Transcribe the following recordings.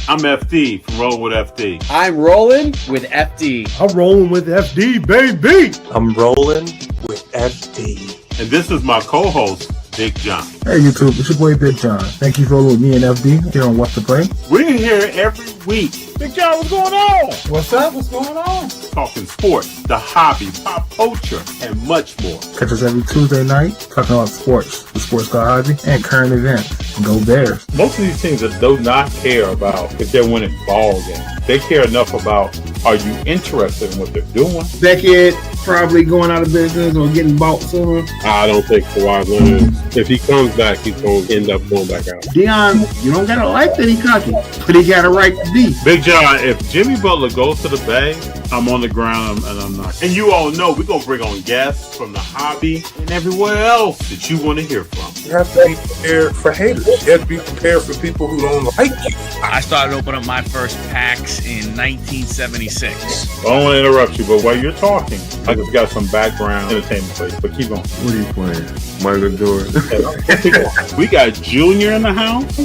I'm FD from Roll with FD. I'm rolling with FD. I'm rolling with FD, baby. I'm rolling with FD. And this is my co-host, Big Jon. Hey YouTube, it's your boy Big Jon. Thank you for rolling with me and FD here on What's the Play. We're here every week. Big Jon, what's going on? What's up? What's going on? Talking sports, the hobby, pop culture, and much more. Catch us every Tuesday night talking about sports, the sports car hobby, and current events. Go Bears. Most of these teams that do not care about if they're winning ball games. They care enough about, are you interested in what they're doing? Beckett probably going out of business or getting bought soon. I don't think Kawhi Leonard, if he comes back, he's going to end up going back out. Dion, you don't got to like that he cocky, but he got a right to be. Big Jon, if Jimmy Butler goes to the Bay, I'm on the ground and I'm not. And you all know we're going to bring on guests from the hobby and everywhere else that you want to hear from. You have to be prepared for haters. You have to be prepared for people who don't like you. I started opening up my first packs in 1976. I don't want to interrupt you, but while you're talking, I just got some background entertainment for you, but keep going. What are you playing? Michael Jordan. We got Junior in the house.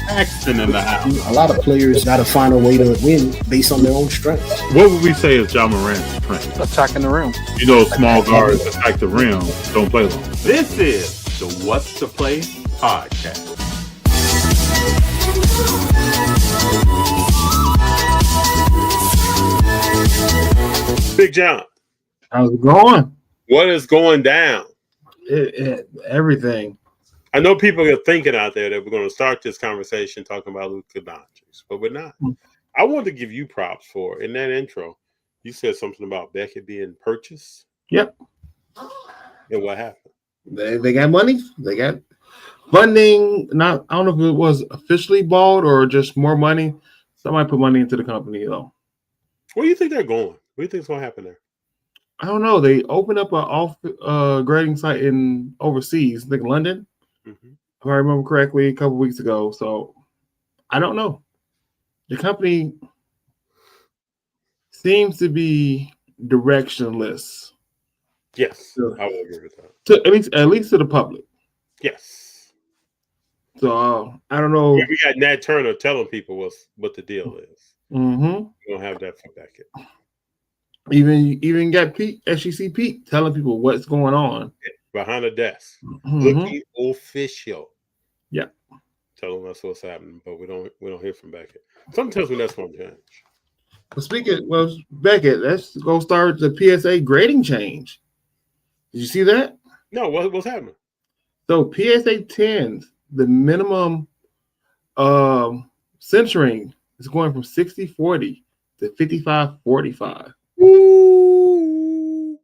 Paxton in the house. A lot of players got to find a way to win based on their own strengths. What would we say is John Morant's strength? Attacking the rim. You know, small guards attack the rim, don't play long. This is the What's the Play podcast. Big Jon, How's it going? what is going down? Everything. I know people are thinking out there that we're going to start this conversation talking about Luka Doncic, but we're not. I wanted to give you props for, in that intro, you said something about Beckett being purchased. Yep. And what happened? They got money. They got funding. I don't know if it was officially bought or just more money. Somebody put money into the company, though. Where do you think they're going? What do you think is going to happen there? I don't know. They opened up an grading site in overseas, I think London, if I remember correctly, a couple weeks ago. So I don't know. The company seems to be directionless. Yes, I will agree with that. At least to the public. Yes. So I don't know. We got Nat Turner telling people what the deal is. Mm-hmm. We don't have that for Beckett. Even got Pete, SEC Pete, telling people what's going on Behind the desk. Mm-hmm. Looking official. Yeah. Telling us what's happening, but we don't hear from Beckett. Sometimes when that's going to change. Beckett, let's go start the PSA grading change. Did you see that? No, what's happening? So PSA 10s, the minimum censoring is going from 60-40 to 55-45. Ooh.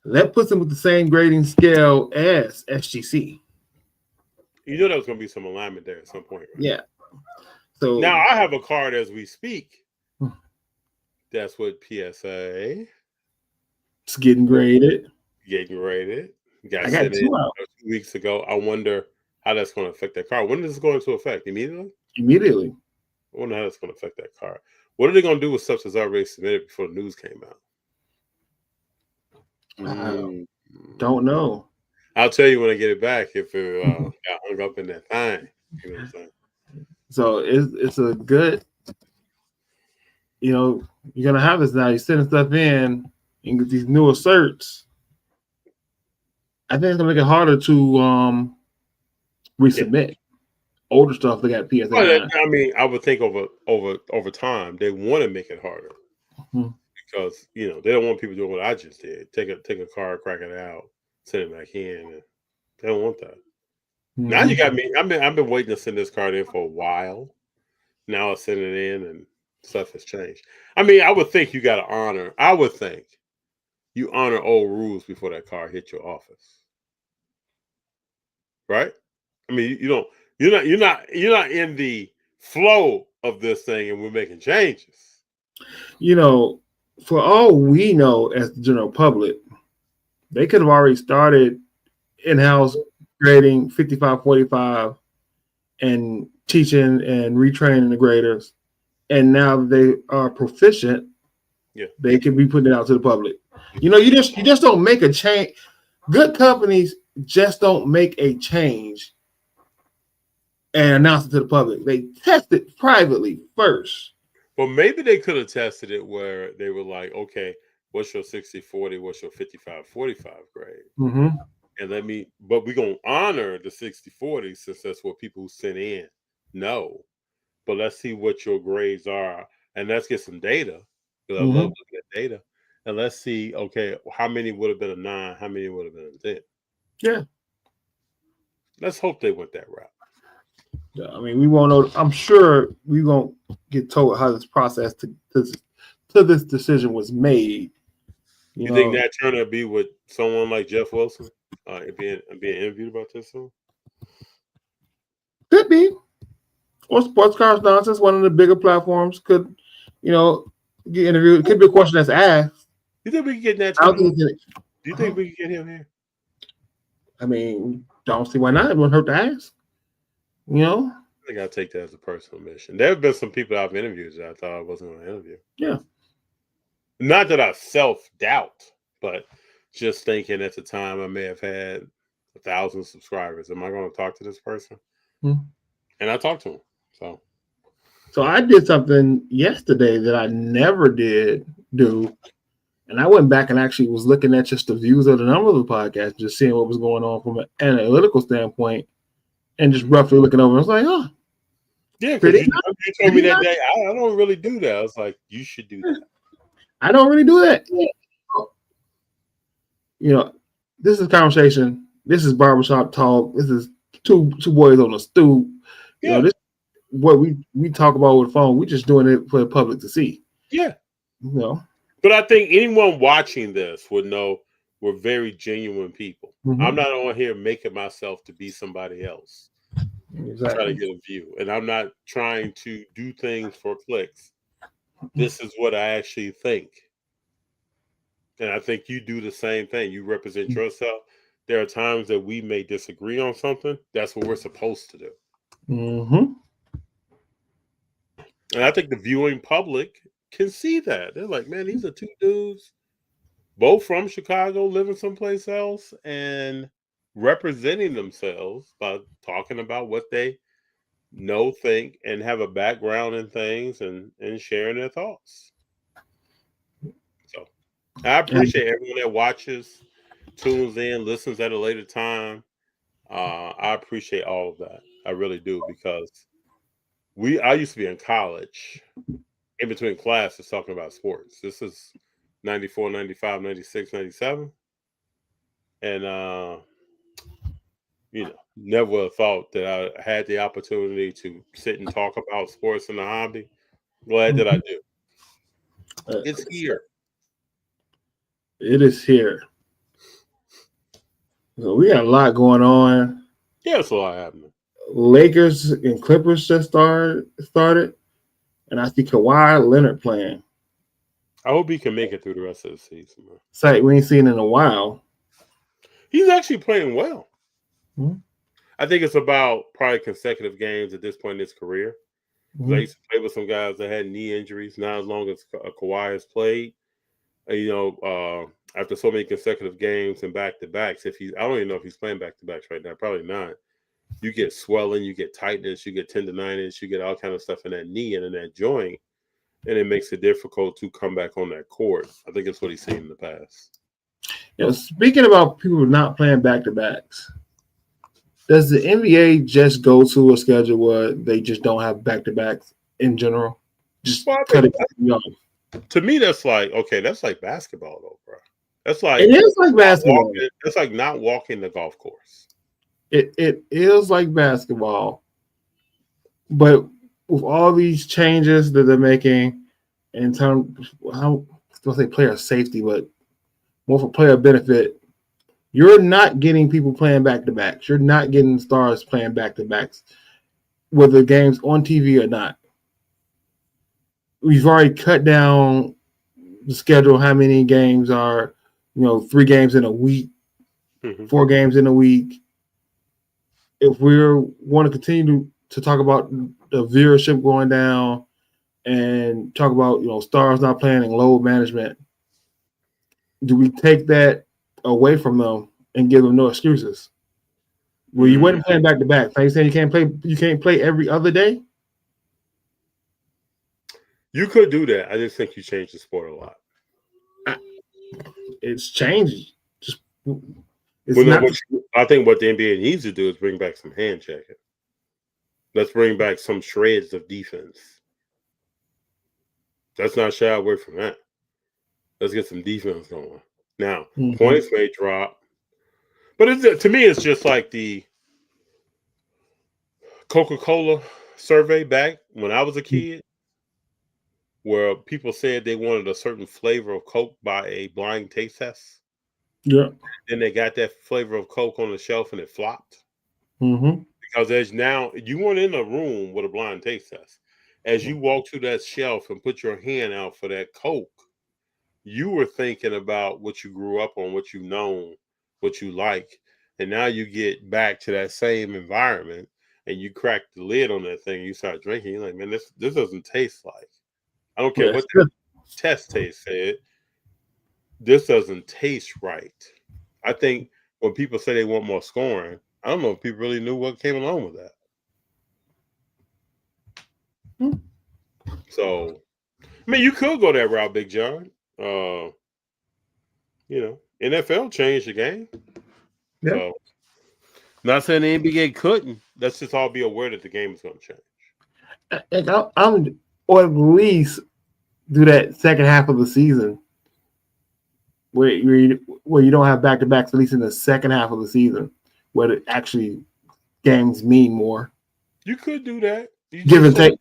That puts them with the same grading scale as SGC. You know there was going to be some alignment there at some point, right? Yeah. So now I have a card as we speak. That's what PSA. It's getting graded. Getting graded. I got 2 out 2 weeks ago. I wonder how that's going to affect that card. When does this go into effect? Immediately? Immediately. I wonder how that's going to affect that card. What are they going to do with stuff that's already submitted before the news came out? Don't know. I'll tell you when I get it back if it got hung up in that thing. You know what I'm saying? So it's a good, you're going to have this now. You're sending stuff in and get these new asserts. I think it's going to make it harder to resubmit. Yeah. Older stuff, they got PSA. Well, I mean, I would think over time, they want to make it harder. Because, they don't want people doing what I just did. Take a card, crack it out, send it back in. And they don't want that. Now you got me. I've been waiting to send this card in for a while. Now I send it in and stuff has changed. I mean, I would think you got to honor. I would think you honor old rules before that card hit your office, right? I mean, you don't. You're not in the flow of this thing, and we're making changes. For all we know, as the general public, they could have already started in-house grading 55-45 and teaching and retraining the graders. And now that they are proficient, they can be putting it out to the public. You just don't make a change. Good companies just don't make a change and announce it to the public. They test it privately first. Well, maybe they could have tested it where they were like, okay, what's your 60-40? What's your 55-45 grade? Mm-hmm. And but we're going to honor the 60-40 since that's what people who sent in know. But let's see what your grades are. And let's get some data. Because I love looking at data. And let's see, okay, how many would have been a 9? How many would have been a 10? Yeah. Let's hope they went that route. Yeah, I mean, we won't know. I'm sure we won't get told how this process to this decision was made. You think Nat Turner will be with someone like Jeff Wilson? Being interviewed about this soon? Could be. Or Sports Correspondence, one of the bigger platforms, could, get interviewed. It could be a question that's asked. You think we can get Nat Turner? Do you think we can get him here? I mean, don't see why not. It wouldn't hurt to ask. I think I'll take that as a personal mission. There have been some people I've interviewed that I thought I wasn't going to interview. Yeah. Not that I self-doubt, but just thinking at the time I may have had 1,000 subscribers. Am I going to talk to this person? And I talked to him. So I did something yesterday that I never did do. And I went back and actually was looking at just the views of the number of the podcast, just seeing what was going on from an analytical standpoint, and just roughly looking over. I was like, oh. Yeah, because you told me that day, I don't really do that. I was like, you should do that. I don't really do that. This is conversation. This is barbershop talk. This is two boys on a stoop. Yeah. This what we talk about with the phone. We're just doing it for the public to see. Yeah. But I think anyone watching this would know we're very genuine people. I'm not on here making myself to be somebody else. Exactly. Trying to get a view. And I'm not trying to do things for clicks. This is what I actually think. And I think you do the same thing. You represent yourself. There are times that we may disagree on something. That's what we're supposed to do. And I think the viewing public can see that. They're like, man, these are two dudes, both from Chicago, living someplace else, and representing themselves by talking about what they know, think, and have a background in things and sharing their thoughts. So I appreciate everyone that watches, tunes in, listens at a later time. I appreciate all of that. I really do, because I used to be in college in between classes talking about sports. This is 94, 95, 96, 97. And, never would have thought that I had the opportunity to sit and talk about sports in the hobby. Glad that I do. It's here. It is here. So we got a lot going on. Yeah, it's a lot happening. Lakers and Clippers just started, and I see Kawhi Leonard playing. I hope he can make it through the rest of the season, man. Sight we ain't seen in a while. He's actually playing well. I think it's about probably consecutive games at this point in his career. I used to play with some guys that had knee injuries. Not as long as Kawhi has played, after so many consecutive games and back-to-backs, I don't even know if he's playing back-to-backs right now. Probably not. You get swelling, you get tightness, you get tendonitis, you get all kind of stuff in that knee and in that joint, and it makes it difficult to come back on that court. I think it's what he's seen in the past. Speaking about people not playing back-to-backs, does the NBA just go to a schedule where they just don't have back-to-backs in general? Just cut it off. To me, that's like basketball, though, bro. That's like it is like basketball. It's like not walking the golf course. It is like basketball, but with all these changes that they're making in terms, I don't say player safety, but more for player benefit, you're not getting people playing back-to-backs. You're not getting stars playing back-to-backs, whether the game's on TV or not. We've already cut down the schedule, how many games are, 3 games in a week, 4 games in a week. If we want to continue to talk about the viewership going down and talk about, stars not playing and load management, do we take that away from them and give them no excuses? Well, you weren't playing back to back. So you saying you can't play every other day? You could do that. I just think you changed the sport a lot. It's changing. I think what the NBA needs to do is bring back some hand checking. Let's bring back some shreds of defense. Let's not shy away from that. Let's get some defense going. Now, points may drop. But to me, it's just like the Coca-Cola survey back when I was a kid, where people said they wanted a certain flavor of Coke by a blind taste test. Yeah. Then they got that flavor of Coke on the shelf and it flopped. Mm-hmm. Because as now, you weren't in a room with a blind taste test. As you walk to that shelf and put your hand out for that Coke, you were thinking about what you grew up on, what you've known, what you like. And now you get back to that same environment and you crack the lid on that thing and you start drinking. You're like, man, this doesn't taste like. I don't care what the test taste said. This doesn't taste right. I think when people say they want more scoring, I don't know if people really knew what came along with that. So, I mean, you could go that route, Big Jon. NFL changed the game. Yeah. So, not saying the NBA couldn't. Let's just all be aware that the game is going to change. Or at least do that second half of the season where you don't have back-to-backs, at least in the second half of the season, where it actually games mean more. You could do that. Give and take.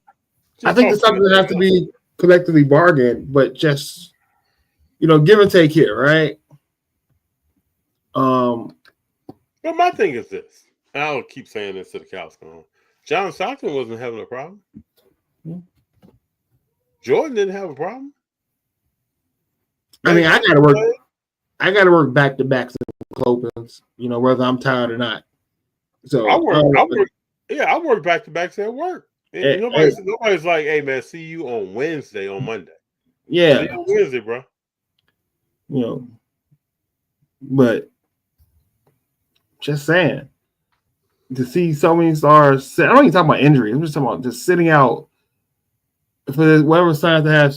I think it's something that has to be collectively bargained, but just, give and take here, right? But my thing is this, and I'll keep saying this to the cows come home. John Stockton wasn't having a problem. Jordan didn't have a problem. I mean, I gotta work back to backs and opens, whether I'm tired or not. So I work back to backs at work. Nobody's like, hey man, see you on Wednesday, on Monday. Yeah. See you on Wednesday, bro. But just saying, to see so many stars, I don't even talk about injuries. I'm just talking about just sitting out for whatever signs they have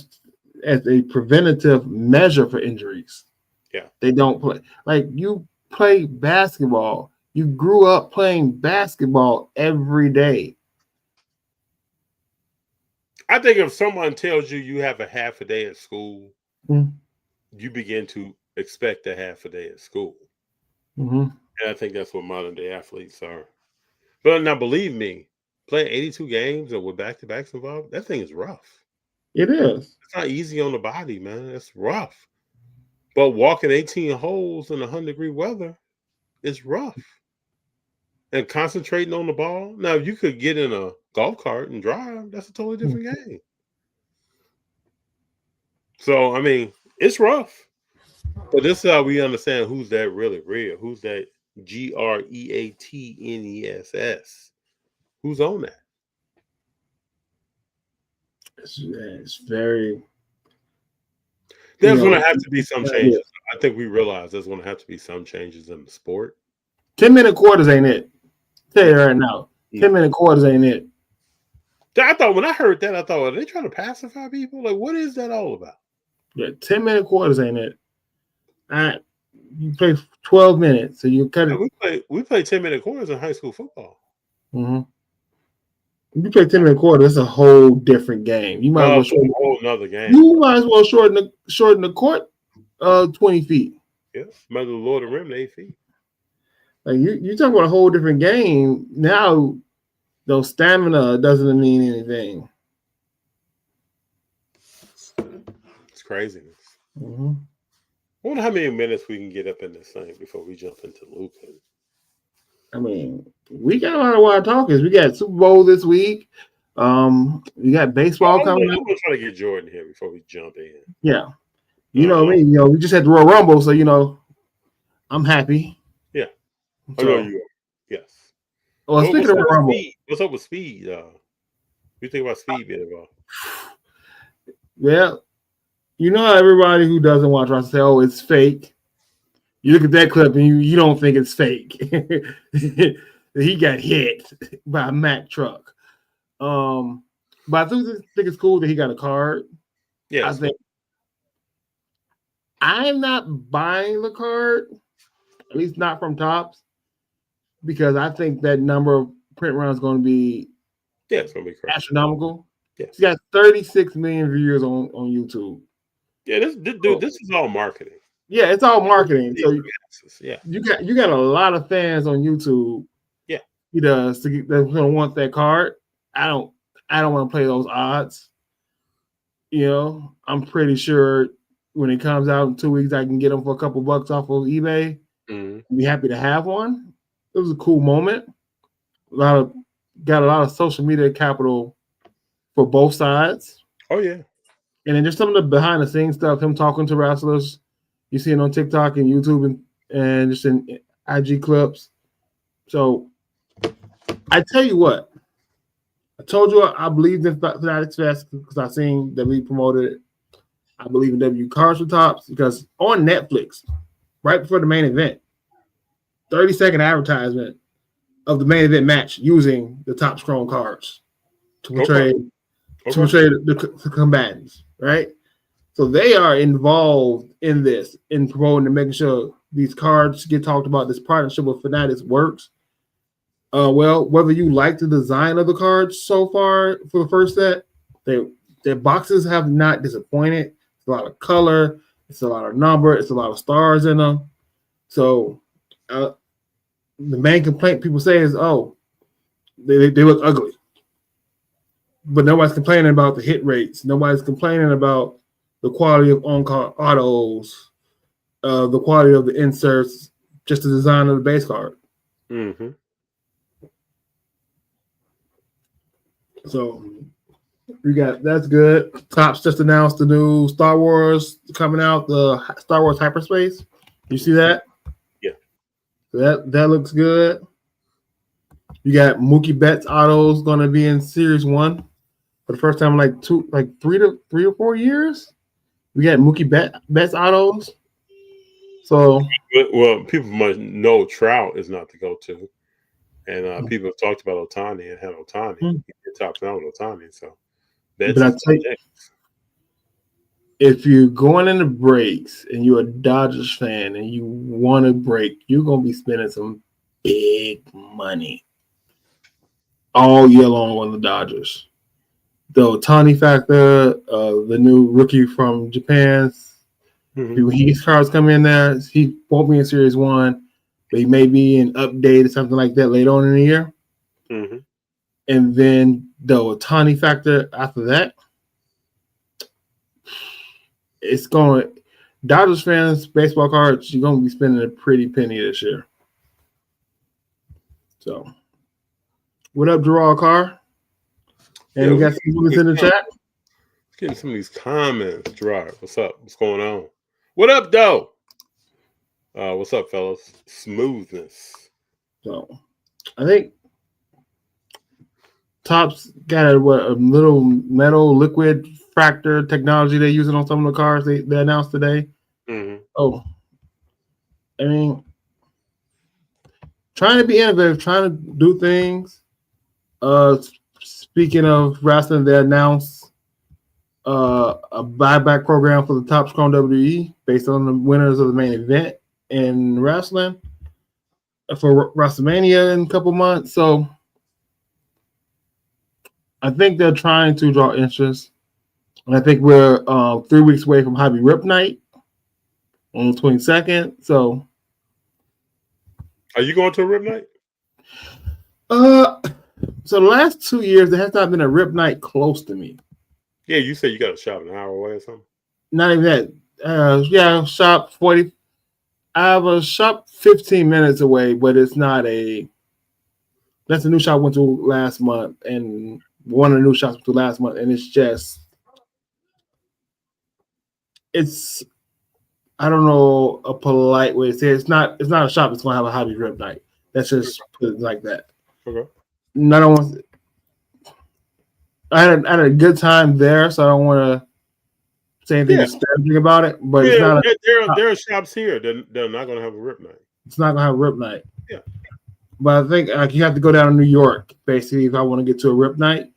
as a preventative measure for injuries. Yeah. They don't play. Like, you play basketball. You grew up playing basketball every day. I think if someone tells you have a half a day at school, you begin to expect a half a day at school. Mm-hmm. And I think that's what modern day athletes are. But now, believe me, playing 82 games and with back-to-backs involved, that thing is rough. It is. It's not easy on the body, man. It's rough. But walking 18 holes in 100-degree weather is rough. And concentrating on the ball. Now, if you could get in a golf cart and drive, that's a totally different game. So, I mean, it's rough. But this is how we understand who's that really real. Who's that GREATNESS? Who's on that? It's very. There's going to have to be some changes. I think we realize there's going to have to be some changes in the sport. 10-minute quarters ain't it. Tell you right now, 10-minute quarters ain't it. I thought when I heard that, I thought, are they trying to pacify people? Like, what is that all about? Yeah, 10-minute quarters ain't it. You play 12 minutes, so you cut it. We play 10-minute quarters in high school football. Mm-hmm. If you play 10-minute quarters, it's a whole different game. You might as well a whole another game. You might as well shorten the court 20 feet. Yeah, might as well lower the rim to 8 feet. Like you talk about a whole different game now. Though stamina doesn't mean anything. It's craziness. Mm-hmm. I wonder how many minutes we can get up in this thing before we jump into Luka. I mean, we got a lot of wild talkers. We got Super Bowl this week. We got baseball coming up. I'm gonna try to get Jordan here before we jump in. Yeah, you know what I mean. We just had the Royal Rumble, so I'm happy. Yeah, I know you are. Yes. Well, speaking of Rumble, what's up with Speed? You think about Speed being involved? Well, you know how everybody who doesn't watch wrestling say, "Oh, it's fake." You look at that clip and you don't think it's fake. that he got hit by a Mack truck. But I think it's cool that he got a card. Yeah, I think I'm not buying the card, at least not from Topps, because I think that number of print runs is going to be it's going to be crazy. Astronomical. Yeah. He's got 36 million viewers on YouTube. Yeah, this is all marketing. Yeah, it's all marketing. So yeah, you got a lot of fans on YouTube. Yeah, he does. They're gonna want that card. I don't want to play those odds. I'm pretty sure when it comes out in 2 weeks, I can get them for a couple bucks off of eBay. Be happy to have one. It was a cool moment. Got a lot of social media capital for both sides. Oh yeah. And then just some of the behind the scenes stuff, him talking to wrestlers. You see it on TikTok and YouTube and just in IG clips. So I tell you what, I told you I believed in Fanatics Fest because I seen that we promoted it. I believe in W Cards for Topps because on Netflix, right before the main event, 30-second advertisement of the main event match using the Topps Chrome cards to portray the combatants, right? So they are involved in this, in promoting and making sure these cards get talked about. This partnership with Fanatics works. Well, whether you like the design of the cards so far for the first set, their boxes have not disappointed. It's a lot of color, it's a lot of number, it's a lot of stars in them. So the main complaint people say is, they look ugly. But nobody's complaining about the hit rates. Nobody's complaining about the quality of on-card autos, the quality of the inserts, just the design of the base card. Mm-hmm. So that's good. Topps just announced the new Star Wars coming out, the Star Wars Hyperspace. You see that? Yeah. That looks good. You got Mookie Betts autos going to be in Series 1 for the first time in three or 4 years. We got Mookie Betts autos. So, well, people must know Trout is not the go-to, and people have talked about Ohtani and had Ohtani. He did Topps now with Ohtani, so that's. But I tell you, if you're going into breaks and you're a Dodgers fan and you want to break, you're gonna be spending some big money all year long on the Dodgers. The Ohtani factor, the new rookie from Japan. His cards come in there. He won't be in Series 1, but he may be an update or something like that later on in the year. Mm-hmm. And then the Ohtani factor after that, it's going. Dodgers fans, baseball cards, you're going to be spending a pretty penny this year. So, what up, Gerard Carr? And we got some comments in the chat. Getting some of these comments, Gerard. What's up? What's going on? What up, though? What's up, fellas? Smoothness. So, I think Topps got a little metal liquid fractor technology they're using on some of the cars they announced today. Mm-hmm. Oh, I mean, trying to be innovative, trying to do things. Speaking of wrestling, they announced a buyback program for the Topps Chrome WWE based on the winners of the main event in wrestling for WrestleMania in a couple months. So I think they're trying to draw interest. And I think we're 3 weeks away from Hobby Rip Night on the 22nd. So are you going to a Rip Night? So the last 2 years, there has not been a Rip Night close to me. Yeah, you said you got a shop an hour away or something. Not even that. Shop 40. I have a shop 15 minutes away, but it's not a. That's a new shop I went to last month, and one of the new shops I went to last month, and it's. I don't know a polite way to say it. It's not a shop that's going to have a Hobby Rip Night. That's just put it like that. Okay. I had a good time there, so I don't want to say anything disparaging about it. But it's not there are shops here that are not going to have a Rip Night. It's not going to have a Rip Night. Yeah. But I think you have to go down to New York, basically, if I want to get to a Rip night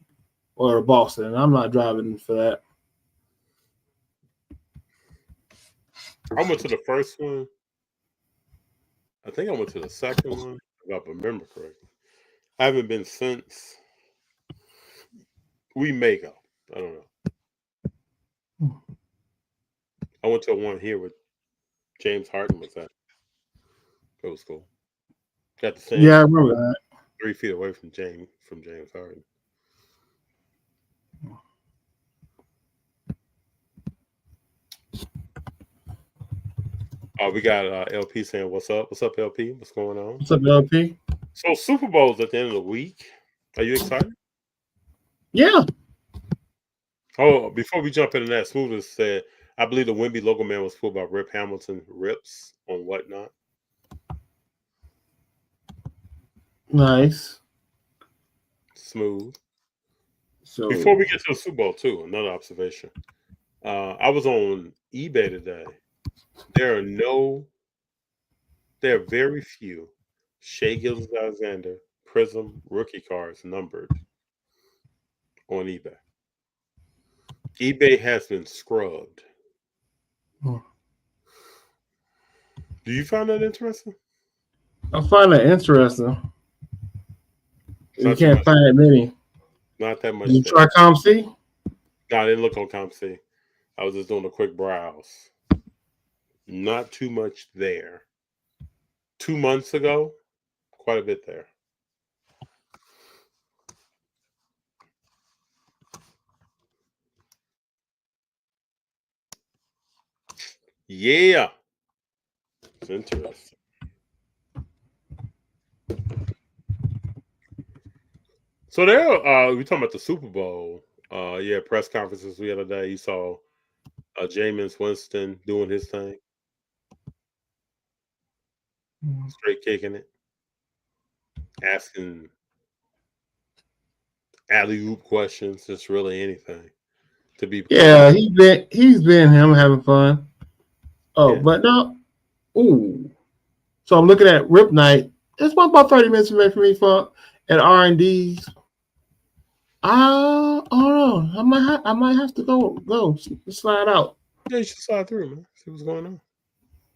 or Boston. And I'm not driving for that. I went to the first one. I think I went to the second one, if I remember correctly. I haven't been since. We may go. I don't know. I went to one here with James Harden was at. It was cool. Got the same. Yeah, I remember that. 3 feet away from James Harden. We got LP saying, "What's up? What's up, LP? What's going on? What's up, LP?" So Super Bowl's at the end of the week. Are you excited? Yeah. Oh, before we jump into that, Smoothest said, "I believe the Wemby logo man was fooled by Rip Hamilton rips on whatnot." Nice. Smooth. So before we get to the Super Bowl, too, another observation. I was on eBay today. There are very few Shea Gilgeous-Alexander Prism rookie cards numbered on eBay. eBay has been scrubbed. Do you find that interesting? I find that interesting. You can't find that many. Not that much. Did you try ComC? No, I didn't look on ComC. I was just doing a quick browse. Not too much there. 2 months ago, quite a bit there. Yeah. It's interesting. So there, we're talking about the Super Bowl. Press conferences the other day. You saw Jameis Winston doing his thing. Straight kicking it. Asking alley-oop questions, just really anything. To be he's been him having fun. Oh, yeah. But no. Ooh. So I'm looking at Rip Night. It's about 30 minutes away from me at R&D's. I don't know. I might have to go slide out. Yeah, you should slide through, man. See what's going on.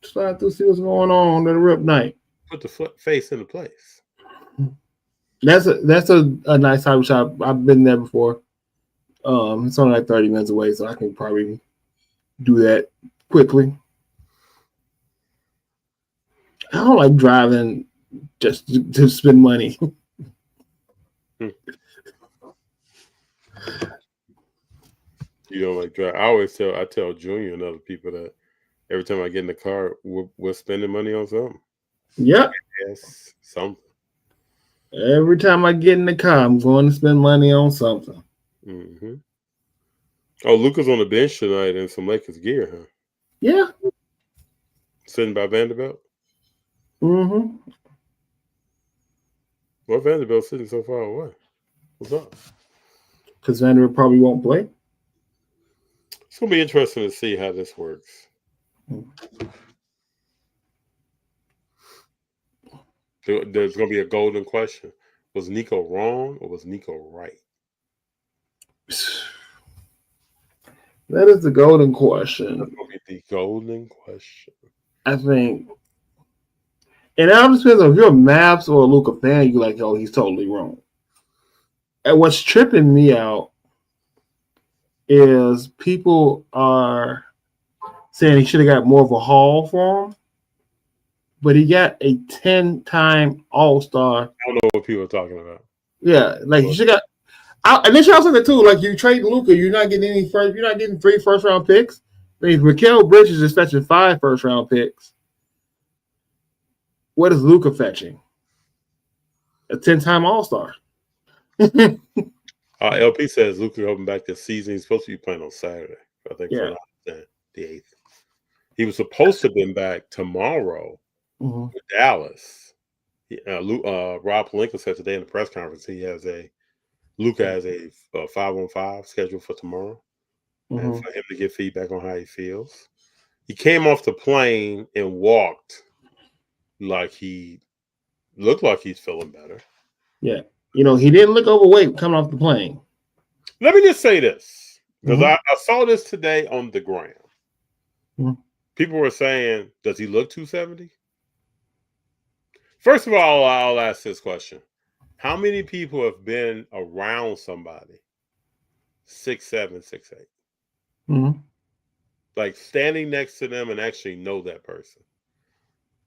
Slide through, see what's going on at the Rip Night. Put the face into place. That's a nice hobby shop. I've been there before. It's only like 30 minutes away, so I can probably do that quickly. I don't like driving just to spend money. You don't like drive. I tell Junior and other people that every time I get in the car, we're spending money on something. Yep. Yes, something. Every time I get in the car, I'm going to spend money on something. Mm-hmm. Oh, Luka's on the bench tonight in some Lakers gear, huh? Yeah. Sitting by Vanderbilt? Mm-hmm. Why Vanderbilt sitting so far away? What's up? Because Vanderbilt probably won't play. It's going to be interesting to see how this works. There's going to be a golden question. Was Nico wrong or was Nico right? That is the golden question. That's going to be the golden question. I think. And it all depends on if you're a Mavs or a Luka fan, you're like, oh, he's totally wrong. And what's tripping me out is people are saying he should have got more of a haul for him, but he got a 10-time All-Star. I don't know what people are talking about. Yeah, like you should got. And then she also said too, like you trade Luka, you're not getting 3 first-round picks. I mean, Mikal Bridges is fetching 5 first-round picks. What is Luka fetching? A 10-time All-Star. LP says Luka coming back this season. He's supposed to be playing on Saturday. I think yeah. The 8th. He was supposed to have been back tomorrow with Dallas. Rob Pelinka said today in the press conference Luka has a 5-on-5 scheduled for tomorrow, and for him to get feedback on how he feels. He came off the plane and walked like he Look like he's feeling better. Yeah. He didn't look overweight coming off the plane. Let me just say this, because I saw this today on the gram. Mhm. People were saying, does he look 270? First of all, I'll ask this question. How many people have been around somebody 6'7", 6'8"? Mm-hmm. Like standing next to them and actually know that person?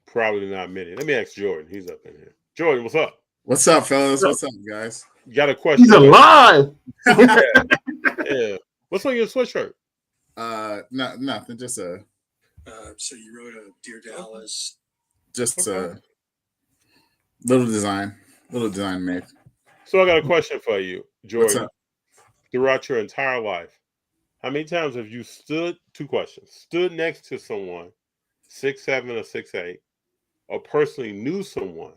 Probably not many. Let me ask Jordan. He's up in here. Jordan, what's up? What's up, fellas? What's up, guys? You got a question? He's alive. Yeah. What's on your sweatshirt? Nothing. Just a. So you wrote a Dear Dallas. Just a little design made. So I got a question for you, Jordan. What's up? Throughout your entire life, how many times have you stood next to someone 6'7" or 6'8", or personally knew someone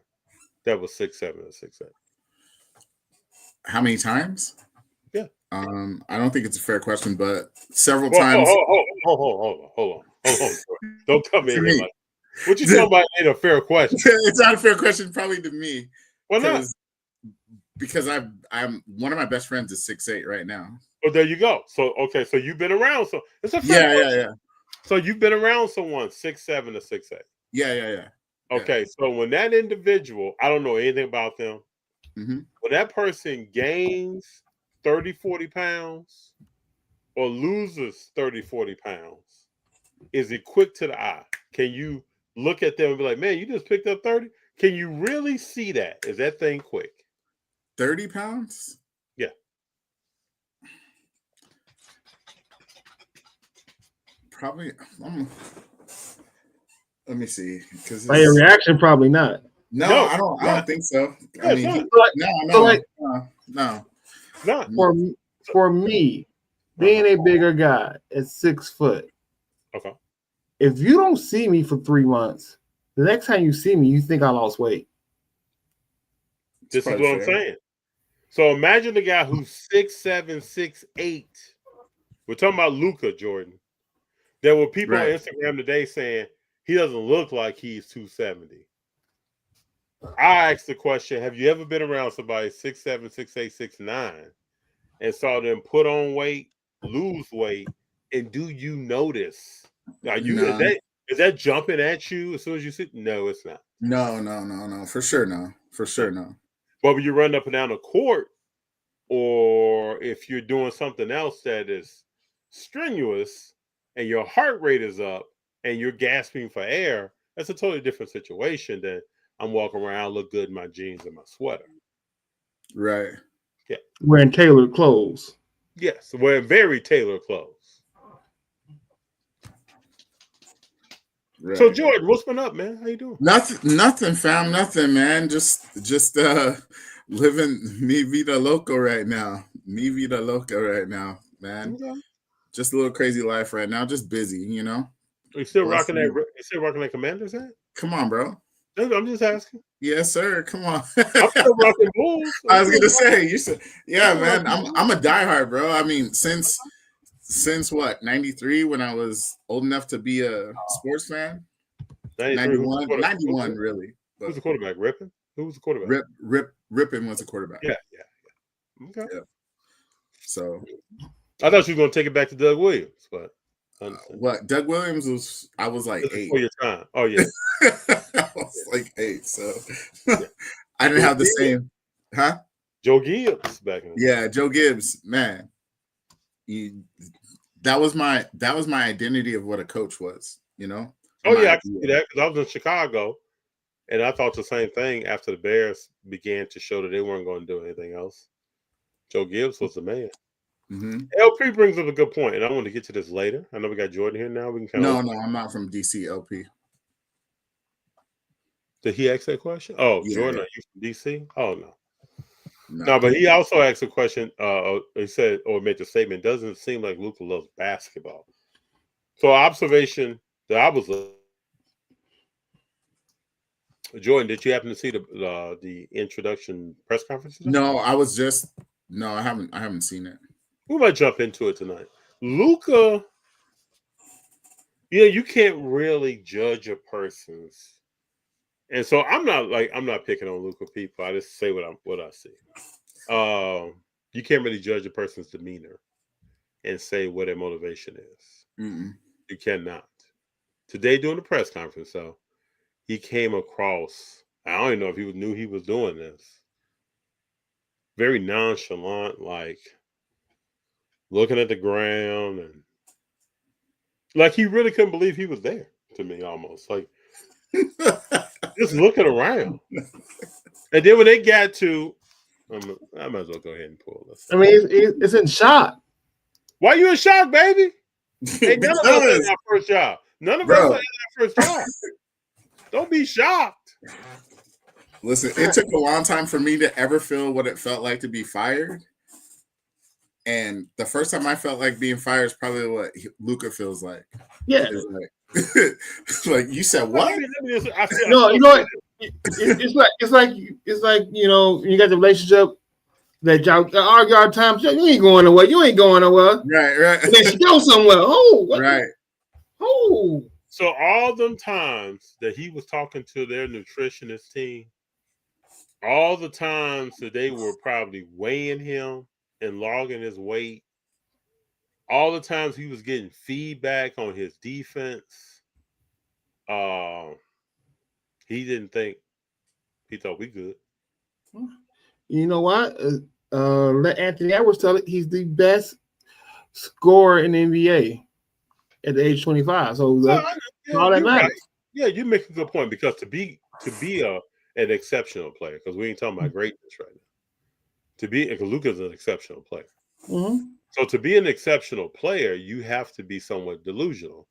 that was 6'7" or 6'8"? How many times? Yeah. I don't think it's a fair question, but several times. Hold on. Don't come in here like. What you talking about ain't a fair question. It's not a fair question, probably to me. Why not? Because I'm one of my best friends is 6'8" right now. Oh, there you go. So so you've been around. So it's a fair question. Yeah. So you've been around someone 6'7" or 6'8". Yeah. Okay, so when that individual, I don't know anything about them, when that person gains 30, 40 pounds or loses 30, 40 pounds, is it quick to the eye? Can you look at them and be like, man, you just picked up 30? Can you really see that? Is that thing quick? 30 pounds? Yeah. Probably. Let me see. By your reaction, probably not. No, I don't think so. I mean, no. Not. For me, being a bigger guy at 6 foot. Okay. If you don't see me for 3 months, the next time you see me, you think I lost weight. This is what I'm saying. So imagine the guy who's 6'7", 6'8". We're talking about Luka, Jordan. There were people on Instagram today saying he doesn't look like he's 270. I asked the question, have you ever been around somebody 6'7", 6'8", 6'9", and saw them put on weight, lose weight, and do you notice? Is that jumping at you as soon as you see? No, it's not. No. For sure, no. But when you run up and down the court, or if you're doing something else that is strenuous and your heart rate is up and you're gasping for air, that's a totally different situation than I'm walking around, look good in my jeans and my sweater. Right. Yeah. Wearing tailored clothes. Yes, wearing very tailored clothes. Right. So Jordan, what's been up, man? How you doing? Nothing, fam. Nothing, man. Just living mi vida loca right now. Man. Okay. Just a little crazy life right now. Just busy, you know. Are you still rocking that? You still rocking that Commander's hat? Come on, bro. I'm just asking. Yes, sir. Come on. I'm still rocking Bulls. I was gonna say you said, yeah, man. I'm a diehard, bro. I mean, since what, 93, when I was old enough to be a sports fan. 91, really. But who's the quarterback? Rippin? Who was the quarterback? Rippin was the quarterback. Yeah. Okay. Yeah. So I thought you were gonna take it back to Doug Williams, but what? Doug Williams was? I was like 8. Before your time. Oh yeah. I was like 8, so I didn't have the same. Huh? Joe Gibbs back in the day. Joe Gibbs, man. That was my identity of what a coach was, you know. Oh yeah, I can see that because I was in Chicago, and I thought the same thing after the Bears began to show that they weren't going to do anything else. Joe Gibbs was the man. Mm-hmm. LP brings up a good point, and I want to get to this later. I know we got Jordan here now. We can No, I'm not from DC. LP. Did he ask that question? Oh, yeah, Jordan, are you from DC? Oh no, but he also asked a question. He said or made the statement, doesn't seem like Luka loves basketball. So observation that I was Jordan, did you happen to see the introduction press conference today? No, I haven't seen it. We might jump into it tonight. Luka, you can't really judge a person's And so I'm not picking on Luka people. I just say what I see. You can't really judge a person's demeanor and say what their motivation is. Mm-mm. You cannot. Today during the press conference, though, he came across. I don't even know if he knew he was doing this. Very nonchalant, like looking at the ground, and like he really couldn't believe he was there. To me, almost like just looking around. And then when they got to, I might as well go ahead and pull this. I mean, it's in shock. Why you in shock, baby? Hey, none of us had our first job. None of us had our first job. Don't be shocked. Listen, it took a long time for me to ever feel what it felt like to be fired. And the first time I felt like being fired is probably what Luka feels like. Yeah. Like you said, what? No, you know what? It's like you know, you got the relationship that y'all argue all the time. You ain't going nowhere. You ain't going nowhere. Right. And then she go somewhere. Oh, what? Right. Oh. So all them times that he was talking to their nutritionist team, all the times that they were probably weighing him and logging his weight, all the times he was getting feedback on his defense, he didn't think. He thought we good. You know what? Let Anthony Edwards tell it. He's the best scorer in the NBA at the age 25. So all that matters. Right. Yeah, you make a good point, because to be an exceptional player, because we ain't talking about greatness right now. Because Luka's an exceptional player. Mm-hmm. So to be an exceptional player, you have to be somewhat delusional.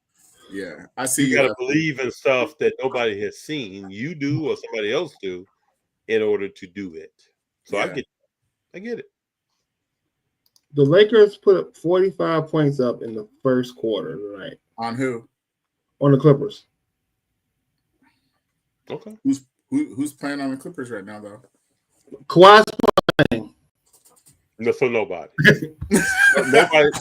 Yeah, I see. You got to believe in stuff that nobody has seen. You do or somebody else do in order to do it. So yeah. I get it. The Lakers put up 45 points up in the first quarter tonight. On who? On the Clippers. Okay. Who's playing on the Clippers right now, though? Kawhi's playing. No, so nobody.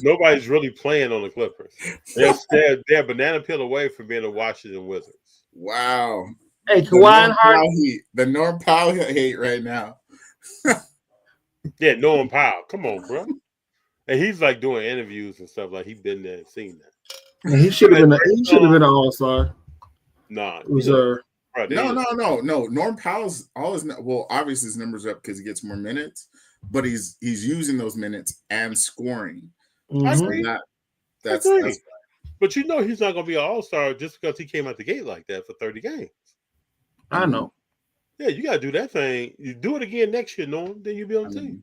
Nobody's really playing on the Clippers. They're a banana peel away from being the Washington Wizards. Wow. Hey, Kawhi and Harden. The Norm Powell hate right now. Yeah, Norm Powell. Come on, bro. And he's like doing interviews and stuff, like he's been there and seen that. Yeah, he should have been an all-star. Nah. Reserve. No. Norm Powell's obviously his numbers are up because he gets more minutes, but he's using those minutes and scoring. Mm-hmm. So that's right. But you know he's not going to be an all-star just because he came out the gate like that for 30 games. I know. Yeah, you got to do that thing. You do it again next year, Norm, then you'll be on the team.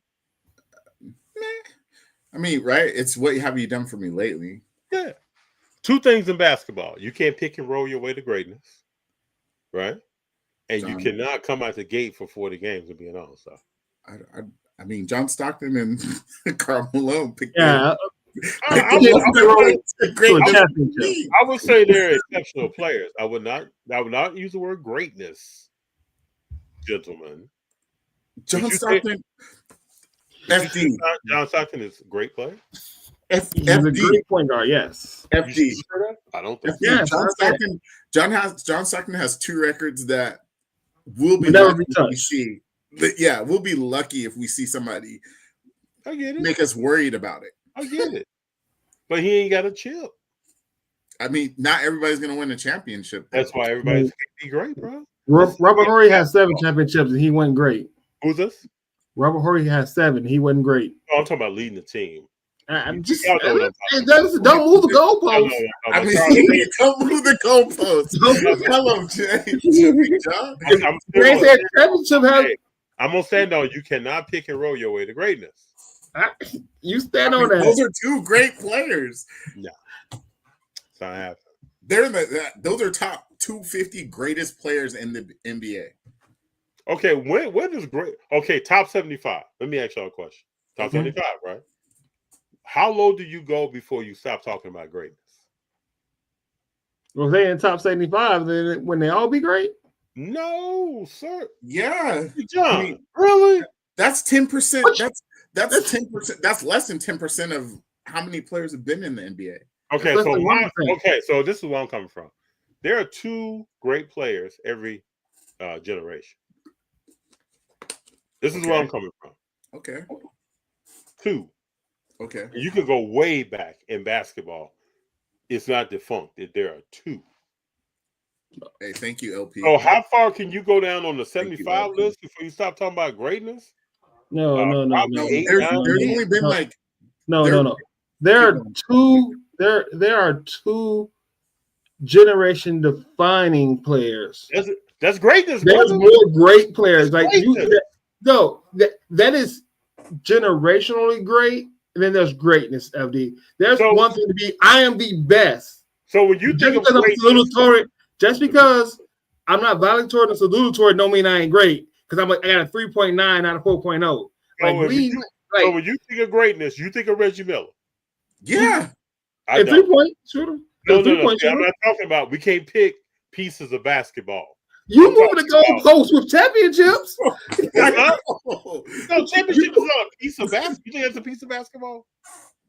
I mean, right? It's what have you done for me lately? Yeah. Two things in basketball. You can't pick and roll your way to greatness, right? And you cannot come out the gate for 40 games and be an all-star. I mean, John Stockton and Karl Malone picked I would say they're exceptional players. I would not use the word greatness, gentlemen. John Stockton. FD. John Stockton is a great player. He's a great point guard. Yes. FD. I don't think. Yeah, John Stockton has two records that will be never be touched. Yeah, we'll be lucky if we see somebody. I get it. Make us worried about it. I get it. But he ain't got a chip. I mean, not everybody's gonna win a championship. That's why everybody's gonna be great, bro. Robert Horry has 7 championships and he wasn't great. Who's this? Robert Horry has 7. He wasn't great. Oh, I'm talking about leading the team. I'm just don't move the goalposts. I mean, don't move the goalposts. Hello, Jay. I'm gonna stand on. You cannot pick and roll your way to greatness. You stand on that. Those are two great players. Yeah, it's not happening. They're those are top 250 greatest players in the NBA. Okay, when is great? Okay, top 75. Let me ask y'all a question. Top 75, right? How low do you go before you stop talking about greatness? Well, they in top 75, then when they all be great? No, sir. Yeah, John, I mean, really? That's 10%. That's 10%. That's less than 10% of how many players have been in the NBA. Okay, so this is where I'm coming from. There are 2 great players every generation. This is where I'm coming from. Okay. 2. Okay. You can go way back in basketball. It's not defunct. There are 2. Hey, thank you, LP. So how far can you go down on the 75 list before you stop talking about greatness? No. There's only been like no. There are 2 generation defining players. That's greatness. There's brother. more great players. Like greatness. that is generationally great, and then there's greatness, FD. There's one thing to be, I am the best. So when you think of greatness, just because I'm not valedictorian or salutatory don't mean I ain't great, because I got a 3.9 out of 4.0. So when you think of greatness, you think of Reggie Miller. Yeah. A 3-point shooter. No. I'm not talking about, we can't pick pieces of basketball. You moving the goalposts with championships? No, championship is not a piece of basketball. You think that's a piece of basketball?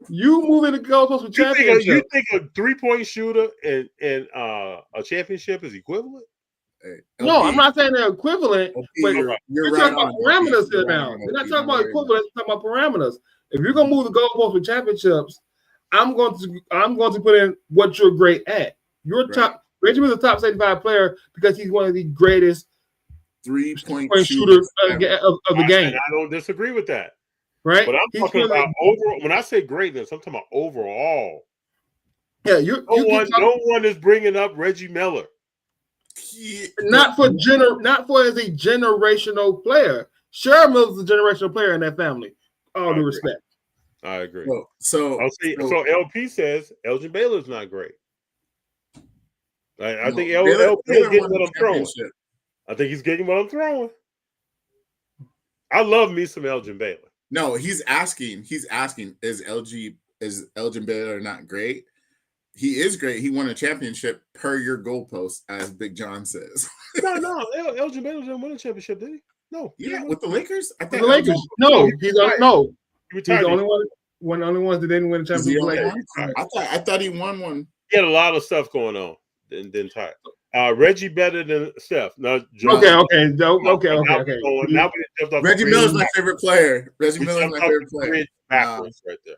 You moving the goalposts with championships? You think a 3-point shooter and a championship is equivalent? Hey, no, I'm not saying they're equivalent. But you're right talking about parameters here now. We're not talking about equivalent. We're talking about parameters. If you're gonna move the goalposts with championships, I'm going to put in what you're great at. You're top. Reggie was a top 75 player because he's one of the greatest 3-point shooters of the game. I don't disagree with that. Right? But I'm talking about overall. When I say greatness, I'm talking about overall. Yeah, no one is bringing up Reggie Miller. Not for as a generational player. Sure, Miller's a generational player in that family. All due respect. I agree. So LP says Elgin Baylor's not great. I think LP is getting what I'm throwing. I think he's getting what I'm throwing. I love me some Elgin Baylor. No, he's asking, is Elgin Baylor not great? He is great. He won a championship per your goalpost, as Big Jon says. No. Elgin Baylor didn't win a championship, did he? No. Yeah, with the Lakers? I think the Lakers. No, he's the only one. One of the only ones that didn't win a championship. I thought he won one. He had a lot of stuff going on. Then tired. Reggie better than Steph. No, okay. Now Reggie Miller's my favorite player. Reggie Miller's my favorite player. Backwards right there.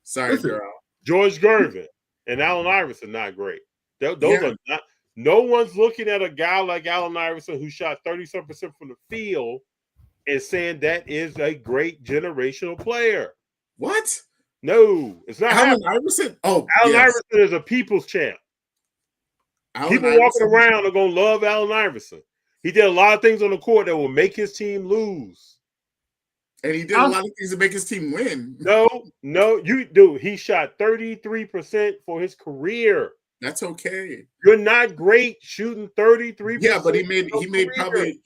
Sorry, girl. George Gervin and Allen Iverson not great. Those are not. No one's looking at a guy like Allen Iverson who shot 37% from the field and saying that is a great generational player. What? No, it's not. Allen Iverson. Oh, Allen Iverson is a people's champ. People walking around are going to love Allen Iverson. He did a lot of things on the court that will make his team lose. And he did a lot of things to make his team win. No, you do. He shot 33% for his career. That's okay. You're not great shooting 33%. Yeah, but he made probably,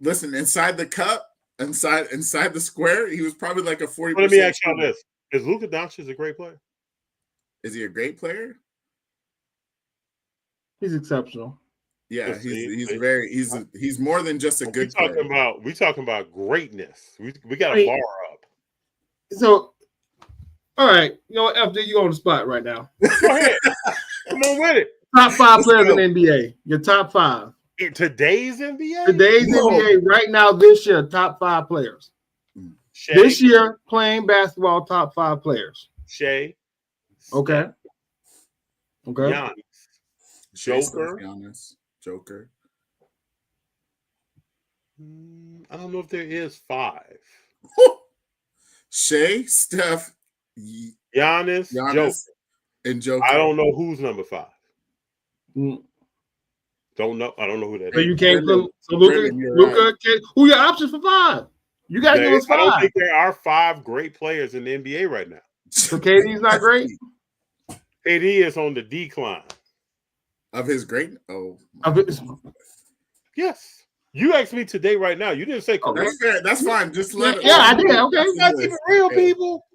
listen, inside the cup, inside the square, he was probably like a 40%. Let me ask you this. Is Luka Doncic a great player? Is he a great player? He's exceptional. Yeah, he's more than just a good player. We talking about greatness. We got a bar up. So, all right, you know what, FD, you on the spot right now. Go ahead. Come on with it. Top 5 players in the NBA. Your top 5. In today's NBA? NBA right now this year, top 5 players. Shea. This year, playing basketball, top 5 players. Shea. Okay. Giannis. Joker. I don't know if there is 5. Shea, Steph, Giannis, Joker. And Joker. I don't know who's number 5. Don't know. I don't know who that is. So you can't put Luka. Who your options for 5? You got to give us 5. I don't think there are 5 great players in the NBA right now. So KD's not great? KD is on the decline. Of his great? Oh. Yes. You asked me today right now. You didn't say correct. That's fair. That's fine. Just let it. Yeah, I did. Okay. That's even real, people.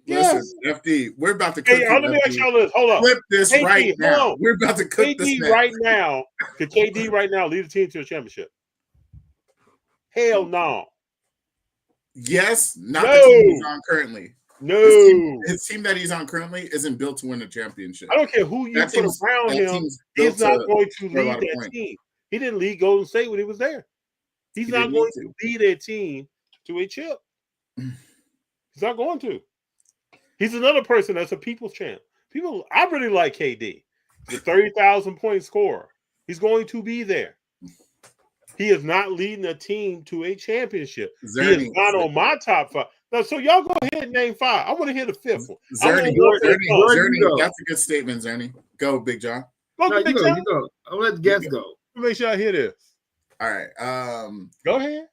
Listen, FD, we're about to cook. Let me ask y'all this. Hold up. Flip this KD, right now. We're about to cook this right now. Could KD right now lead the team to a championship? Hell no. Yes, not the team he's on currently. No. His team that he's on currently isn't built to win a championship. I don't care who you put around him. He's not going to lead that team. He didn't lead Golden State when he was there. He's not going to lead a team to a chip. He's not going to. He's another person that's a people's champ. I really like KD. He's a 30,000 point scorer. He's going to be there. He is not leading a team to a championship. He is not on my top 5. Now, so y'all go ahead and name 5. I want to hear the 5th one. Zerny, that's a good statement, Zerny. Go, Big John. Go, Big John. I'll let the guests go. Make sure I hear this. All right. Go ahead.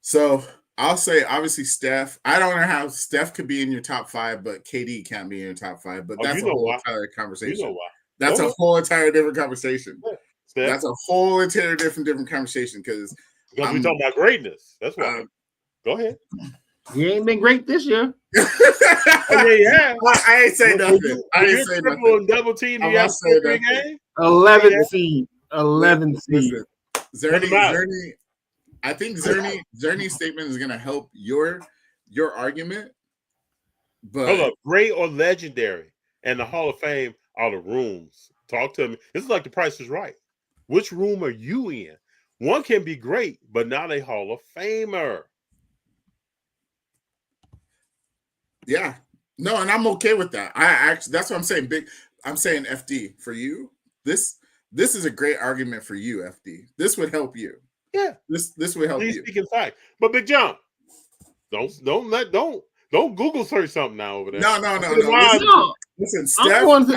So I'll say obviously Steph. I don't know how Steph could be in your top 5, but KD can't be in your top 5. But that's a whole entire conversation. You know why? That's a whole entire different conversation. Yeah. That's a whole entire different conversation because we're talking about greatness. That's why. Go ahead. He ain't been great this year. I ain't say nothing. I ain't say nothing. Double team. You have 11 seed. 11 seed. Zerny. I think Zerny's statement is going to help your argument. But hold up, great or legendary, and the Hall of Fame are the rooms. Talk to me. This is like The Price is Right. Which room are you in? One can be great, but not a Hall of Famer. Yeah, no, and I'm okay with that. That's what I'm saying. I'm saying FD for you. This is a great argument for you, FD. This would help you. Yeah, this would help you. Speaking fact, but Big John, don't Google search something now over there. No. Listen, Steph. I'm going to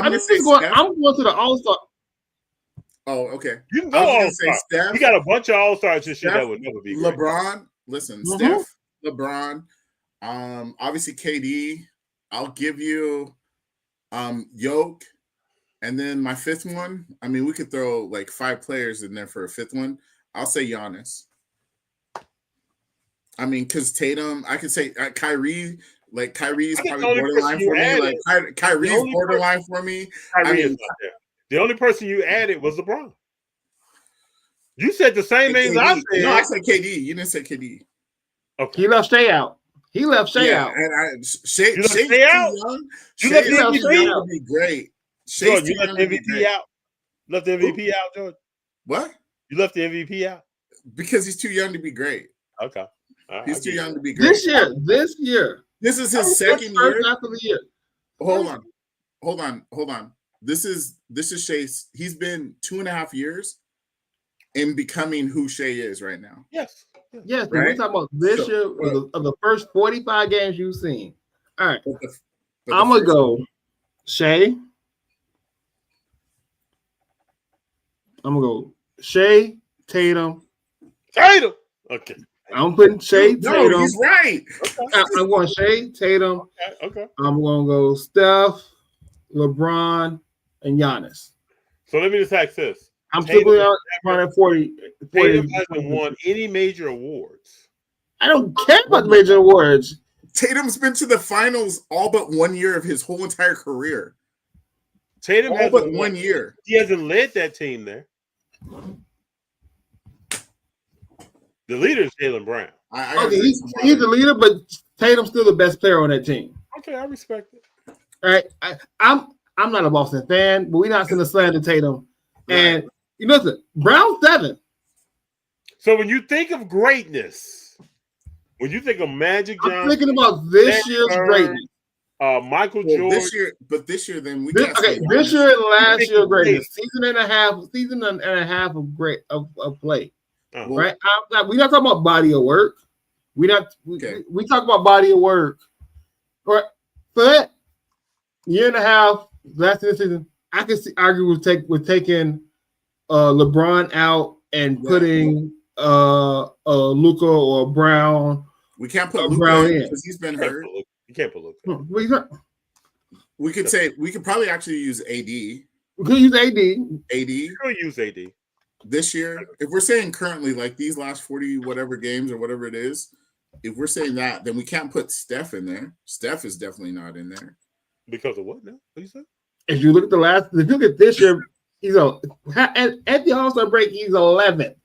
the All-Star. Oh, okay. You can go All-Star. You got a bunch of All-Stars and shit that would never be great. LeBron. Listen, Steph, LeBron. Obviously KD. I'll give you Yoke. And then my 5th one, I mean, we could throw like 5 players in there for a 5th one. I'll say Giannis. I mean, because Tatum, I could say Kyrie. Like Kyrie's probably borderline for me. Like Kyrie's borderline for me. The only person you added was LeBron. You said the same things I said. No, I said KD. You didn't say KD. Okay. He left Shea out. And Shea out. Shea out. You left the MVP out. Would be great. George, you left the MVP out. Left the MVP out, George. What? You left the MVP out because he's too young to be great. Okay, he's too young to be great. This year. This is his second year. After the year. Hold on. This is Shea's. He's been 2.5 years in becoming who Shea is right now. Yes. Right? We're talking about this year of the first 45 games you've seen. All right. I'm gonna go Shea. I'm gonna go Shea, Tatum. Okay. I'm putting Shea, Tatum. No, he's right. Okay. I'm going Shea, Tatum. Okay. I'm gonna go Steph, LeBron, and Giannis. So let me just ask this. I'm still running 40. Tatum hasn't won any major awards. I don't care about the major awards. Tatum's been to the finals all but 1 year of his whole entire career. Tatum all but 1 year. He hasn't led that team there. The leader is Jaylen Brown. He's the leader, but Tatum's still the best player on that team. Okay, I respect it. All right, I'm not a Boston fan, but we're not going to slander Tatum. Right. And you know, Brown's 7. So when you think of greatness, when you think of Magic Johnson, I'm thinking about this year's greatness. Michael Jordan. This year then this year and last year greatness. Season and a half of great of play. Right? We're not talking about body of work. We talk about body of work. Right? For that year and a half last season, I can argue with taking LeBron out and putting Luka or Brown. We can't put Luka in because he's been hurt. You can't put Luka. We could probably actually use AD. We could use AD. You could use AD. This year, if we're saying currently, like these last 40 whatever games or whatever it is, if we're saying that, then we can't put Steph in there. Steph is definitely not in there. Because of what now? What you say? If you look at if you look at this year, he's at the All-Star break, he's 11th.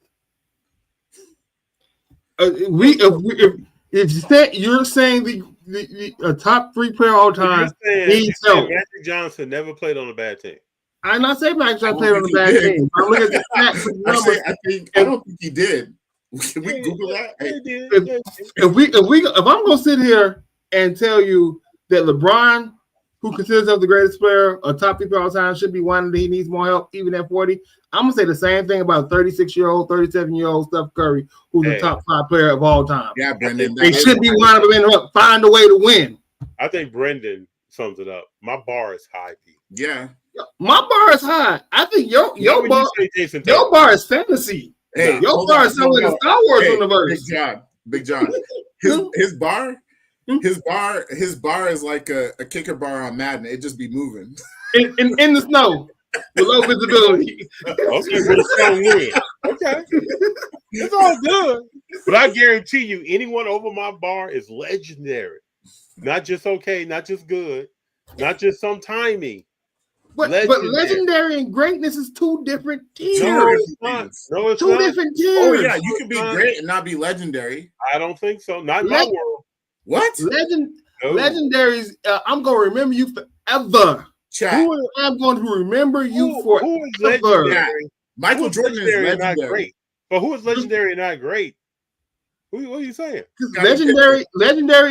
If you're saying the top 3 player all time, Magic Johnson never played on a bad team. I'm not saying Mike Jones I played on don't the think bad he did. team. I'm looking at the stats, the numbers. I don't think he did. Can we Google that? If I'm gonna sit here and tell you that LeBron, who considers himself the greatest player or top 50 all time, should be one that he needs more help even at 40, I'm gonna say the same thing about 36-year-old, 37-year-old Steph Curry, who's the top 5 player of all time. Yeah, Brendan. They should be one of them in find a way to win. I think Brendan sums it up. My bar is high, Pete. Yeah. My bar is high. I think your bar is fantasy. Hey, your bar is somewhere in the Star Wars universe. Big John. His bar is like a kicker bar on Madden. It just be moving in the snow with low visibility. Okay, with a strong wind. Okay, it's all good. But I guarantee you, anyone over my bar is legendary. Not just okay, not just good, not just some timing. But legendary and greatness is two different tiers. No, it's not. No, it's two not. different tiers. Oh yeah, you can be great and not be legendary. I don't think so. Not in my world. What? Legendaries? I'm gonna remember you forever. I'm going to remember you forever. Who is legendary? Michael Jordan is legendary. Not great. But who is legendary and not great? What are you saying? Legendary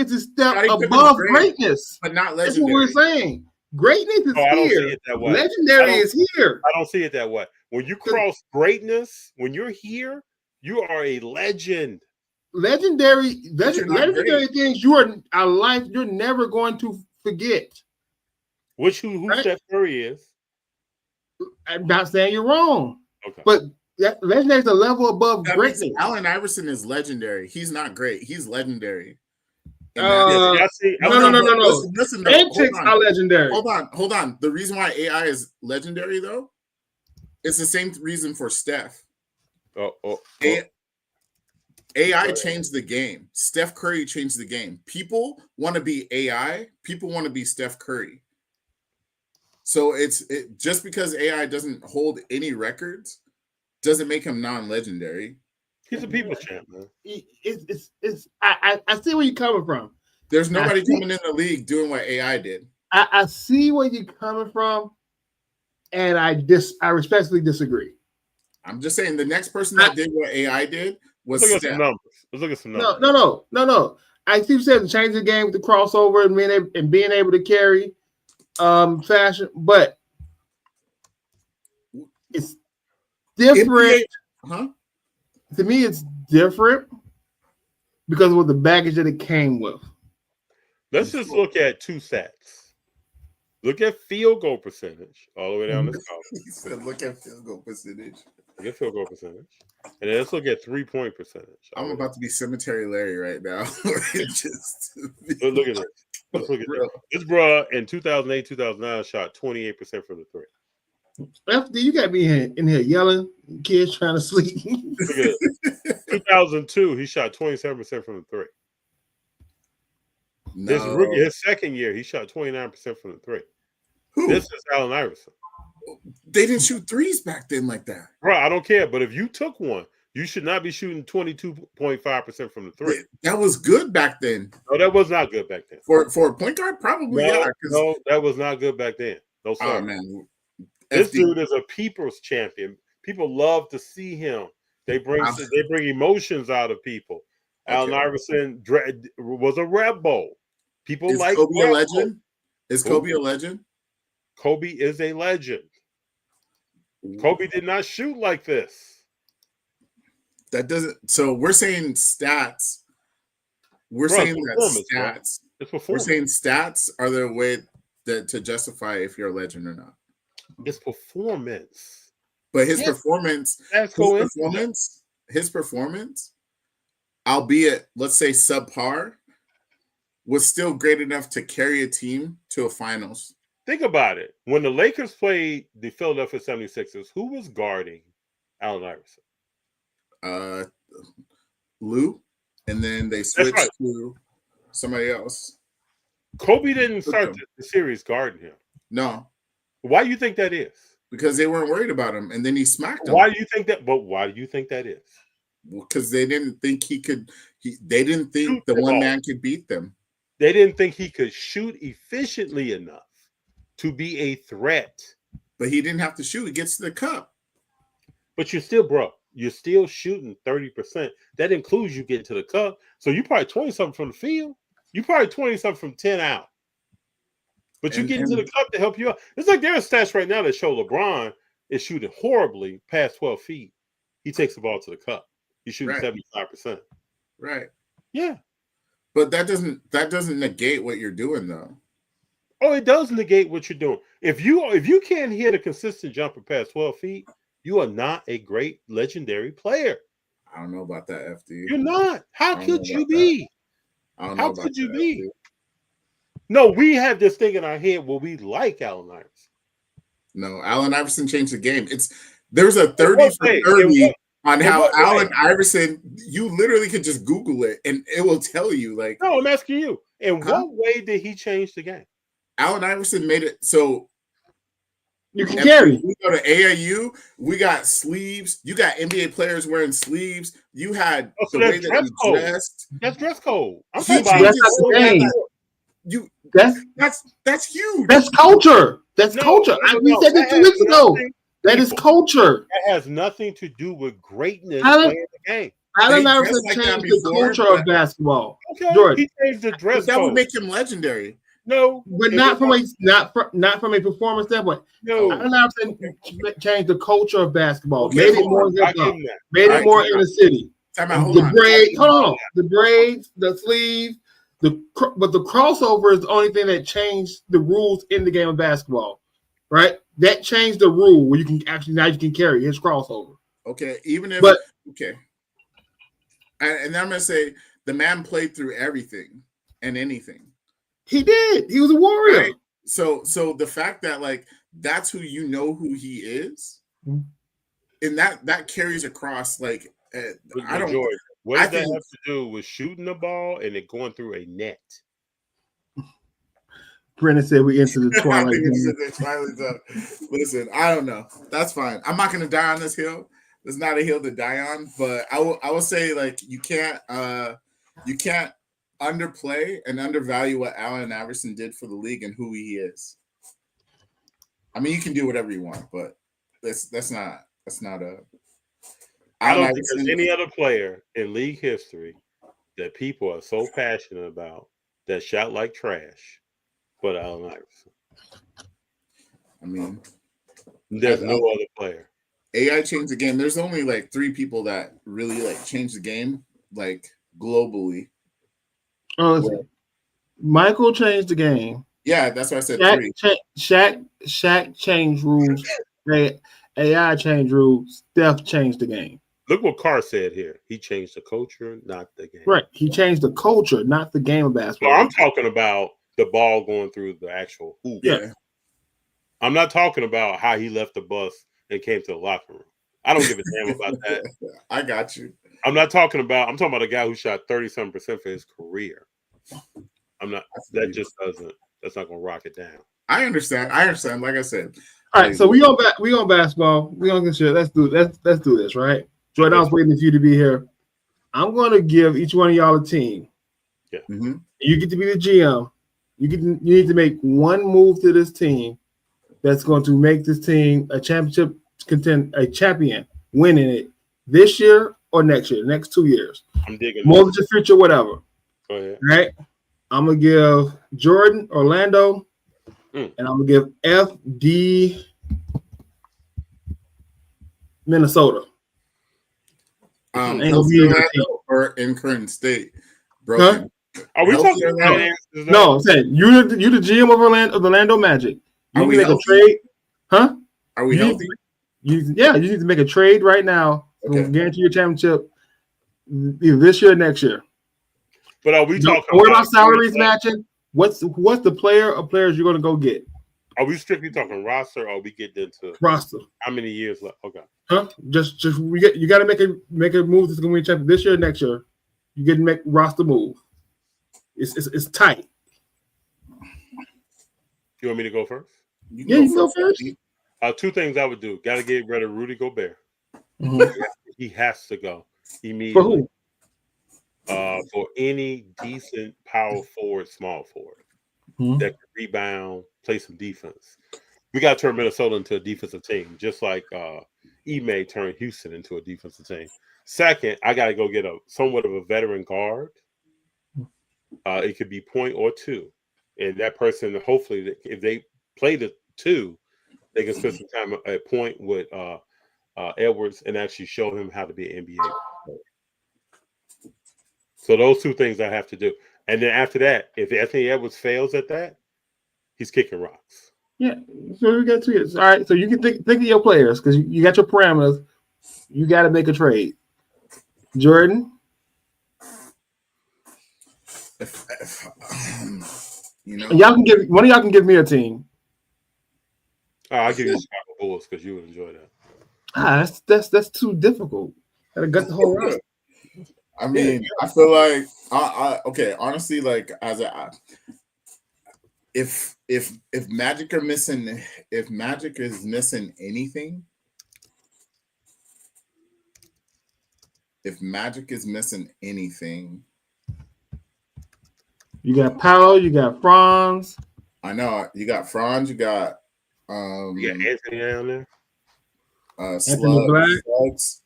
is a step above greatness, but not legendary. That's what we're saying. Greatness is I don't here. see it that way. Legendary is here. I don't see it that way. When you cross greatness, when you're here, you are a legend. Legendary things you're never going to forget. Who Steph Curry is. I'm not saying you're wrong. Okay. But legendary is a level above greatness. Allen Iverson is legendary. He's not great. He's legendary. No. Listen, Antics are legendary. Hold on. The reason why AI is legendary, though, it's the same reason for Steph. AI changed the game. Steph Curry changed the game. People want to be AI. People want to be Steph Curry. So just because AI doesn't hold any records doesn't make him non-legendary. He's a people's champ, man. I see where you're coming from. There's nobody coming in the league doing what AI did. I see where you're coming from, and I respectfully disagree. I'm just saying the next person that did what AI did was Let's look at some numbers. No. I see you said to change the game with the crossover and being able to carry fashion, but it's different. To me, it's different because of the baggage that it came with. Let's just look at two stats. Look at field goal percentage all the way down this column. He said, "Look at field goal percentage." Look at field goal percentage, and then let's look at 3-point percentage. I'm about to be Cemetery Larry right now. Look at this. Let's look at this. This bruh in 2008, 2009 shot 28% from the three. FD, you got me in here yelling, kids trying to sleep. Look at it. 2002, he shot 27% from the three. No. His second year, he shot 29% from the three. Who? This is Allen Iverson. They didn't shoot threes back then like that. Bro, I don't care. But if you took one, you should not be shooting 22.5% from the three. That was good back then. No, that was not good back then. For a point guard, probably. No, that was not good back then. No, sir. Oh, man. This dude is a people's champion. People love to see him. They bring emotions out of people. Okay. Allen Iverson was a rebel. People like Kobe a legend? Is Kobe a legend? Kobe is a legend. Kobe did not shoot like this. That doesn't. So we're saying stats. We're saying that stats. We're saying stats are the way to justify if you're a legend or not. It's performance. But his performance, albeit let's say subpar, was still great enough to carry a team to a finals. Think about it. When the Lakers played the Philadelphia 76ers, who was guarding Allen Iverson? Lou, and then they switched to somebody else. Kobe didn't start the series guarding him. No. Why do you think that is? Because they weren't worried about him, and then he smacked him. Why do you think that? But why do you think that is? Because they didn't think he could. They didn't think the one man could beat them. They didn't think he could shoot efficiently enough to be a threat but he didn't have to shoot. He gets to the cup. But you're still shooting 30%. That includes you getting to the cup. So you probably 20-something from the field. You probably 20-something from 10 out. But you get into the cup to help you out. It's like there are stats right now that show LeBron is shooting horribly past 12 feet. He takes the ball to the cup. He's shooting 75%. Right. Yeah. But that doesn't negate what you're doing though. Oh, it does negate what you're doing. If you can't hit a consistent jumper past 12 feet, you are not a great legendary player. I don't know about that, FD. You're not. How could you be? How could you be? FD. No, we have this thing in our head where we like Allen Iverson. No, Allen Iverson changed the game. There's a 30 for 30 on how Allen Iverson, you literally could just Google it and it will tell you. Like, no, I'm asking you. In what way did he change the game? Allen Iverson made it so you can carry. We go to AAU, we got sleeves. You got NBA players wearing sleeves. You had the way that you dressed. That's dress code. I'm talking about that's huge. That's culture. That's culture. We said it 2 weeks ago. That is culture. That has nothing to do with greatness playing the game. Allen Iverson changed the culture of basketball. Okay, Jordan. he changed the dress that code. would make him legendary. No, but not from a performance standpoint. No, Allen Iverson changed the culture of basketball. Okay, made it more hip hop. Made it more in the city. The braids, the sleeves, but the crossover is the only thing that changed the rules in the game of basketball, right? That changed the rule where you can now you can carry his crossover. Okay, and I'm gonna say the man played through everything and anything. He did. He was a warrior. Right? So the fact that like that's who you know who he is, and that carries across like I don't. George, what does that have to do with shooting the ball and it going through a net? Brennan said we into the twilight zone. Listen, I don't know. That's fine. I'm not going to die on this hill. There's not a hill to die on, but I will say like you can't underplay and undervalue what Allen Iverson did for the league and who he is. I mean, you can do whatever you want, but that's not a. I don't think there's any other player in league history that people are so passionate about that shot like trash, but Allen Iverson. I mean, there's no other player. AI changed the game. There's only like 3 people that really like changed the game, like globally. Oh, Michael changed the game. Yeah, that's why I said 3. Shaq changed rules. AI changed rules. Steph changed the game. Look what Carr said here. He changed the culture, not the game. Right. He changed the culture, not the game of basketball. So I'm talking about the ball going through the actual hoop. Yeah. I'm not talking about how he left the bus and came to the locker room. I don't give a damn about that. I got you. I'm talking about a guy who shot 37% for his career. That's not gonna rock it down. I understand. Like I said. All right, so we on basketball. We on this shit. Let's do this, right? Jordan, I was waiting for you to be here. I'm gonna give each one of y'all a team. Yeah. Mm-hmm. You get to be the GM. You need to make one move to this team that's going to make this team a champion, winning it this year or next year, next 2 years. I'm digging. Mortgage the future, whatever. Go ahead. Right? I'm gonna give Jordan Orlando, and I'm gonna give FD Minnesota. Or in current state, broken. Huh? Are we talking about? No, I'm saying you the GM of Orlando Magic. You need to make a trade, huh? Are we healthy? You need to make a trade right now. Okay. Guarantee your championship either this year or next year. But are we talking? What about salaries matching? What's the player or players you're going to go get? Are we strictly talking roster, or are we getting into roster? How many years left? Okay. Huh? You got to make a move that's going to win champion this year or next year. You get to make roster move. It's tight. You want me to go first? You can go first. 2 things I would do. Got to get rid of Rudy Gobert. Mm-hmm. He has to go immediately. For who? For any decent power forward, small forward that can rebound, play some defense. We got to turn Minnesota into a defensive team, just like Ime turned Houston into a defensive team. Second, I got to go get somewhat of a veteran guard. It could be point or two, and that person, hopefully, if they play the two, they can spend some time at point with Edwards and actually show him how to be an NBA player. So those two things I have to do, and then after that, if Anthony Edwards fails at that, he's kicking rocks. Yeah, so we got 2 years. All right, so you can think of your players because you got your parameters. You got to make a trade. Jordan? Y'all can give one of y'all can give me a team. I'll give you the Chicago Bulls because you would enjoy that. That's too difficult. Gotta gut the whole roster. I mean, I feel like okay. Honestly, like if Magic are missing, if Magic is missing anything, you got Paolo, you got Franz. I know you got Franz, you got Anthony down there. Anthony Black. Slugs.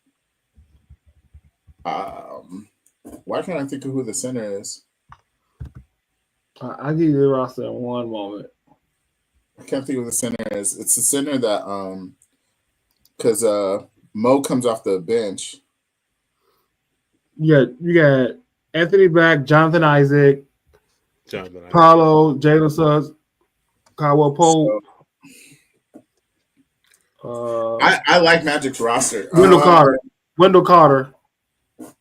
Why can't I think of who the center is? I'll give you the roster in one moment. I can't think of who the center is. It's the center that because Mo comes off the bench. Yeah, you got Anthony Black, Jonathan Isaac, Paolo, Jalen Suggs, Caldwell Pope. I like Magic's roster. Wendell Carter.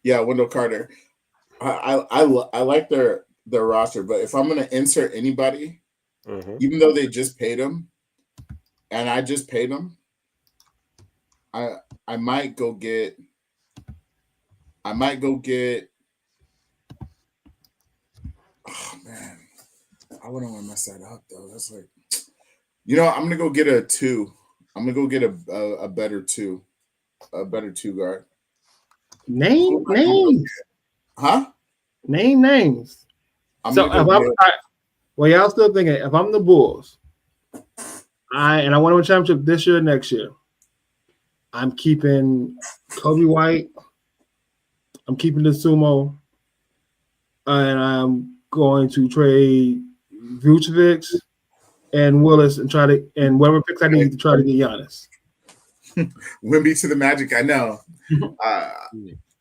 Yeah, Wendell Carter. I like their roster, but if I'm gonna insert anybody, even though they just paid him, and I just paid him, I might go get. Oh man, I wouldn't want to mess that up though. That's like, I'm gonna go get a 2. I'm gonna go get a better 2, guard. Name names, huh? Name names. Y'all still thinking if I'm the Bulls, I want to win a championship this year, next year. I'm keeping Kobe White. I'm keeping the Sumo, and I'm going to trade Vucevic and Willis and whatever picks I need to try to get Giannis. Wimby to the Magic, I know.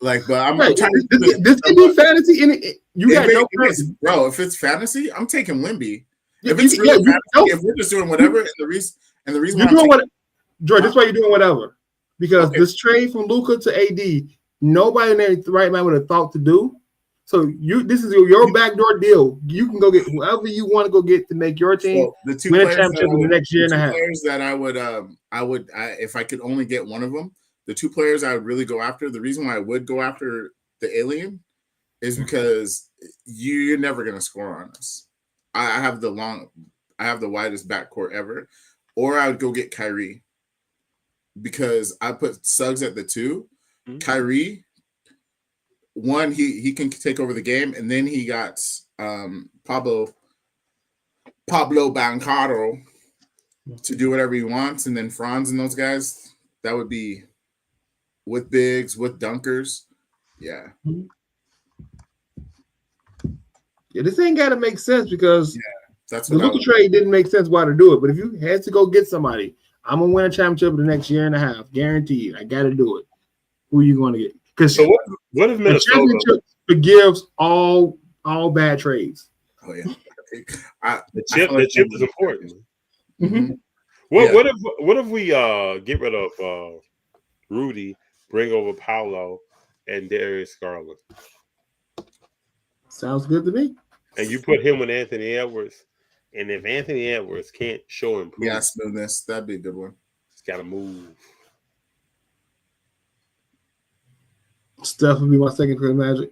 But I'm trying to. This can be fantasy. Bro, if it's fantasy, I'm taking Wimby. If it's really fantasy, if we're just doing whatever, and the reason you're doing what, George, that's why you're doing whatever. Because this trade from Luka to AD, nobody in their right mind would have thought to do. So this is your backdoor deal. You can go get whoever you want to go get to make your team the two win a championship in the next year and a half. Players that I would if I could only get one of them, the 2 players I would really go after. The reason why I would go after the alien is because you're never going to score on us. I have the widest backcourt ever, or I would go get Kyrie because I put Suggs at the 2. Kyrie, one, he can take over the game, and then he got Pablo Bancaro to do whatever he wants, and then Franz and those guys, that would be with bigs, with dunkers. Yeah. Yeah, this ain't got to make sense because that's the Luka trade didn't make sense why to do it. But if you had to go get somebody, I'm going to win a championship in the next year and a half, guaranteed. I got to do it. Who are you going to get? Because what if Minnesota championship forgives all bad trades? Oh yeah, the chip is important. Mm-hmm. What if we get rid of Rudy, bring over Paolo and Darius Garland? Sounds good to me. And you put him with Anthony Edwards, and if Anthony Edwards can't show improvement, smoothness, that'd be a good one. He's got to move. Steph would be my second for Magic.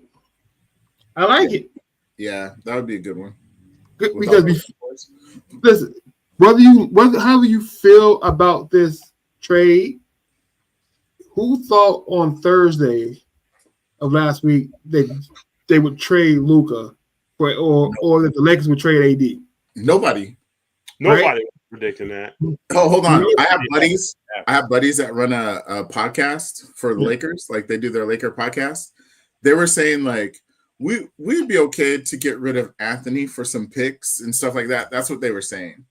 I like it. Yeah, that would be a good one. Good, because listen, however you feel about this trade, who thought on Thursday of last week that they would trade Luka or that the Lakers would trade AD? Nobody. Right? predicting that. Oh, hold on. I have buddies that run a podcast for the Lakers. Like they do their Laker podcast. They were saying like we'd be okay to get rid of Anthony for some picks and stuff like that. That's what they were saying.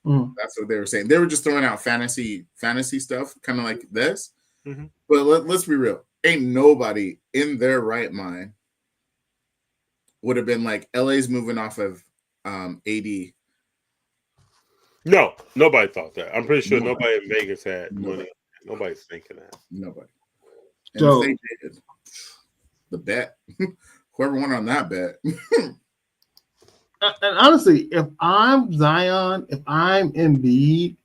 That's what they were saying. They were just throwing out fantasy stuff, kind of like this. Mm-hmm. But let's be real. Ain't nobody in their right mind would have been like LA's moving off of AD. No, nobody thought that. I'm pretty sure nobody in Vegas had money. Nobody's thinking that. Nobody. And so, if they did, the bet, whoever won on that bet. And honestly, if I'm Zion, if I'm Embiid,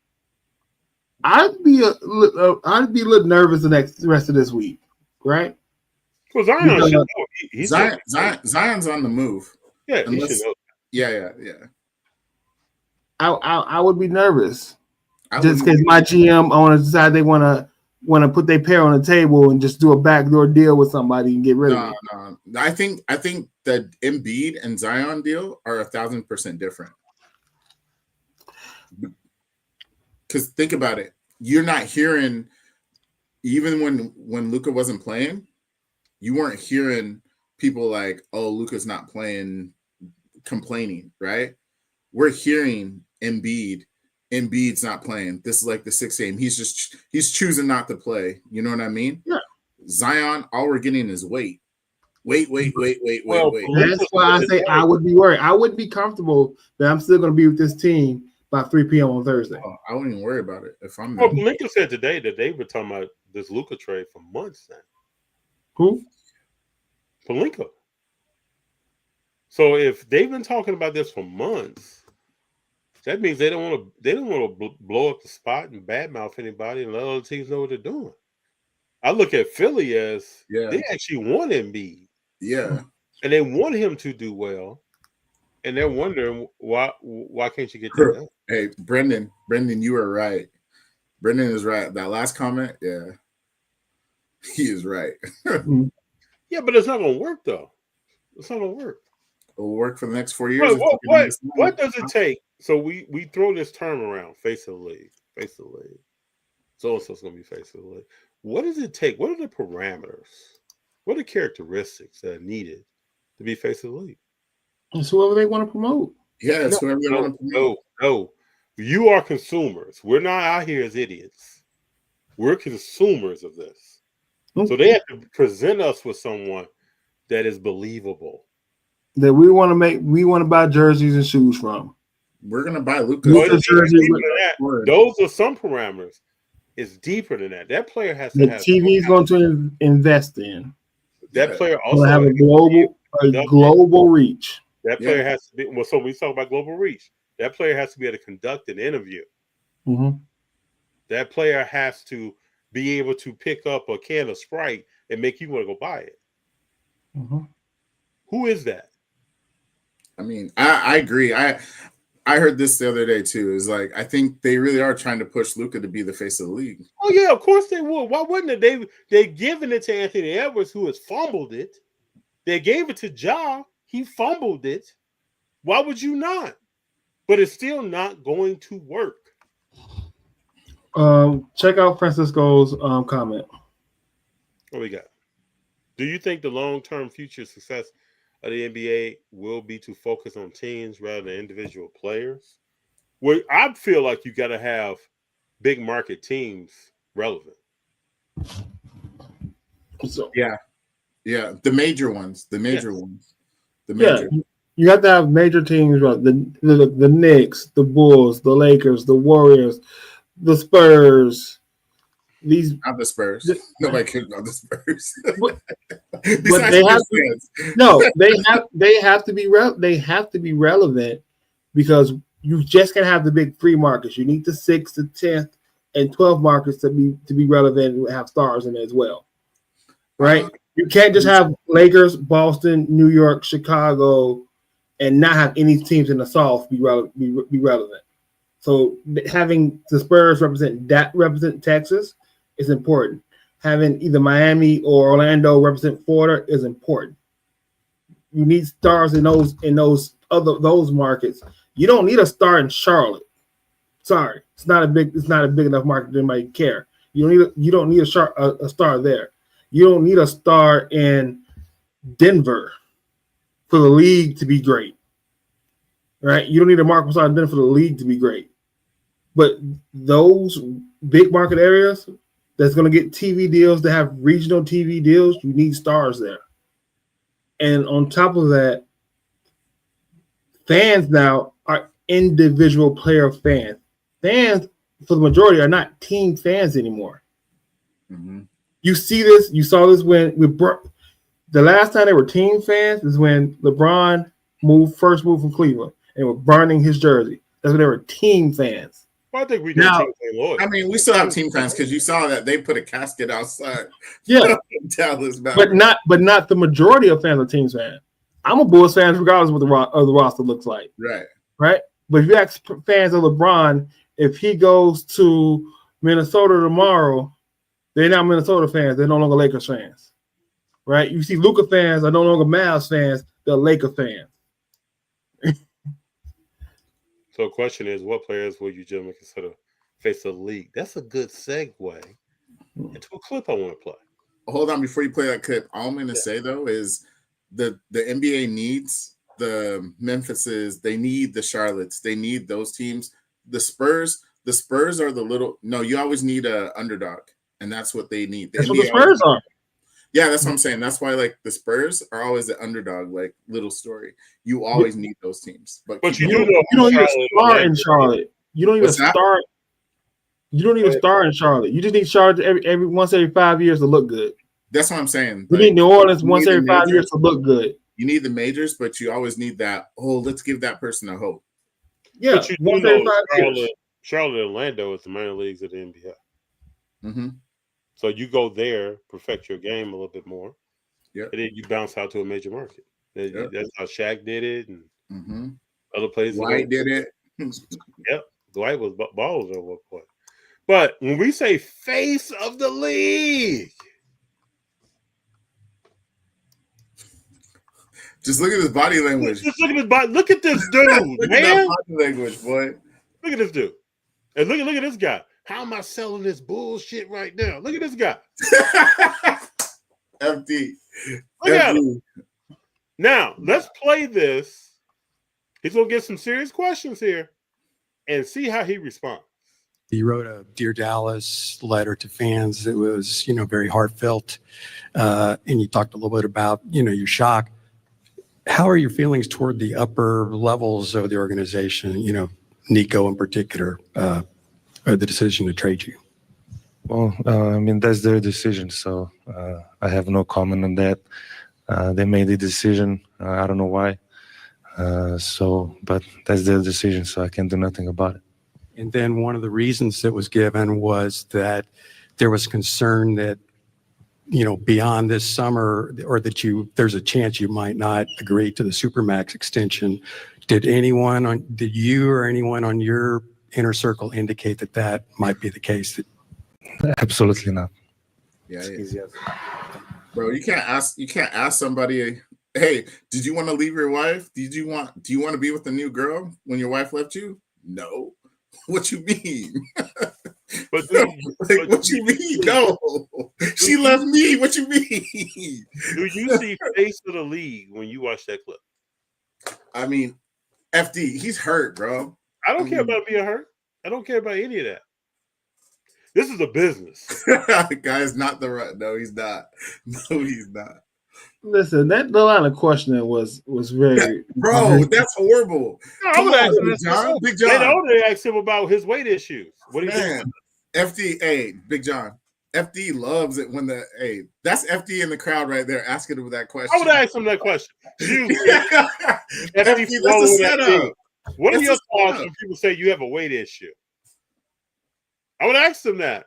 I'd be a little nervous the rest of this week, right? Well, Zion's on the move. Yeah, yeah. I would be nervous just because my GM want to decide they want to put their pair on the table and just do a backdoor deal with somebody and get rid of it. No. I think the Embiid and Zion deal are 1,000% different. Because think about it, you're not hearing, even when Luka wasn't playing, you weren't hearing people like, "Oh, Luka's not playing," complaining, right? We're hearing Embiid's not playing. This is like the 6th game. He's choosing not to play. You know what I mean? Yeah. Zion, all we're getting is wait. Wait. That's why I say I would be worried. I wouldn't be comfortable that I'm still going to be with this team by 3 p.m. on Thursday. Oh, I wouldn't even worry about it if I'm. Well, Lincoln said today that they were talking about this Luka trade for months now. Who? Pelinka. So if they've been talking about this for months, that means they don't want to blow up the spot and badmouth anybody and let other teams know what they're doing. I look at Philly as they actually want Embiid. Yeah. And they want him to do well. And they're wondering why can't you get that done? Hey, Brendan, you were right. Brendan is right. That last comment, yeah. He is right. Yeah, but it's not gonna work though. It's not gonna work. It'll work for the next 4 years. What does it take? So we throw this term around, face of the league. So-and-so's gonna be face of the league. What does it take? What are the parameters? What are the characteristics that are needed to be face of the league? It's whoever they want to promote. Yeah, it's whoever they want to promote. No. You are consumers. We're not out here as idiots. We're consumers of this. Okay. So they have to present us with someone that is believable. That we want to buy jerseys and shoes from. We're gonna buy Luka. Those are some parameters. It's deeper than that. That player has to have TV is going to invest in. That player also have a global reach. That player has to be so when we talk about global reach, that player has to be able to conduct an interview. Mm-hmm. That player has to be able to pick up a can of Sprite and make you want to go buy it. Mm-hmm. Who is that? I mean, I agree. I heard this the other day too. Is like I think they really are trying to push Luka to be the face of the league. Oh yeah, of course they would. Why wouldn't it? They given it to Anthony Edwards, who has fumbled it. They gave it to Ja. He fumbled it. Why would you not? But it's still not going to work. Check out Francisco's comment. What we got? Do you think the long-term future success of the NBA will be to focus on teams rather than individual players? Well, I feel like you got to have big market teams relevant. So yeah, the major ones. You have to have major teams, right? The Knicks, the Bulls, the Lakers, the Warriors, the Spurs. These not the Spurs. Nobody cares about the Spurs. But they have to be relevant because you just can't have the big free markets. You need the 6th, the 10th, and 12th markets to be relevant and have stars in it as well. Right? You can't just have Lakers, Boston, New York, Chicago, and not have any teams in the South be relevant. So having the Spurs represent Texas is important. Having either Miami or Orlando represent Florida is important. You need stars in those markets. You don't need a star in Charlotte. Sorry, it's not a big enough market that anybody care. You don't need a star there. You don't need a star in Denver for the league to be great, right? You don't need a market star in Denver for the league to be great. But those big market areas that's going to get TV deals, that have regional TV deals, you need stars there. And on top of that, fans now are individual player fans. Fans, for the majority, are not team fans anymore. Mm-hmm. You see this. You saw this when the last time they were team fans is when LeBron first moved from Cleveland and were burning his jersey. That's when they were team fans. Well, I think we now, team fan loyalty. I mean, we still have team fans because you saw that they put a casket outside. Yeah, Dallas, but not the majority of fans are team fans. I'm a Bulls fan regardless of what the roster looks like. Right. But if you ask fans of LeBron, if he goes to Minnesota tomorrow, they're not Minnesota fans. They're no longer Lakers fans. Right? You see Luka fans are no longer Mavs fans. They're Laker fans. So the question is, what players will you gentlemen consider face the league? That's a good segue into a clip I want to play. Hold on, before you play that clip, all I'm going to say, though, is the NBA needs the Memphises. They need the Charlottes. They need those teams. The Spurs are the little – no, you always need an underdog, and that's what they need. That's what the Spurs are. Yeah, that's what I'm saying. That's why, like, the Spurs are always the underdog, like, little story. You always need those teams. But you don't need a star in Charlotte. You don't need a star. You don't need a star in Charlotte. You just need Charlotte every 5 years to look good. That's what I'm saying. You need New Orleans once every 5 years to look good. You need the majors, but you always need that, let's give that person a hope. Yeah, but you do know Charlotte and Orlando is the minor leagues of the NBA. Mm-hmm. So you go there, perfect your game a little bit more, and then you bounce out to a major market. That's how Shaq did it, and other places. Dwight did it. Yep, Dwight was balls at one point. But when we say face of the league, just look at his body language. Just look at his body. Look at this dude, look man. At that body language, boy. Look at this dude, and look at this guy. How am I selling this bullshit right now? Look at this guy. FD. Look at him. Now, let's play this. He's going to get some serious questions here and see how he responds. He wrote a Dear Dallas letter to fans. It was, very heartfelt. And you talked a little bit about, your shock. How are your feelings toward the upper levels of the organization, Nico in particular, or the decision to trade you? Well, that's their decision, so I have no comment on that. They made the decision. I don't know why. But that's their decision, so I can't do nothing about it. And then one of the reasons that was given was that there was concern that, beyond this summer, or that there's a chance you might not agree to the Supermax extension. Did you or anyone on your inner circle indicate that might be the case? Absolutely not. Yeah. Bro, you can't ask somebody, hey, did you want to leave your wife? Do you want to be with a new girl when your wife left you? No. What you mean? What you mean? No. She left me. What you mean? Do you see face of the league when you watch that clip? I mean, FD, he's hurt, bro. I don't care about being hurt. I don't care about any of that. This is a business. Guy's not the right. No, he's not. No, he's not. Listen, the line of questioning was very bro. That's horrible. No, I would ask him, Big Jon. They only asked him about his weight issues. What do you think? FD, hey, Big Jon. FD loves it when that's FD in the crowd right there asking him that question. I would ask him that question. FD, that's a setup. What are your thoughts when people say you have a weight issue? I would ask them that.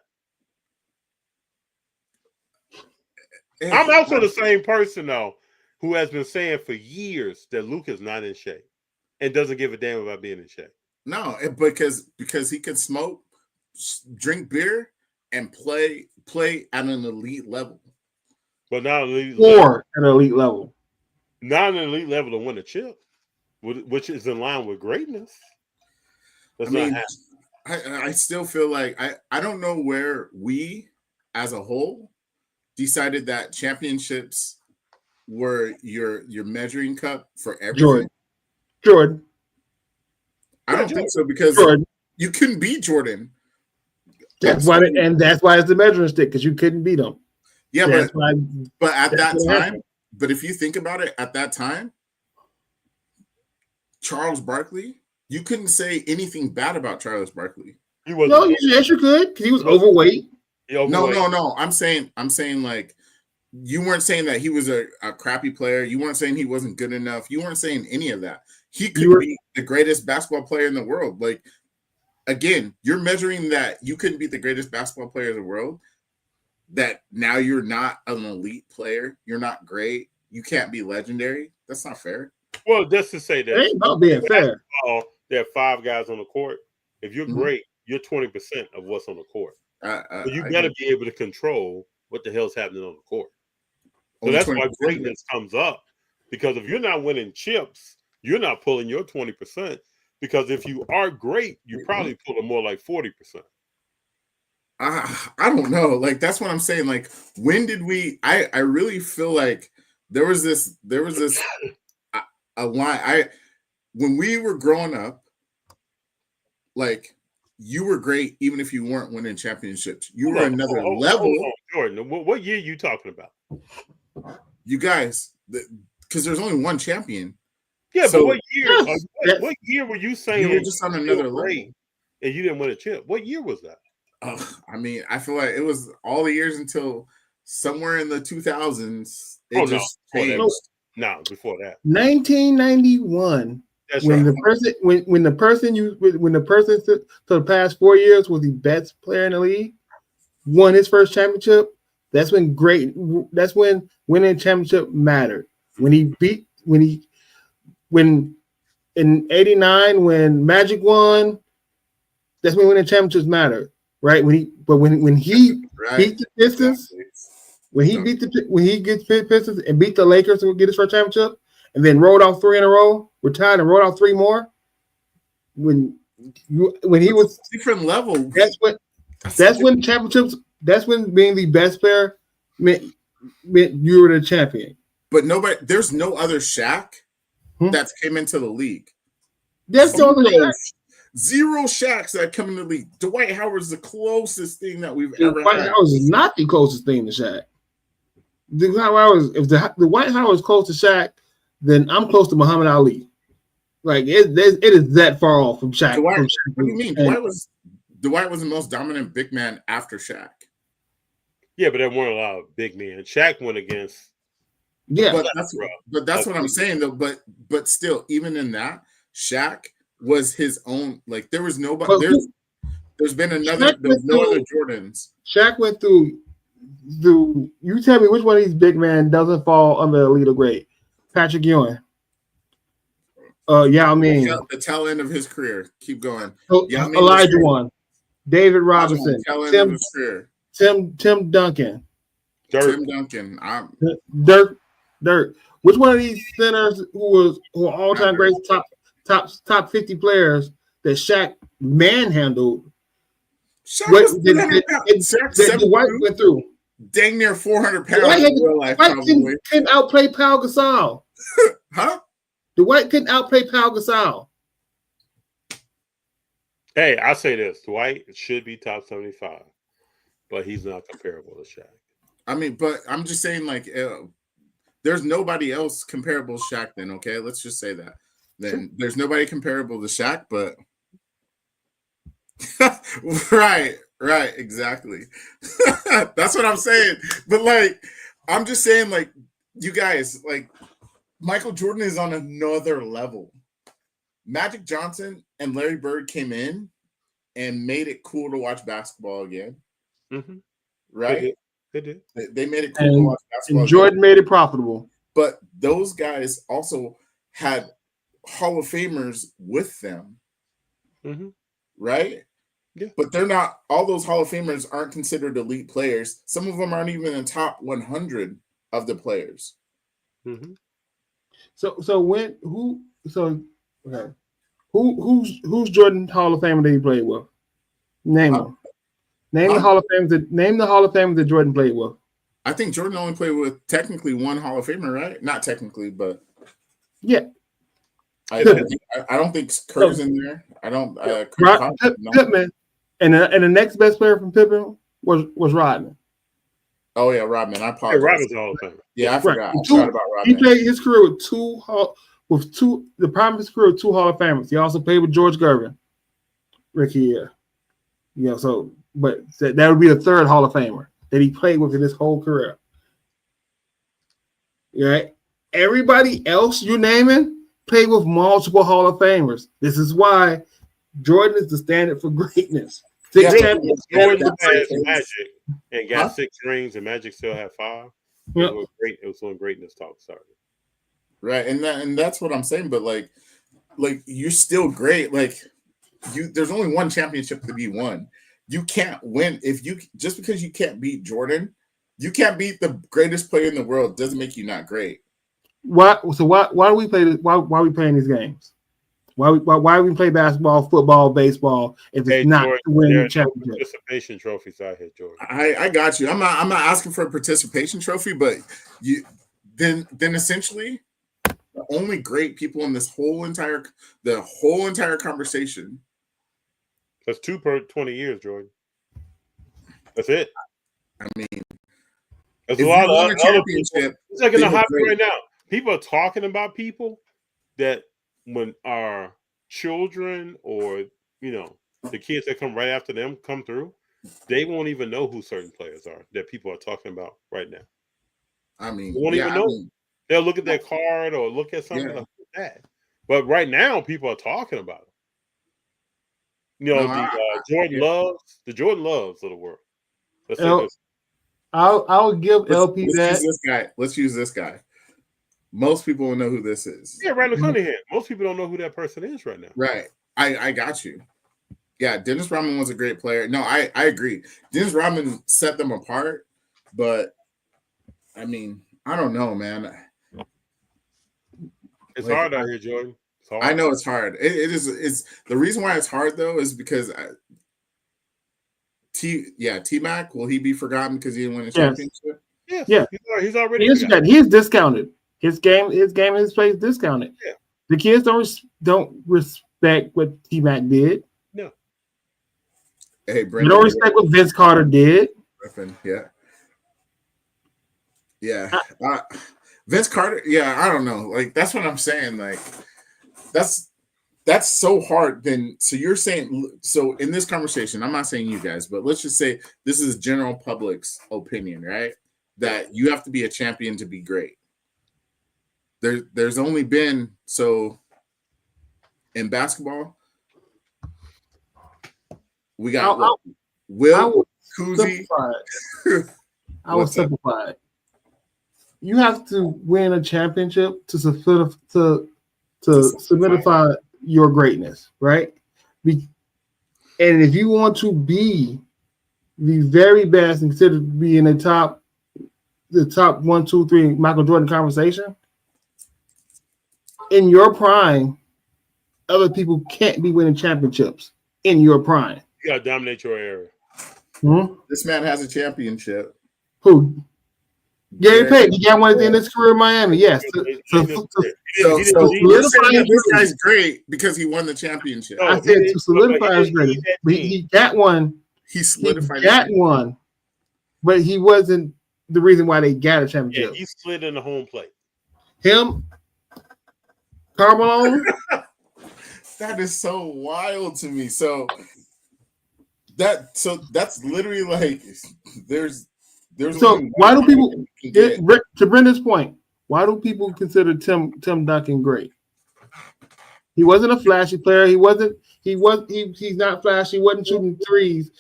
I'm also the same person, though, who has been saying for years that Luka is not in shape and doesn't give a damn about being in shape. No, because he can smoke, drink beer, and play at an elite level. But not an elite level. At an elite level. Not an elite level to win a chip, which is in line with greatness. That's not happening. I still feel like I don't know where we as a whole decided that championships were your measuring cup for everything. Jordan. I don't think so, because you couldn't beat Jordan. That's why it's the measuring stick, because you couldn't beat him. Yeah, but at that time, but if you think about it, at that time, Charles Barkley, you couldn't say anything bad about Charles Barkley. Yes, you could, because he was overweight. No. I'm saying like, you weren't saying that he was a crappy player. You weren't saying he wasn't good enough. You weren't saying any of that. He could be the greatest basketball player in the world. Like, again, you're measuring that you couldn't be the greatest basketball player in the world, that now you're not an elite player. You're not great. You can't be legendary. That's not fair. Well, just to say that it ain't about being fair. There are 5 guys on the court. If you're great, you're 20% of what's on the court. So you got to be able to control what the hell's happening on the court. So that's why greatness comes up. Because if you're not winning chips, you're not pulling your 20%. Because if you are great, you probably pull more like 40%. I don't know. Like, that's what I'm saying. Like, when did we? I really feel like there was this a line. When we were growing up, like, you were great even if you weren't winning championships. You were another level. Jordan, what year are you talking about? You guys, because there's only one champion. Yeah, so, but what year? What year were you saying you were just on another level and you didn't win a chip? What year was that? I mean, I feel like it was all the years until somewhere in the 2000s. It just changed. No, before that. 1991. When the person for the past 4 years was the best player in the league, won his first championship. That's when winning championship mattered. When in '89 when Magic won, that's when winning championships mattered, right? When he beat the Pistons, when he gets Pistons and beat the Lakers to get his first championship, and then rolled off 3 in a row, retired and rolled off 3 more. When he was different level, that's when championships. That's when being the best player meant you were the champion. But there's no other Shaq that's came into the league. There's zero Shaqs that come into the league. Dwight Howard's the closest thing that we've ever had. Dwight Howard is not the closest thing to Shaq. If the Dwight Howard is close to Shaq, then I'm close to Muhammad Ali. Like it is that far off from Shaq. What do you mean? Dwight was the most dominant big man after Shaq. Yeah, but there weren't a lot of big men. Shaq went against. Yeah, but that's what I'm saying though. But still, even in that, Shaq was his own. Like there was nobody. There's been another. There's no other Jordans. Shaq went through. You tell me which one of these big men doesn't fall under elite or great? Patrick Ewing. Yeah, I mean the tail end of his career. Keep going. Elijah one. David Robinson. Tim Duncan. Tim Duncan. Dirk. Which one of these centers who are all-time great top 50 players that Shaq manhandled? Shaq White went through. Dang near 400 pounds in real life. Couldn't outplay Pau Gasol. Huh? Dwight couldn't outplay Pau Gasol. Hey, I say this: Dwight should be top 75, but he's not comparable to Shaq. I mean, but I'm just saying, like, there's nobody else comparable to Shaq. Then, okay, let's just say that. Then there's nobody comparable to Shaq, but right, exactly. That's what I'm saying. But like, I'm just saying, like, you guys, like, Michael Jordan is on another level. Magic Johnson and Larry Bird came in and made it cool to watch basketball again. Mm-hmm. Right? They did. They made it cool to watch basketball. And Jordan made it profitable. But those guys also had Hall of Famers with them. Mm-hmm. Right? Yeah. But they're not, all those Hall of Famers aren't considered elite players. Some of them aren't even in the top 100 of the players. Mm-hmm. Who's Jordan Hall of Famer that he played with? Name them. Name the Hall of Fame. Name the Hall of Fame that Jordan played with. I think Jordan only played with technically one Hall of Famer, right? Not technically, but yeah. I don't think Kurt's in there. I don't. Pittman, and the next best player from Pittman was Rodman. Oh yeah, Rodman. I apologize. Rodman's Hall of Fame. Yeah, I forgot. I forgot about Rodman. He played his career with the prime of his career with two Hall of Famers. He also played with George Gervin, Ricky. So but that would be the third Hall of Famer that he played with in his whole career. Right? Everybody else you're naming played with multiple Hall of Famers. This is why Jordan is the standard for greatness. Jordan passed Magic and got 6 rings, and Magic still had 5. Yep. It was when greatness talk started. Right, and that's what I'm saying. But like you're still great. Like there's only one championship to be won. You can't win just because you can't beat Jordan. You can't beat the greatest player in the world. Doesn't make you not great. Why do we play? Why are we playing these games? Why do we play basketball, football, baseball if it's not Jordan, to win the championship? Participation trophies out here, Jordan. I got you. I'm not asking for a participation trophy, but then essentially the only great people in this whole entire conversation. That's 2 per 20 years, Jordan. That's it. I mean, there's a lot of other championship. It's like in the hobby right now. People are talking about people that when our children or the kids that come right after them come through, they won't even know who certain players are that people are talking about right now. I mean, they won't even know. They'll look at their card or look at something like that. But right now, people are talking about it. The Jordan Loves of the world. I'll give LP that. Let's use this guy. Most people will know who this is. Yeah, Randall Cunningham. Most people don't know who that person is right now. Right. I got you. Yeah, Dennis Rodman was a great player. No, I agree. Dennis Rodman set them apart, but I mean, I don't know, man. It's hard out here, Jordan. I know it's hard. It is. It's the reason why it's hard though is because T-Mac, will he be forgotten because he didn't win a championship? Yeah. He's already. He's discounted. His game, his play is discounted. Yeah. The kids don't respect what T-Mac did. No. Hey, Brandon, you don't respect what Vince Carter did. Yeah. Vince Carter. Yeah, I don't know. Like that's what I'm saying. Like that's so hard. Then so you're saying in this conversation, I'm not saying you guys, but let's just say this is general public's opinion, right? That you have to be a champion to be great. There's only been in basketball, we got Will Cousy. I will simplify it. You have to win a championship to solidify your greatness, right? And if you want to be the very best and consider to be in the top 1, 2, 3 Michael Jordan conversation, in your prime, other people can't be winning championships in your prime. You gotta dominate your area. This man has a championship. Who? Gary Payton. He got one at the end of his career in Miami. Yes. So this guy's great because he won the championship. I said to solidify his greatness. He got one. He solidified. He got one, but he wasn't the reason why they got a championship. Yeah, he slid in the home plate. Him, Carmelo. That is so wild to me. So that's literally like there's. So why do people, to Brendan's point, why do people consider Tim Duncan great? He wasn't a flashy player. He's not flashy. He wasn't shooting threes,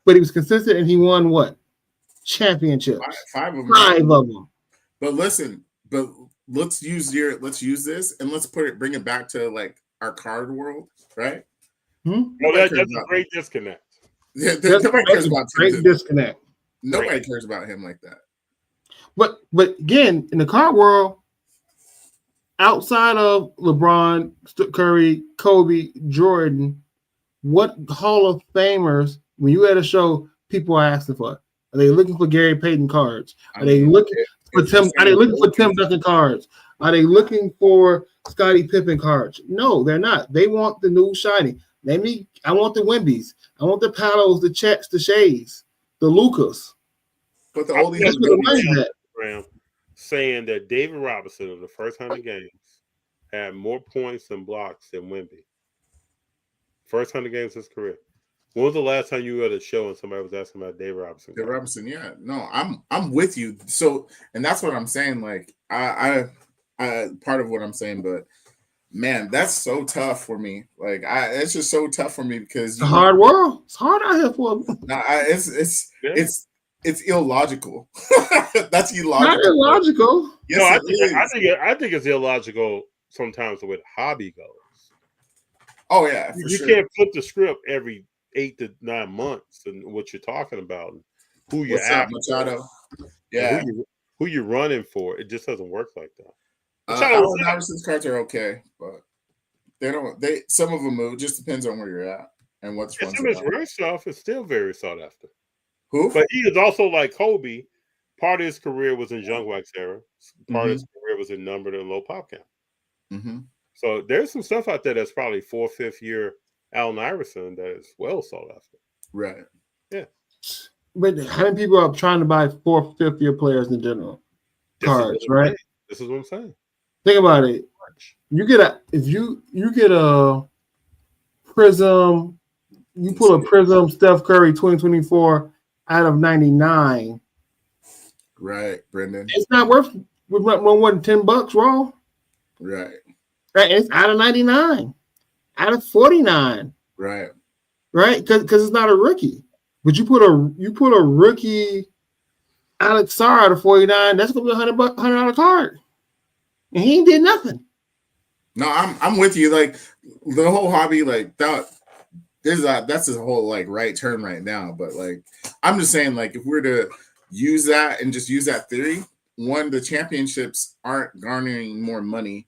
but he was consistent and he won what? Championships. Five of them. But listen, let's use this and let's bring it back to like our card world, right? Well, that's a great disconnect. Yeah, nobody cares about great disconnect. Nobody cares about him like that. But again, in the card world, outside of LeBron, Curry, Kobe, Jordan, what Hall of Famers when you at a show, people are asking for. Are they looking for Gary Payton cards? Are they looking for Tim? Are they looking for Tim Duncan cards? Are they looking for Scottie Pippen cards? No, they're not. They want the new shiny. I want the Wembys. I want the Palos, the Checks, the Shays, the Lucas. But the only saying that David Robinson in the first 100 games had more points and blocks than Wemby. First 100 games of his career. When was the last time you were at a show and somebody was asking about David Robinson? David Robinson, yeah. No, I'm with you. So, and that's what I'm saying. Like, I part of what I'm saying, but man, that's so tough for me. Like, it's just so tough for me because it's a hard world. It's hard out here for me. It's illogical. That's illogical. Not illogical. Yes, no, I think it's illogical sometimes the way the hobby goes. Oh yeah, you can't flip the script every 8 to 9 months and what you're talking about and who you're after. Machado? Yeah, who you're running for. It just doesn't work like that. Allen Iverson's cards are okay, but some of them move. Just depends on where you're at and what's fun. His rare stuff is still very sought after. Who? But he is also like Kobe. Part of his career was in Young Wax era. Part of his career was in numbered and low pop count. Mm-hmm. So there's some stuff out there that's probably 4th, 5th year Allen Iverson that is well sought after. Right. Yeah. But how many people are trying to buy 4th, 5th year players in general? Cards, right? This is what I'm saying. Think about it. You get a Prism, you pull a Prism Steph Curry 2024 out of 99. Right, Brendan. It's not worth more than $10 raw. Right. Right. It's out of 99, out of 49. Right. Right. Because it's not a rookie. But you put a rookie Alex Sarr out of 49, that's gonna be $100 card. And he did nothing. No, I'm with you. Like the whole hobby, like that. That's a whole like right turn right now. But like, I'm just saying, like, if we're to use that and just use that theory, the championships aren't garnering more money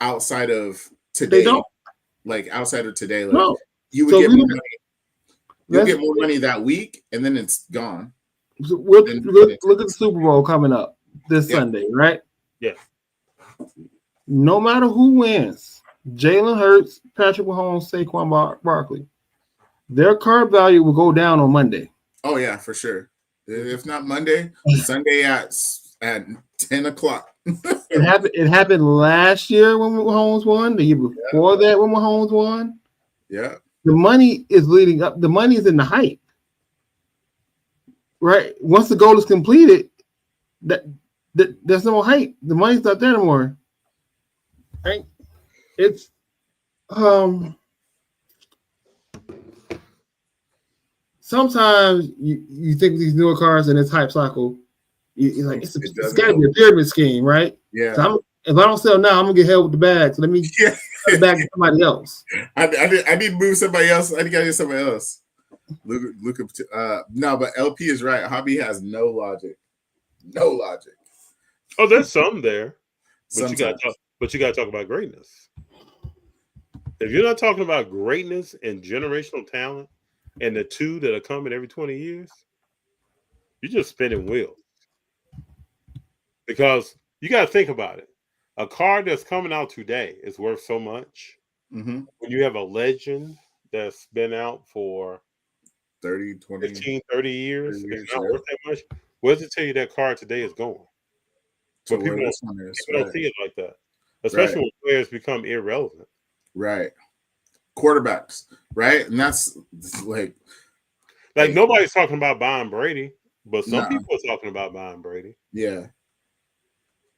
outside of today. They don't. Like outside of today, like no. You would get more money. You'll get more money that week, and then it's gone. So look at the Super Bowl coming up this Sunday, right? Yeah. No matter who wins, Jalen Hurts, Patrick Mahomes, Saquon Barkley, their card value will go down on Monday. Oh yeah, for sure. If not Monday, Sunday at 10 o'clock. It happened last year when Mahomes won. The year before that when Mahomes won. Yeah. The money is leading up. The money is in the hype. Right. Once the goal is completed, there's no more hype. The money's not there anymore. Right? It's sometimes you think these newer cars in this hype cycle, you're like it's got to be a pyramid scheme, right? Yeah. So if I don't sell now, I'm gonna get held with the bag. So let me get the bag to somebody else. I need to move somebody else. I need to get somebody else. Luka, no, but LP is right. Hobby has no logic. No logic. Oh, there's some there, but Sometimes. you got to talk about greatness. If you're not talking about greatness and generational talent, and the two that are coming every 20 years, you're just spinning wheels. Because you got to think about it. A card that's coming out today is worth so much. Mm-hmm. When you have a legend that's been out for 30, 20, 15, 30 years, 30 years, it's not yeah. worth that much. Where does it tell you that card today is going? So But people where this one is, don't right. see it like that. Especially when players become irrelevant. Right. Quarterbacks, right? And that's like nobody's talking about buying Brady, but some Nah. people are talking about buying Brady. yeah.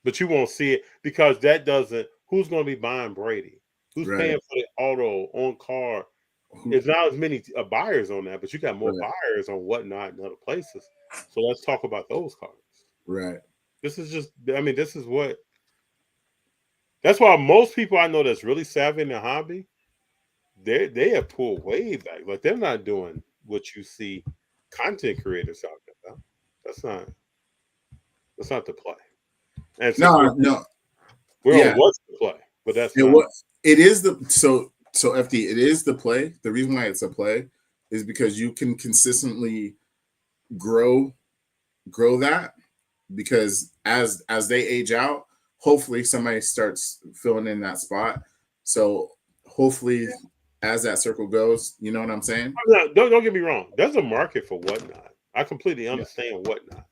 But you won't see it because that doesn't. Who's going to be buying Brady? Who's Right. paying for the auto on card? There's not as many buyers on that, but you got more Right. buyers on whatnot in other places. So let's talk about those cards. Right. This is just. I mean, this is what. That's why most people I know that's really savvy in the hobby, they have pulled way back. Like they're not doing what you see content creators out there. No. That's not the play. And No. We're Yeah. on what's the play, but that's It not. was. It is the so FD. It is the play. The reason why it's a play is because you can consistently grow that, because as they age out, hopefully somebody starts filling in that spot. So hopefully as that circle goes, you know what I'm saying? Don't get me wrong. There's a market for whatnot. I completely understand whatnot.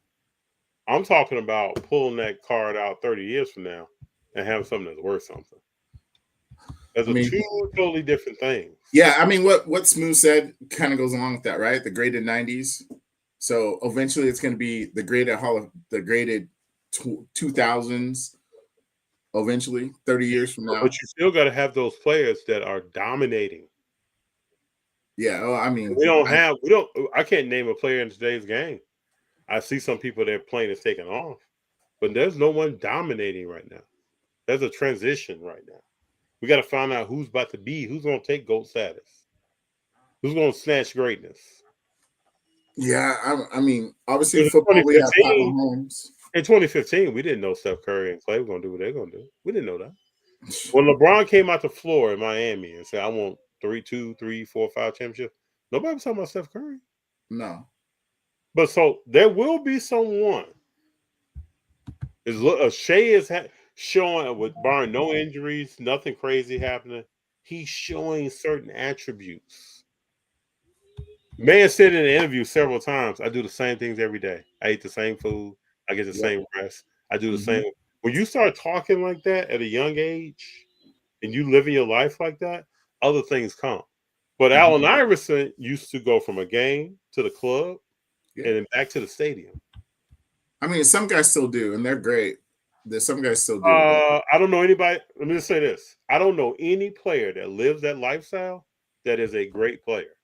I'm talking about pulling that card out 30 years from now and having something that's worth something. There's two totally different things. Yeah, I mean, what Smooth said kind of goes along with that, right? The graded 90s. So eventually it's going to be the graded 2000s. Eventually, 30 years from now. But you still got to have those players that are dominating. Yeah, well, I mean, I can't name a player in today's game. I see some people that are playing is taking off, but there's no one dominating right now. There's a transition right now. We got to find out who's about to be, who's going to take GOAT status, who's going to snatch greatness. Yeah, I mean, obviously in football we have Pat Mahomes. In 2015, we didn't know Steph Curry and Clay were going to do what they're going to do. We didn't know that. When LeBron came out the floor in Miami and said, I want 3, 2, 3, 4, 5 championships, nobody was talking about Steph Curry. No. But so there will be someone. Shea is showing, with barring no injuries, nothing crazy happening, he's showing certain attributes. Man said in an interview several times, I do the same things every day. I eat the same food. I get the same rest. I do the same. When you start talking like that at a young age and you living your life like that, other things come. But Allen Iverson used to go from a game to the club and then back to the stadium. I mean, some guys still do, and they're great. There's some guys still do. I don't know anybody. Let me just say this. I don't know any player that lives that lifestyle that is a great player.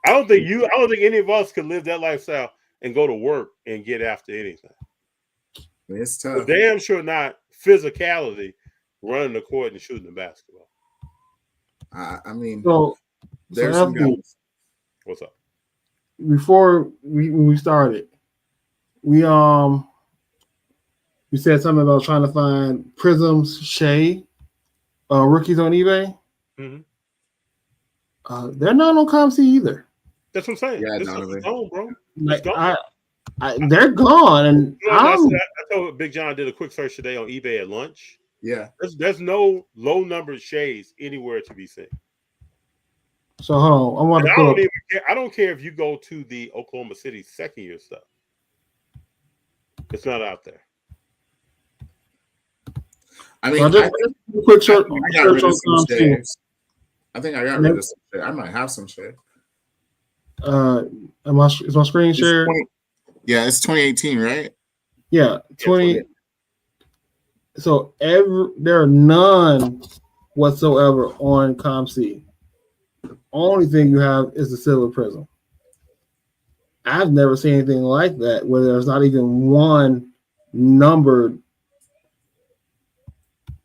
I don't think any of us could live that lifestyle and go to work and get after anything. It's tough. But damn sure not physicality, running the court and shooting the basketball. I mean, there's some guys. What's up? Before we started, we said something about trying to find Prism's Shea rookies on eBay. They're not on ComC either. That's what I'm saying. Yeah, this is gone, bro. Like, they're gone, and I told Big Jon did a quick search today on eBay at lunch. Yeah, there's no low numbered Shays anywhere to be seen. So hold on, I don't care if you go to the Oklahoma City second year stuff. It's not out there. I mean, quick search. I think I got rid of some shit. I might have some shit. Is my screen shared? Yeah, it's 2018, right? Yeah, 20. So there are none whatsoever on ComC. The only thing you have is the Silver Prism. I've never seen anything like that where there's not even one numbered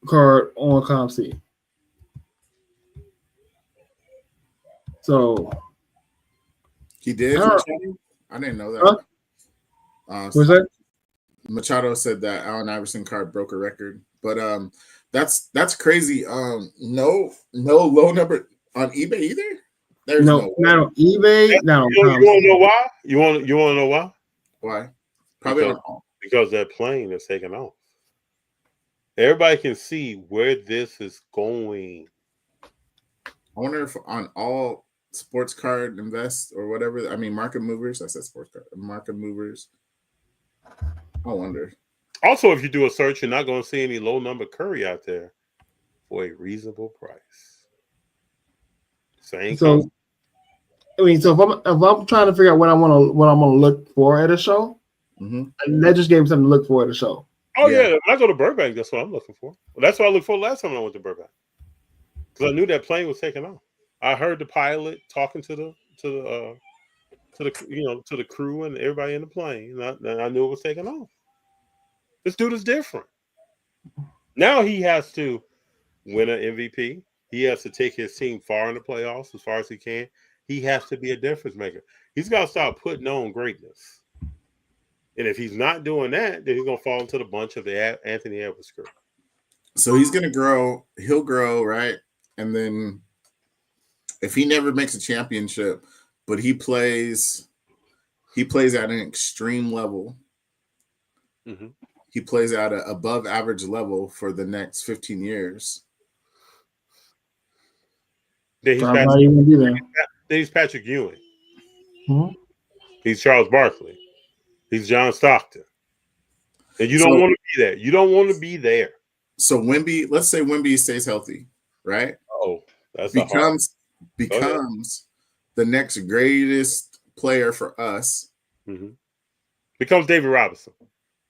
card on ComC. So he did. I didn't know that. What's that? Machado said that Allen Iverson card broke a record, but that's crazy. No low number on eBay either. There's not on eBay. No, you want to know why? You want to know why? Why? Probably because that plane is taking off. Everybody can see where this is going. I wonder if on all sports card invest or whatever. I mean, market movers. I said sports card. Market movers. I wonder. Also, if you do a search, you're not going to see any low number Curry out there for a reasonable price. Same. So, I mean, so if I'm trying to figure out what I'm gonna look for at a show, that just gave me something to look for at a show. Oh yeah, when I go to Burbank, that's what I'm looking for. Well, that's what I looked for last time I went to Burbank, because I knew that plane was taking off. I heard the pilot talking to the crew and everybody in the plane, and I knew it was taking off. This dude is different. Now he has to win an MVP. He has to take his team far in the playoffs as far as he can. He has to be a difference maker. He's got to start putting on greatness. And if he's not doing that, then he's going to fall into the bunch of the Anthony Edwards crew. So he's going to grow. He'll grow, right? And then if he never makes a championship, but he plays at an extreme level. Mm-hmm. He plays at an above average level for the next 15 years. Then he's Patrick Ewing. Mm-hmm. He's Charles Barkley. He's John Stockton. And you don't want to be there. You don't want to be there. So Wemby, let's say Wemby stays healthy, right? Oh, that's becomes the next greatest player for us. Mm-hmm. Becomes David Robinson.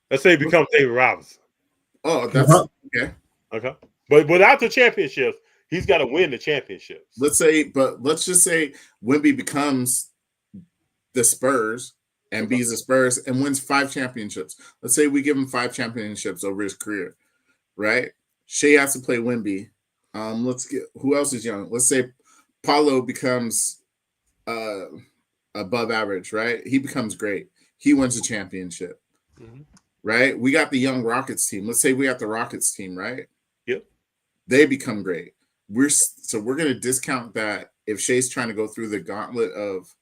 Let's say he becomes David Robinson. Oh, that's okay. Okay. But without the championships, he's got to win the championships. Let's just say Wemby becomes the Spurs and beats the Spurs and wins 5 championships. Let's say we give him 5 championships over his career, right? Shea has to play Wemby. Let's get who else is young? Let's say Paulo becomes above average, right? He becomes great. He wins a championship, right? We got the young Rockets team. Let's say we got the Rockets team, right? Yep. They become great. We're going to discount that if Shea's trying to go through the gauntlet of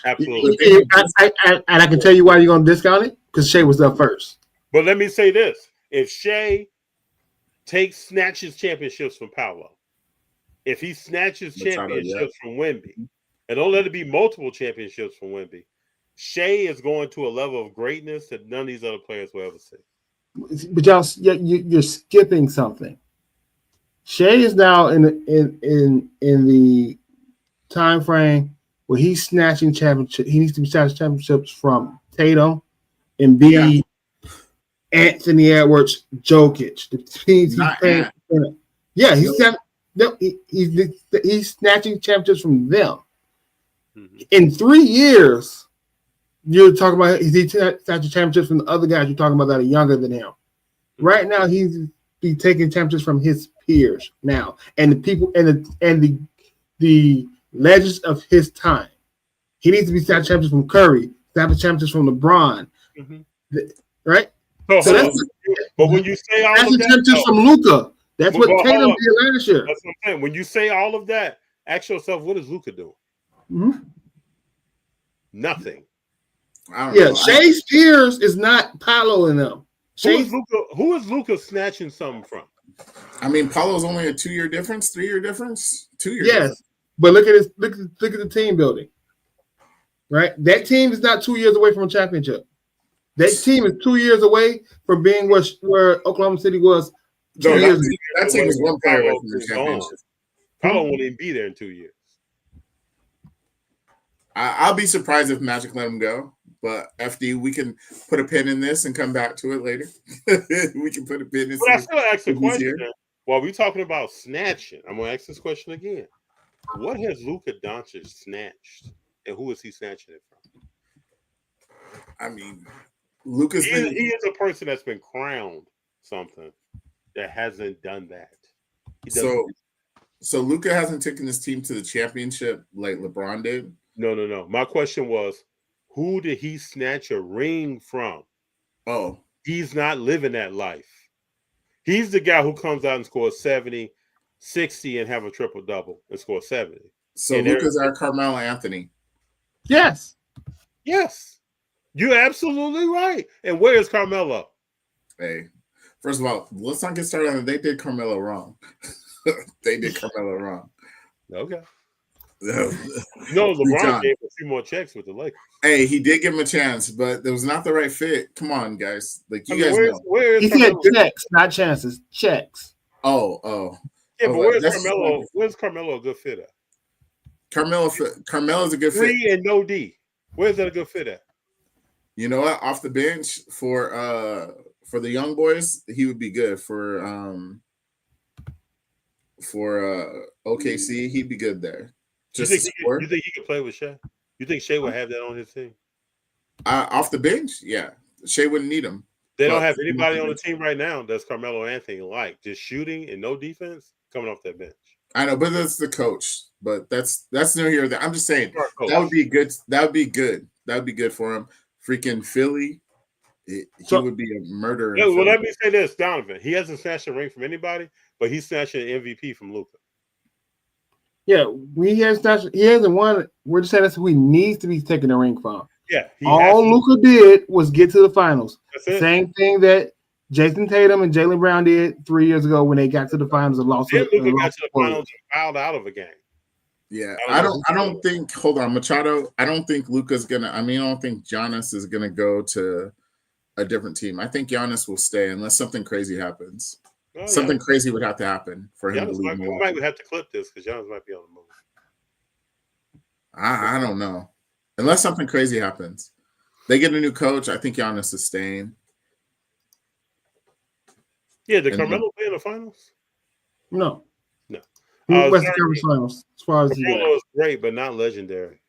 absolutely. And I can tell you why you're going to discount it because Shea was up first. But let me say this: if Shea snatches championships from Paolo, if he snatches championships from Wemby, and don't let it be multiple championships from Wemby, Shea is going to a level of greatness that none of these other players will ever see. But you're skipping something. Shea is now in the time frame where he's snatching championships. He needs to be snatching championships from Tatum, Embiid, Anthony Edwards, Jokic. The teams he's playing. Yeah, he's snatching championships from them. Mm-hmm. In 3 years, you're talking about he's snatching championships from the other guys you're talking about that are younger than him. Right now, he's be taking championships from his peers now, and the people and the legends of his time. He needs to be snatching championships from Curry, snatching championships from LeBron, right? So but when you say all of that, championships from Luka, that's what Tatum did last year. That's what I'm saying. When you say all of that, ask yourself, what is Luka doing? Mm-hmm. Nothing. Shea's peers is not Paolo in them. Who is Luka snatching something from? I mean, Paulo's only a 2-year difference, 3-year difference, 2 years. Yes, difference. But look at the team building. Right, that team is not 2 years away from a championship. That team is 2 years away from being where Oklahoma City was 2 years ago. That team is one player away from the championship. Paulo won't even be there in 2 years. I'll be surprised if Magic let him go. But FD, we can put a pin in this and come back to it later. We can put a pin in this. But I still ask the question. While we're talking about snatching, I'm going to ask this question again. What has Luka Doncic snatched? And who is he snatching it from? I mean, Luka's he is a person that's been crowned something that hasn't done that. So Luka hasn't taken his team to the championship like LeBron did? No. My question was, who did he snatch a ring from? Oh. He's not living that life. He's the guy who comes out and scores 70, 60, and have a triple-double and score 70. So Luka's our Carmelo Anthony. Yes. You're absolutely right. And where is Carmelo? Hey, first of all, let's not get started on it. They did Carmelo wrong. They did Carmelo wrong. Okay. LeBron gave a few more checks with the Lakers. Hey, he did give him a chance, but it was not the right fit. Come on, guys. Like you guys know. He said checks, not chances. Checks. Oh. Yeah, but where's Carmelo? Where's Carmelo a good fit at? Carmelo's a good fit. 3 and no D. Where's that a good fit at? You know what? Off the bench for the young boys, he would be good for OKC. He'd be good there. You think he could play with Shea? You think Shea would have that on his team? Off the bench, yeah. Shea wouldn't need him. They don't have anybody on the team right now that's Carmelo Anthony like just shooting and no defense coming off that bench. I know, but that's the coach. But that's near here. I'm just saying that would be good. That would be good. That would be good for him. Freaking Philly, he would be a murderer. Yeah, well, let me say this, Donovan. He hasn't snatched a ring from anybody, but he's snatching an MVP from Luka. Yeah, he hasn't won. We're just saying that's who he needs to be taking the ring from. Yeah, all Luka did was get to the finals. That's it. Same thing that Jason Tatum and Jaylen Brown did 3 years ago when they got to the finals and lost. Then Luka got to the finals and fouled out of a game. Yeah, I don't think. Hold on, Machado. I don't think Luka's gonna. I don't think Giannis is gonna go to a different team. I think Giannis will stay unless something crazy happens. Something crazy would have to happen for him to leave. We might have to clip this because Giannis might be on the move. I don't know. Unless something crazy happens. They get a new coach. I think Giannis is staying. Yeah, did Carmelo play in the finals? No. Western Conference Finals. As far as Carmelo is great, but not legendary.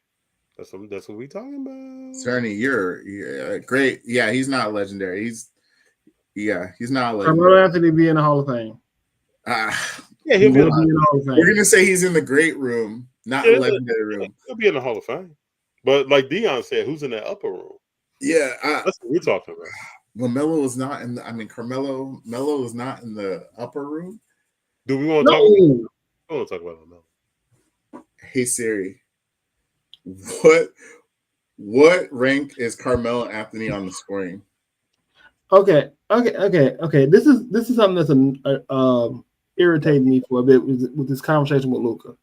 That's what we talking about. Cerny, you're great. Yeah, he's not legendary. He's not legendary. Carmelo Anthony be in the Hall of Fame. Yeah, he'll be in the Hall of Fame. We're gonna say he's in the great room, not the legendary room. He'll be in the Hall of Fame. But like Dion said, who's in that upper room? Yeah, that's what we're talking about. Well, Melo is not in the. Melo is not in the upper room. Do we want to talk? I want to talk about Melo. Hey Siri, what rank is Carmelo Anthony on the scoring? Okay. This is something that's irritating me for a bit with this conversation with Luka.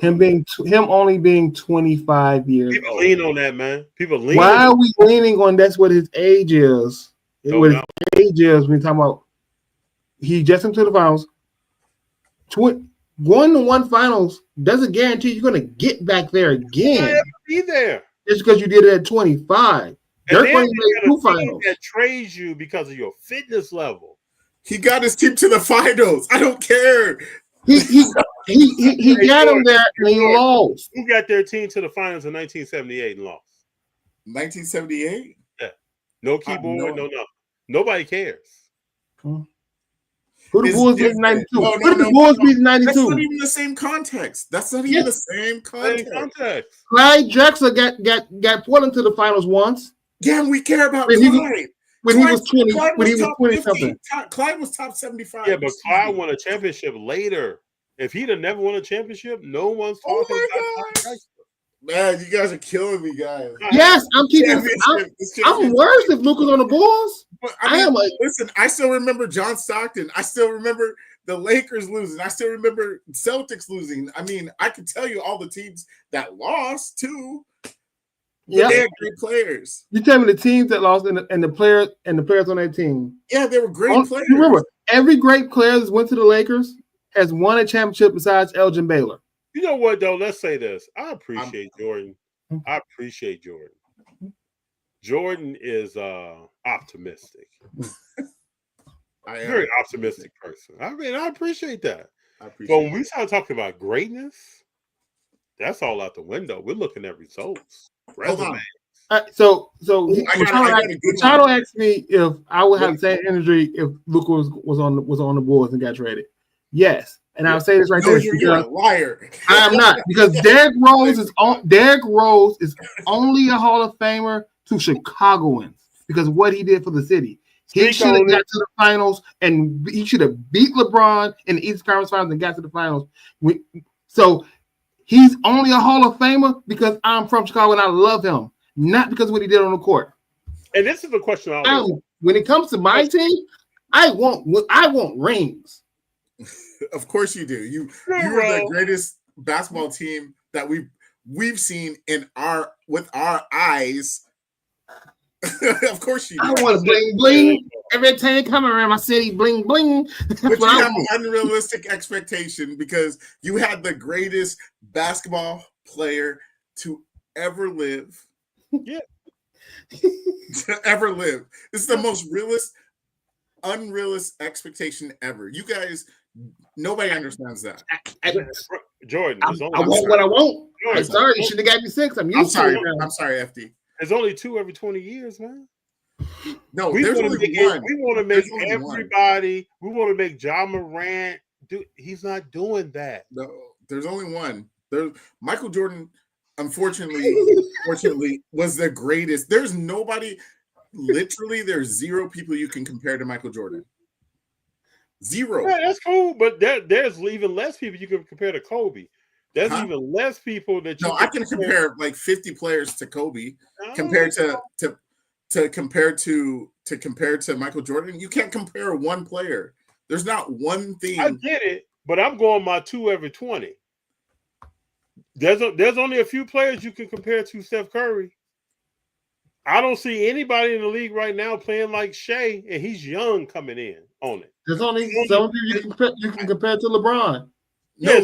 Him only being 25 years People old. lean on that, man. People lean. Why are we leaning on that's what his age is? What his age is when talking about he just into the finals. Going to one finals doesn't guarantee you're going to get back there again. You'll be there. Just because you did it at 25. And Dirk then made two finals. that trades you because of your fitness level. He got his team to the finals. I don't care. He got him there and he lost. Who got their team to the finals in 1978 and lost? 1978? Yeah. No keyboard, no nothing. Nobody cares. Who the Bulls beat in 92? Who the Bulls beat in 92? That's not even the same context. That's not even the same context. Clyde Drexler got Portland to the finals once. Yeah, we care about Clyde. When he was 20, when he was 20 something. Clyde was top 75. Yeah, but Clyde won a championship later. If he'd have never won a championship, no one's talking about Clyde. Man, you guys are killing me, guys. Yes, I'm worse if Luka's on the Bulls. Listen, I still remember John Stockton. I still remember the Lakers losing. I still remember Celtics losing. I can tell you all the teams that lost too. Yeah, they had great players. You tell me the teams that lost and the players on that team. Yeah, they were great players. Remember, every great player that went to the Lakers has won a championship besides Elgin Baylor. You know what, though? Let's say this. I appreciate Jordan. I appreciate Jordan. Jordan is optimistic. Very optimistic person. I appreciate that. But when we start talking about greatness, that's all out the window. We're looking at results. Resumes. So Machado asked me if I would have the same energy if Luka was on the Bulls and got traded. Yes. And I'll say this right there. You're a liar. I am not, because Derrick Rose is only a Hall of Famer to Chicagoans because of what he did for the city. He should have got to the finals and he should have beat LeBron in the East Conference Finals and got to the finals. So he's only a Hall of Famer because I'm from Chicago and I love him, not because of what he did on the court. And this is the question I always when it comes to my team, I want rings. Of course you do. You are the greatest basketball team that we've seen with our eyes. Of course you do. I want to bling bling every time you come around my city. Bling bling. But you have an unrealistic expectation because you had the greatest basketball player to ever live. Yeah. To ever live. This is the most unrealistic expectation ever. You guys. Nobody understands that. Jordan, I want what I want. I'm sorry, you should have got me 6. I'm sorry, FD. There's only 2 every 20 years, man. No, there's only one. We want to make everybody. We want to make John Morant. He's not doing that. No, there's only one. Michael Jordan, unfortunately, was the greatest. There's nobody. Literally, there's 0 people you can compare to Michael Jordan. 0. Yeah, that's cool, but there's even less people you can compare to Kobe. There's even less people that you. No, I can compare like 50 players to Kobe compared to Michael Jordan. You can't compare one player. There's not one thing. I get it, but I'm going my 2 every 20. There's only a few players you can compare to Steph Curry. I don't see anybody in the league right now playing like Shea, and he's young coming in on it. There's only some people you can compare to LeBron. No,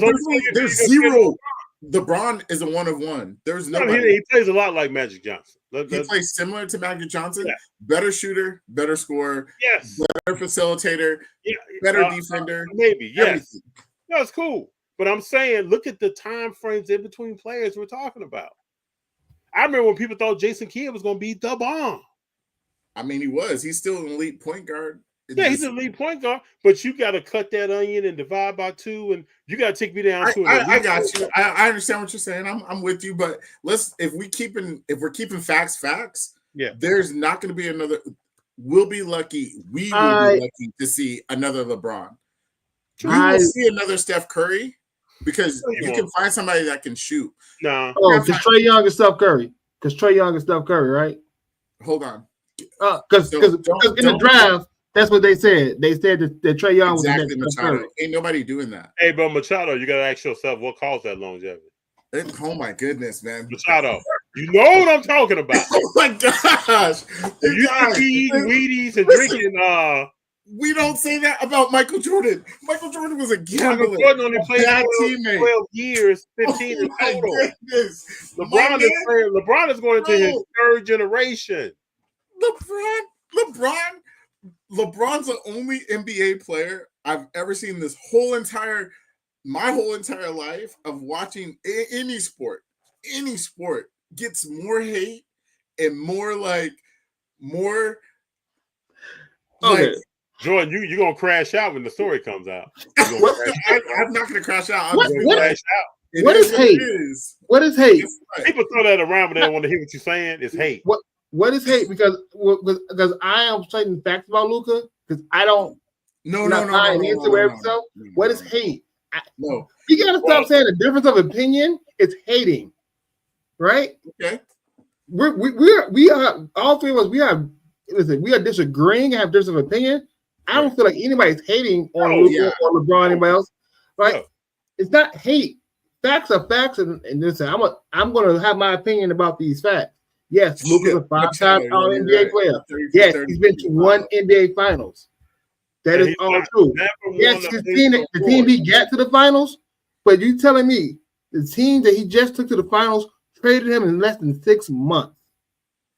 there's zero. LeBron is a one of one. There's nobody. He plays a lot like Magic Johnson. He plays similar to Magic Johnson. Yeah. Better shooter, better scorer. Yes. Better facilitator. Yeah. Better defender. Maybe. Yes. Everything. That's cool. But I'm saying, look at the time frames in between players we're talking about. I remember when people thought Jason Kidd was going to be the bomb. I mean, he was. He's still an elite point guard. He's an elite point guard, but you got to cut that onion and divide by 2, and you got to take me down to it. I got you. I understand what you're saying. I'm with you, but if we're keeping facts, yeah, there's not going to be another. We'll be lucky. We will be lucky to see another LeBron. We will see another Steph Curry because you can find somebody that can shoot. No, because Trae Young and Steph Curry. Because Trae Young and Steph Curry, right? Hold on. Because in the draft. That's what they said. They said that Trae Young was exactly Machado. Ain't nobody doing that. Hey, but Machado, you got to ask yourself what caused that longevity. Oh my goodness, man! Machado, you know what I'm talking about. Oh my gosh! You should be eating Wheaties and drinking. We don't say that about Michael Jordan. Michael Jordan was a gambler. Jordan only played 12 years, 15 in total. LeBron is going into his third generation. LeBron's the only NBA player I've ever seen my whole entire life of watching any sport gets more hate and more. Okay. Jordan, you're gonna crash out when the story comes out. I'm not gonna crash out. What is hate? What is hate? People throw that around, but they don't want to hear what you're saying. It's hate. What is hate? Because I am stating facts about Luka. Because I don't. No. What is hate? No. You gotta stop saying the difference of opinion. It's hating, right? Okay. We are all three of us. We are disagreeing. Have difference of opinion. I don't feel like anybody's hating on Luka or LeBron, anybody else. Right? No. It's not hate. Facts are facts, and listen, I'm gonna have my opinion about these facts. Yes, Luka's a 5-time All-NBA player. Yes, he's been to 1 NBA Finals. That is all true. Yes, the team he got to the finals, but you telling me the team that he just took to the finals traded him in less than 6 months.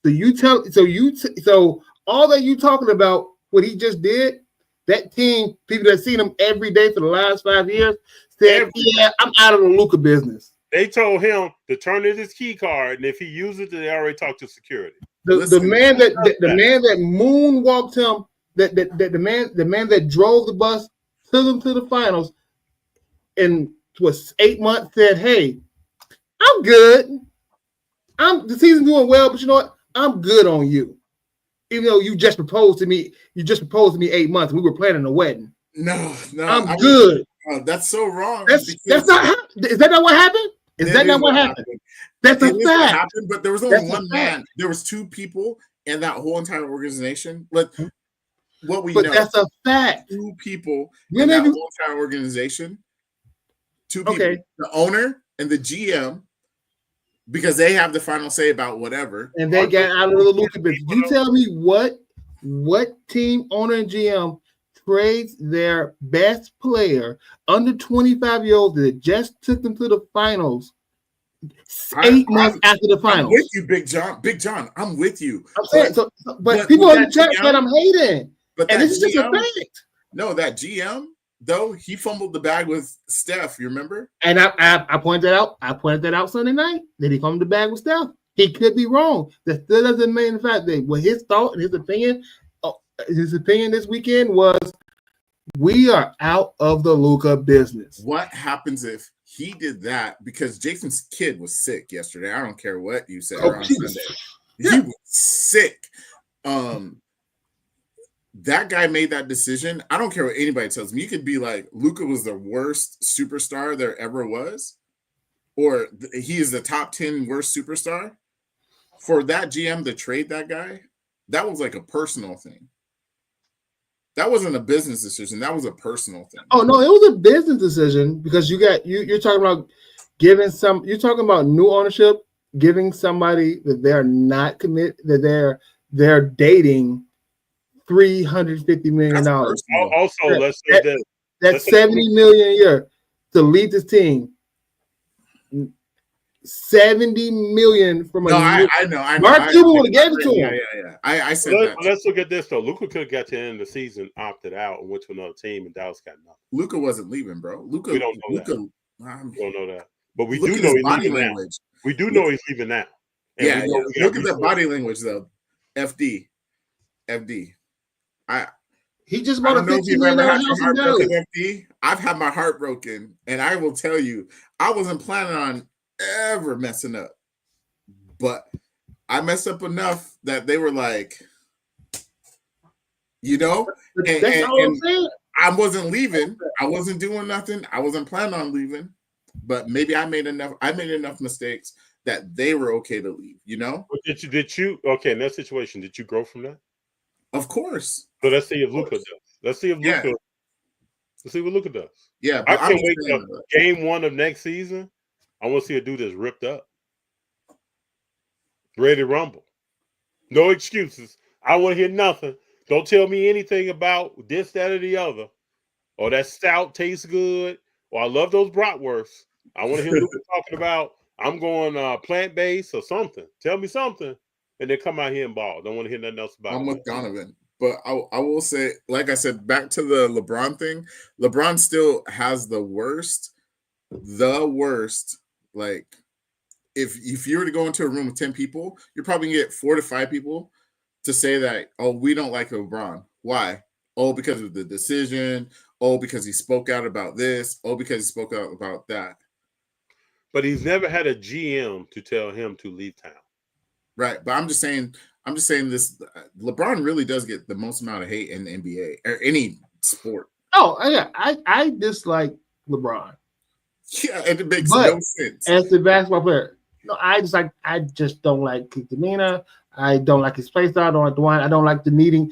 So all that you talking about what he just did, that team, people that seen him every day for the last 5 years, said, "Yeah, I'm out of the Luka business." They told him to turn in his key card, and if he uses it, they already talked to security. The man that moonwalked him, the man that drove the bus took him to the finals, and was 8 months, said, "Hey, I'm good. The season's doing well, but you know what? I'm good on you. Even though you just proposed to me, 8 months. We were planning a wedding. No, I'm good." That's so wrong. That's not. Is that not what happened? Is that not what happened? That's a fact. Happened, but there was only one man. There was 2 people in that whole entire organization. But that's a fact. 2 people in that whole entire organization. 2 people. Okay. The owner and the GM, because they have the final say about whatever. And they got out of the Luka business. You tell me what team owner and GM trades their best player under 25-year-olds that just took them to the finals 8 months after the finals. I'm with you, Big John. Big John, I'm with you. I'm saying, but people in the chat said I'm hating. And this is just a fact. No, that GM, though, he fumbled the bag with Steph, you remember? And I pointed that out. I pointed that out Sunday night that he fumbled the bag with Steph. He could be wrong. That still doesn't mean the fact that what his thought and his opinion this weekend was, we are out of the Luka business. What happens if he did that? Because Jason's kid was sick yesterday. I don't care what you said on Sunday. He was sick. That guy made that decision. I don't care what anybody tells me. You could be like, Luka was the worst superstar there ever was. or he is the top 10 worst superstar, for that GM to trade that guy, that was like a personal thing. That wasn't a business decision. That was a personal thing. Oh no, it was a business decision because you're talking about you're talking about new ownership, giving somebody that they're not committed, that they're dating $350 million. Also, let's say that that's $70 million a year to lead this team. $70 million from a I know. Mark Cuban would have gave it to him. Yeah. I said that. Let's look at this though. Luka could have got to the end of the season, opted out, and went to another team, and Dallas got nothing. Luka wasn't leaving, bro. We don't know that. We don't know that, but we do at know his he's body leaving language. now. We do know he's leaving now. And Yeah. Look at the body language though. FD. He just bought a $15 million house in Dallas. FD. I've had my heart broken, and I will tell you, I wasn't planning on ever messing up, but I messed up enough that they were like, and I wasn't leaving. I wasn't doing nothing. I wasn't planning on leaving, but maybe I made enough mistakes that they were okay to leave. But did you okay in that situation? Did you grow from that? Of course. So let's see if Luka does. Let's see what Luka does. Yeah, I can't wait till game 1 of next season. I want to see a dude that's ripped up, ready to rumble. No excuses. I want to hear nothing. Don't tell me anything about this, that, or the other. Or that stout tastes good. Or I love those bratwursts. I want to hear Luka talking about I'm going plant-based or something. Tell me something. And then come out here and ball. Don't want to hear nothing else about it. I'm with Donovan. But I will say, like I said, back to the LeBron thing, LeBron still has the worst. Like, if you were to go into a room with 10 people, you're probably going to get 4 to 5 people to say that, oh, we don't like LeBron. Why? Oh, because of the decision. Oh, because he spoke out about this. Oh, because he spoke out about that. But he's never had a GM to tell him to leave town. Right. But I'm just saying this. LeBron really does get the most amount of hate in the NBA or any sport. Oh, yeah. I dislike LeBron. Yeah, and it makes no sense. As the basketball player, no, I just don't like his demeanor. I don't like his play style. I don't like the wine. I don't like the needing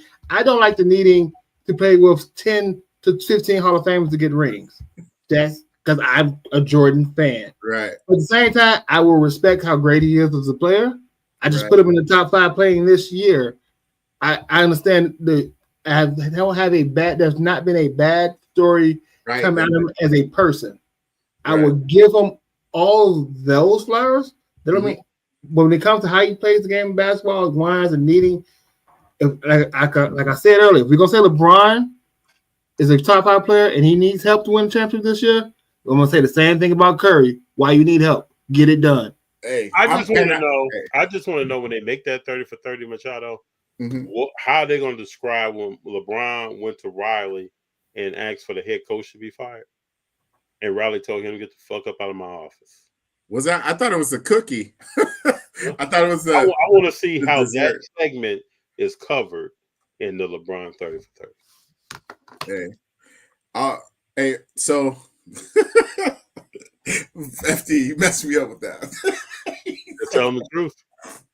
to play with 10 to 15 Hall of Famers to get rings. That's because I'm a Jordan fan. Right. But at the same time, I will respect how great he is as a player. I just put him in the top 5 playing this year. I understand there's not been a bad story coming out of him as a person. I will give him all those flowers. That don't mean when it comes to how he plays the game of basketball, wines and needing. Like I said earlier, if we're gonna say LeBron is a top 5 player and he needs help to win a championship this year, I'm gonna say the same thing about Curry. Why you need help? Get it done. Hey, I just want to know when they make that 30 for 30 Machado, how are they going to describe when LeBron went to Riley and asked for the head coach to be fired, and Riley told him to get the fuck up out of my office. Was that? I thought it was a cookie. I thought it was. I want to see how that segment is covered in the LeBron 30 for 30. Hey, so FD, you messed me up with that. Just tell them the truth.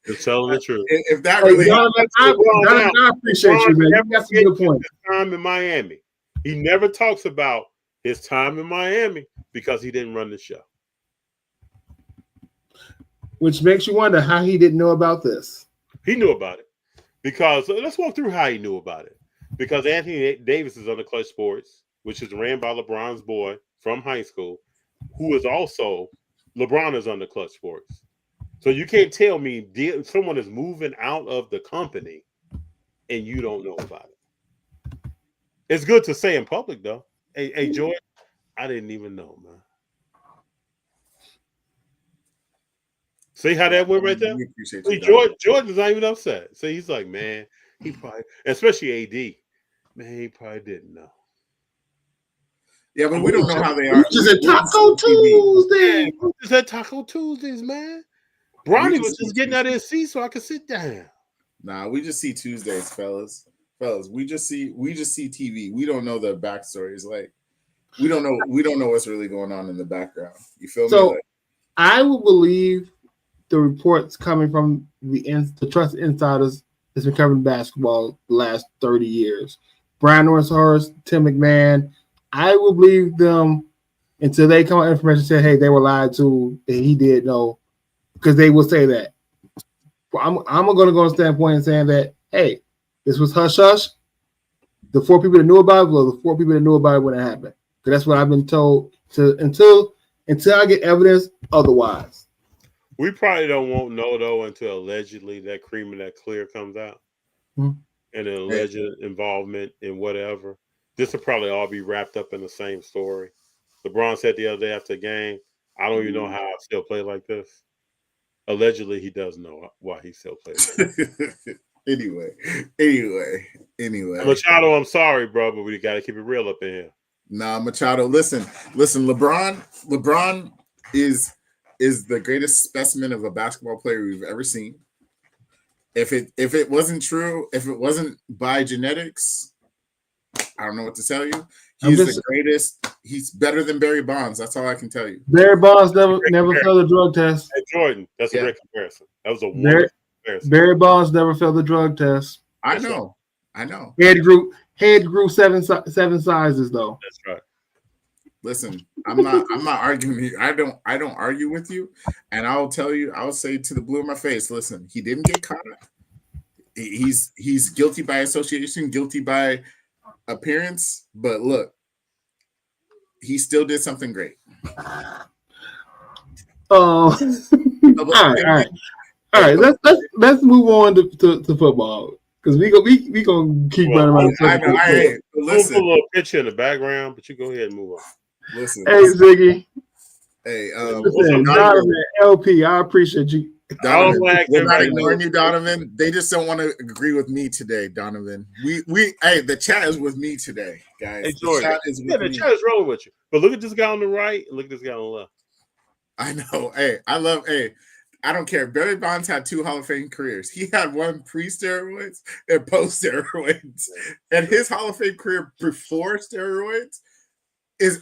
Just tell them the truth. If that really happened, I appreciate you, man. You got some good points. Time in Miami. He never talks about his time in Miami because he didn't run the show. Which makes you wonder how he didn't know about this. He knew about it because let's walk through how he knew about it. Because Anthony Davis is on the Clutch Sports, which is ran by LeBron's boy from high school, who is also LeBron is on the Clutch Sports. So you can't tell me someone is moving out of the company and you don't know about it. It's good to say in public, though. Hey, Jordan, I didn't even know, man. See how that went right there? See, Jordan's not even upset. So he's like, man, he probably, especially AD, man, he probably didn't know. Yeah, but we don't know how they are. Just at Taco Tuesday. Just at Taco Tuesdays, man. Bronny was just getting out of his seat so I could sit down. Nah, we just see Tuesdays, fellas. We just see TV. We don't know the backstories. Like we don't know what's really going on in the background. You feel me? So I would believe the reports coming from the trusted insiders that's been covering basketball the last 30 years. Brian Norris, Tim McMahon. I will believe them until they come out with information and say, hey, they were lied to, and he did know, because they will say that. I'm going to go on a standpoint and saying that, hey, this was hush hush. The 4 people that knew about it were the 4 people that knew about it when it happened. Because that's what I've been told until I get evidence otherwise. We probably won't know though until allegedly that Cream and that Clear comes out, and an alleged involvement in whatever. This will probably all be wrapped up in the same story. LeBron said the other day after the game, "I don't even know how I still play like this." Allegedly, he does know why he still plays. Anyway. Machado, I'm sorry, bro, but we got to keep it real up in here. Nah, Machado, listen. LeBron is the greatest specimen of a basketball player we've ever seen. If it wasn't true, if it wasn't by genetics, I don't know what to tell you. He's the greatest. He's better than Barry Bonds. That's all I can tell you. Barry Bonds never failed a drug test. Hey, Jordan, that's a great comparison. That was a wonderful comparison. Barry Bonds never failed a drug test. I know. Head grew seven sizes though. That's right. Listen, I'm not arguing with you. I don't argue with you, and I'll say to the blue in my face, listen, he didn't get caught. He's guilty by association, guilty by appearance, but look, he still did something great. All right. Let's move on to football, because we gonna keep running around. We'll put a little picture in the background, but you go ahead and move on. Listen, hey Ziggy. Hey, Donovan, LP, I appreciate you. Donovan, we're not ignoring you, Donovan. They just don't want to agree with me today, Donovan. The chat is with me today, guys. Hey, Jordan, the chat is rolling with you. But look at this guy on the right and look at this guy on the left. I know. I don't care. Barry Bonds had 2 Hall of Fame careers. He had one pre-steroids and post-steroids. And his Hall of Fame career before steroids is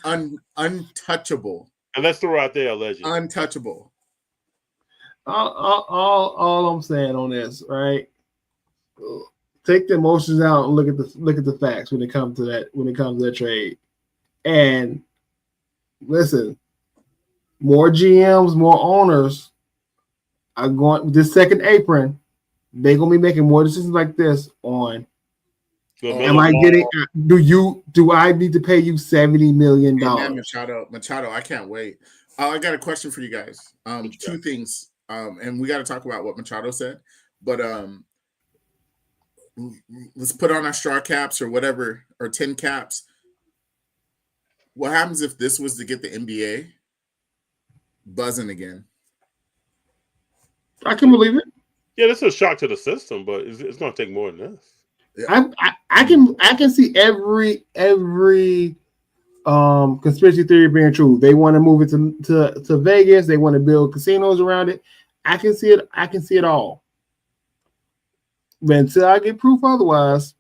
untouchable. And let's throw out there allegedly. Untouchable. All I'm saying on this, right? Take the emotions out and look at the facts when it comes to that trade. And listen, more GMs, more owners are going with this second apron. They're gonna be making more decisions like this on. Am I getting? Do I need to pay you $70 million? Machado, I can't wait. I got a question for you guys. 2 things. And we got to talk about what Machado said. But let's put on our straw caps or whatever, or tin caps. What happens if this was to get the NBA buzzing again? I can believe it. Yeah, this is a shock to the system, but it's going to take more than this. Yeah. I can see every conspiracy theory being true. They want to move it to Vegas. They want to build casinos around it. I can see it. I can see it all. But until I get proof otherwise,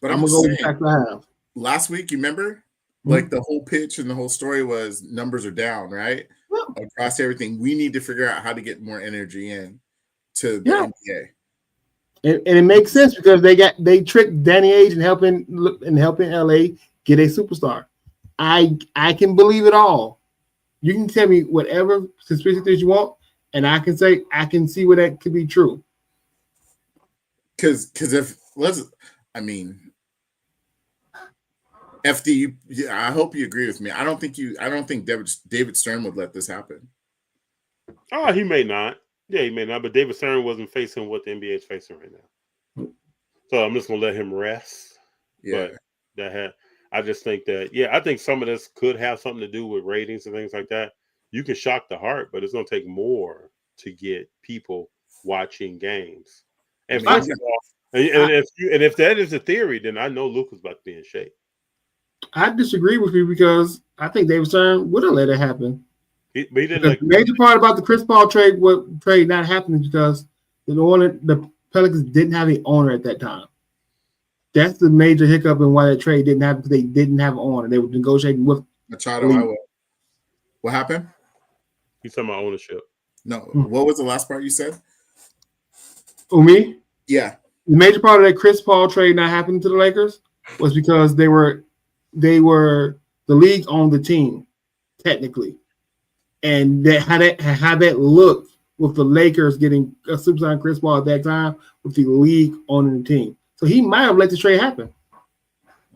but I'm gonna go back to have. Last week, you remember, like the whole pitch and the whole story was numbers are down, right? Yeah. Across everything, we need to figure out how to get more energy in to the NBA. And it makes sense because they tricked Danny Ainge and helping LA get a superstar. I can believe it all. You can tell me whatever conspiracy theories you want, and I can say I can see where that could be true. Because FD, I hope you agree with me. I don't think David Stern would let this happen. Oh, he may not. Yeah, he may not. But David Stern wasn't facing what the NBA is facing right now. So I'm just gonna let him rest. Yeah. But I just think that, I think some of this could have something to do with ratings and things like that. You can shock the heart, but it's gonna take more to get people watching games. And if that is a theory, then I know Luka's about to be in shape. I disagree with you because I think David Stern would have let it happen. He didn't. The major part about the Chris Paul trade not happening because the Pelicans didn't have an owner at that time. That's the major hiccup in why that trade didn't happen, because they didn't have an owner. They were negotiating with Machado. What happened? He's talking about ownership. No, what was the last part you said? Me? Yeah. The major part of that Chris Paul trade not happening to the Lakers was because they were the league owned the team technically, and how that looked with the Lakers getting a superstar Chris Paul at that time with the league owning the team. So he might have let the trade happen.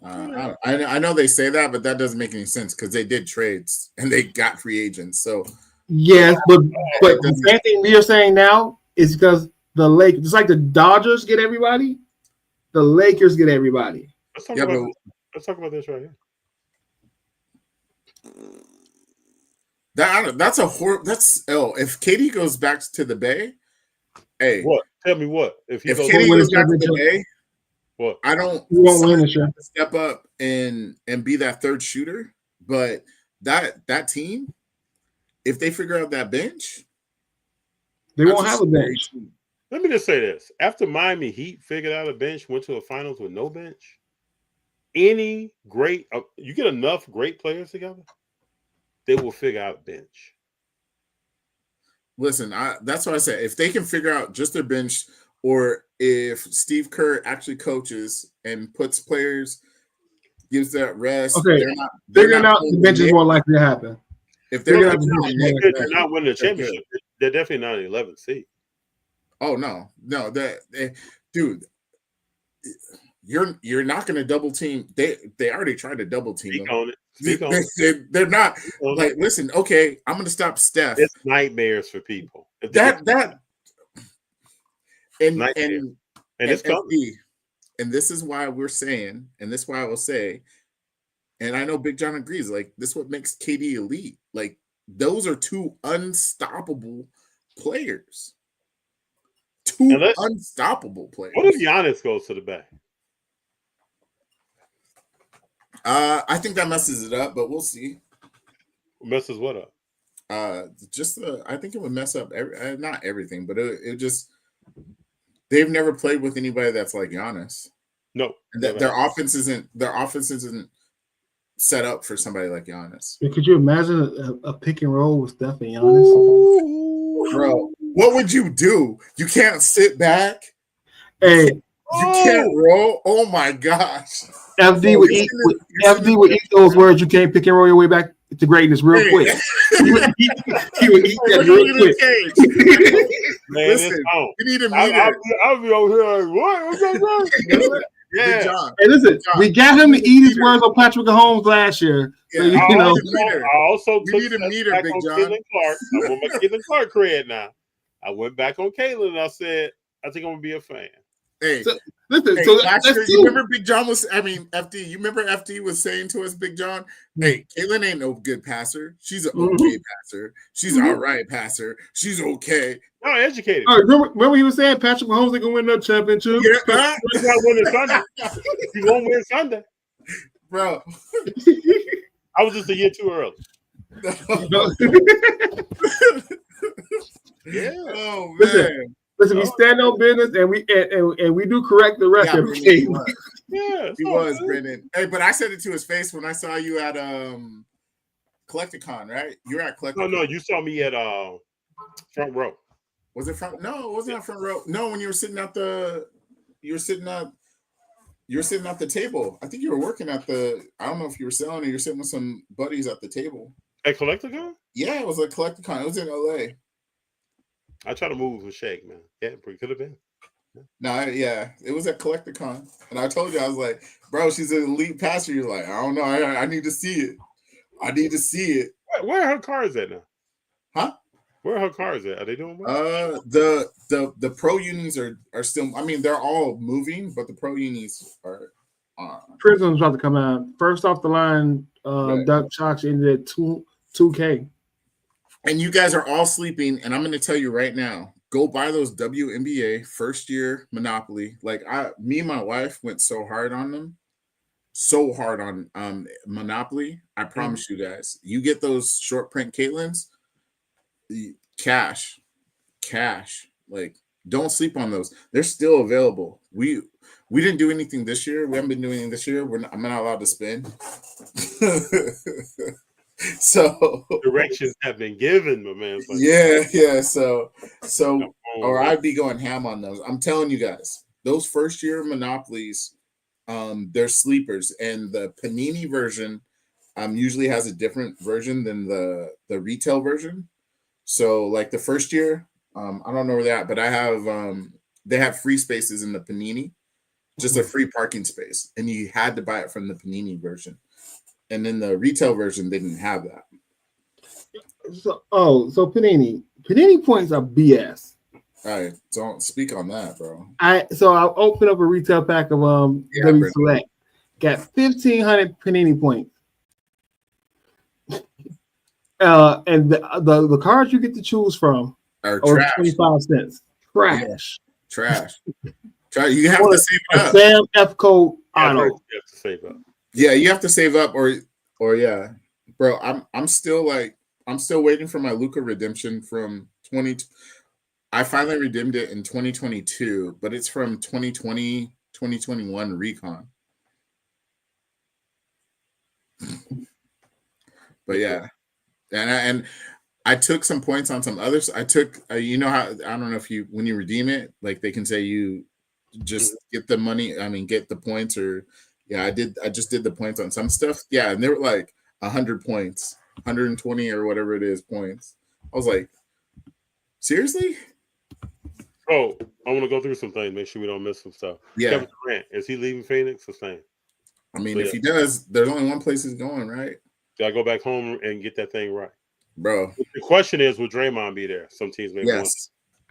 I know they say that, but that doesn't make any sense because they did trades and they got free agents. So yes, but the same thing we are saying now is because the Lakers, just like the Dodgers get everybody, the Lakers get everybody. Let's talk about this right here. That's if KD goes back to the Bay, hey, what? Tell me what? If KD goes back to the Bay, what? I don't step up and be that third shooter, but that team, if they figure out that bench, they won't have a bench. Let me just say this: after Miami Heat figured out a bench, went to the finals with no bench. Any great, you get enough great players together, they will figure out a bench. Listen, that's what I said. If they can figure out just their bench, or if Steve Kerr actually coaches and puts players, gives that rest. Okay, figuring out the bench is more likely to happen. If they're not winning the championship, they're definitely not an 11th seed. Oh no, dude. You're not going to double team. They already tried to double team them. They're not like, listen, okay, I'm going to stop Steph. It's nightmares for people. And it's coming. And this is why we're saying, and this is why I will say, and I know Big Jon agrees, like, this is what makes KD elite. Like, those are two unstoppable players. Unstoppable players. What if Giannis goes to the Bay? I think that messes it up, but we'll see. Messes what up? I think it would mess up not everything, but it just, they've never played with anybody that's like Giannis. No, and their offense isn't set up for somebody like Giannis. Could you imagine a pick and roll with Steph and Giannis? Bro, what would you do? You can't sit back. Hey, you can't roll. Oh my gosh. FD would eat those words. You can't pick and roll your way back to greatness real quick. He would eat that real quick. Man, listen, you need a meter. I'll be over here like, what? Yeah. John. Hey, listen, we got him to eat his words on Patrick Mahomes last year. Yeah, so, I also took need a meter, Big John. I want my Caitlin Clark cred now. I went back on Caitlin and I said, I think I'm gonna be a fan. Hey, listen. Hey, so last year, you remember Big John FD. You remember FD was saying to us, Big John, hey, Caitlin ain't no good passer. She's an okay passer. She's all right passer. She's okay. No, educated. Remember he was saying Patrick Mahomes ain't gonna win no championship. Yeah, he's not winning Sunday. He won't win Sunday, bro. I was just a year too early. Yeah. Oh man. Listen, we stand on business and we do correct the record. Yeah, he was, Brendan. Hey, but I said it to his face when I saw you at Collecticon, right? You were at Collecticon. No, you saw me at front row. Was it front? No, it wasn't at front row. No, when you were sitting at the table. I think you were working at the. I don't know if you were selling or you're sitting with some buddies at the table. At Collecticon? Yeah, it was at Collecticon. It was in LA. I try to move with Shake, man. Yeah, it could have been. Yeah, it was at Collecticon, and I told you, I was like, bro, she's an elite passer. You're like, I don't know, I need to see it. I need to see it. Where are her cars at now? Huh? Where are her cars at? Are they doing well? The pro unis are still. I mean, they're all moving, but the pro unis are. Prism's about to come out first off the line. Right. Duck Chalks ended at 2K. And you guys are all sleeping, and I'm going to tell you right now, go buy those WNBA first year Monopoly. Like me and my wife went so hard on them, so hard on Monopoly. I promise you guys, you get those short print Caitlins, cash. Like, don't sleep on those. They're still available. We didn't do anything this year. We haven't been doing anything this year. I'm not allowed to spend. So directions have been given, my man. Like, yeah. So or I'd be going ham on those. I'm telling you guys, those first year monopolies, they're sleepers, and the Panini version usually has a different version than the retail version. So like the first year, I don't know where they're at, but I have they have free spaces in the Panini, just a free parking space, and you had to buy it from the Panini version. And then the retail version, they didn't have that. So Panini points are BS. All right, don't speak on that, bro. I opened up a retail pack of W Select, got 1,500 Panini points, and the cards you get to choose from are 25 cents. Trash. Trash. You have to save it up. Sam F. Code Auto. You have to save up. Yeah, you have to save up, or yeah, bro. I'm still waiting for my Luka redemption from 20. I finally redeemed it in 2022, but it's from 2020, 2021 recon. But yeah, and I took some points on some others. I took, you know how, I don't know if when you redeem it, like they can say you just get the money. I mean, get the points, or yeah, I just did the points on some stuff. Yeah, and they were like 100 points, 120 or whatever it is points. I was like, seriously? Oh, I want to go through some things, make sure we don't miss some stuff. Yeah. Kevin Durant, is he leaving Phoenix or staying? I mean, if he does, there's only one place he's going, right? Gotta go back home and get that thing right, bro. The question is, will Draymond be there? Some teams may want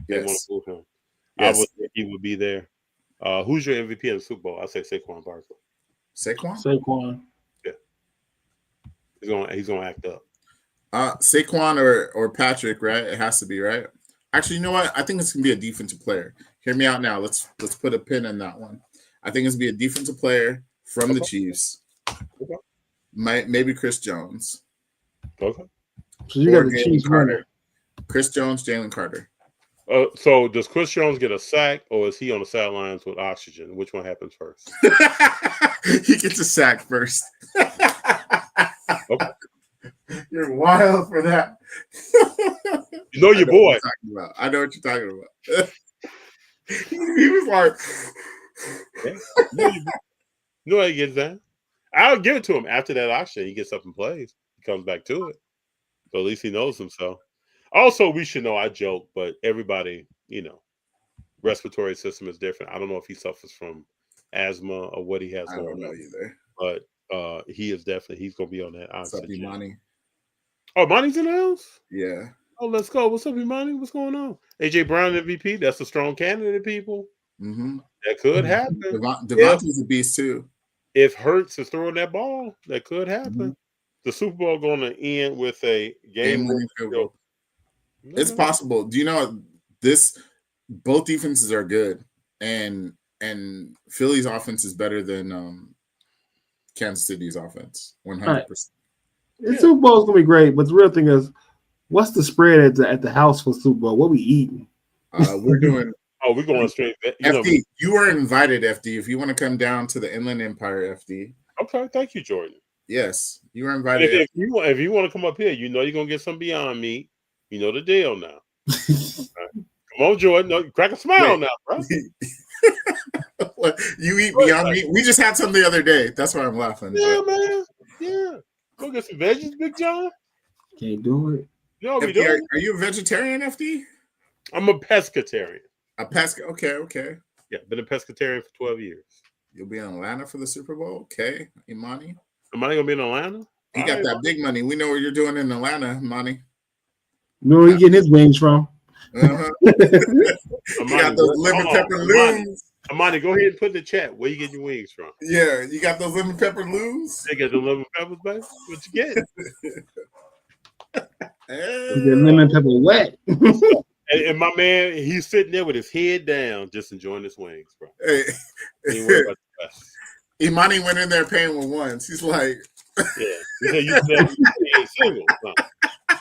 to move him. Yes. I would think he would be there. Who's your MVP in the Super Bowl? I say Saquon Barkley. Saquon. Yeah. He's gonna act up. Saquon or Patrick, right? It has to be, right? Actually, you know what? I think it's gonna be a defensive player. Hear me out now. Let's put a pin in that one. I think it's gonna be a defensive player from the Chiefs. Okay. Maybe Chris Jones. Okay. So you got the Chiefs Carter. Chris Jones, Jalen Carter. So does Chris Jones get a sack, or is he on the sidelines with oxygen? Which one happens first? He gets a sack first. Okay. You're wild for that. You know your boy. I know what you're talking about. He was like, you know how he gets that? I'll give it to him after that oxygen. He gets up and plays. He comes back to it. So at least he knows himself. Also, we should know, I joke, but everybody, respiratory system is different. I don't know if he suffers from asthma or what he has going on. I don't know either. But he's going to be on that oxygen. What's up, Imani? Oh, Imani's in the house? Yeah. Oh, let's go. What's up, Imani? What's going on? AJ Brown MVP. That's a strong candidate, people. Mm-hmm. That could happen. Devontae's a beast, too. If Hurts is throwing that ball, that could happen. Mm-hmm. The Super Bowl going to end with a game-winning field goal. It's possible. Do you know both defenses are good, and Philly's offense is better than Kansas City's offense. 100%. Right. The Super Bowl is gonna be great, but the real thing is, what's the spread at the house for Super Bowl? What we eating? We're doing. Oh, we're going straight. FD, you are invited. FD, if you want to come down to the Inland Empire, FD. Okay, thank you, Jordan. Yes, you are invited. If you want to come up here, you're gonna get some Beyond Meat. You know the deal now. Right. Come on, Jordan. No, crack a smile now, bro. You eat Beyond Meat? We just had some the other day. That's why I'm laughing. Yeah, man. Yeah. Go get some veggies, Big John. Can't do it. No, FD, are you a vegetarian, FD? I'm a pescatarian. Okay. Yeah, been a pescatarian for 12 years. You'll be in Atlanta for the Super Bowl? Okay, Imani. Imani gonna be in Atlanta? He got that big money. We know what you're doing in Atlanta, Imani. You know where he getting his wings from? Uh-huh. You got those lemon pepper loons. Amani, go ahead and put in the chat where you get your wings from. Yeah, you got those lemon pepper loons? They got the lemon peppers, baby. What you get? The lemon pepper wet. And my man, he's sitting there with his head down, just enjoying his wings, bro. Hey. He ain't worried about the rest. Imani went in there paying with ones. He's like, yeah, you said single.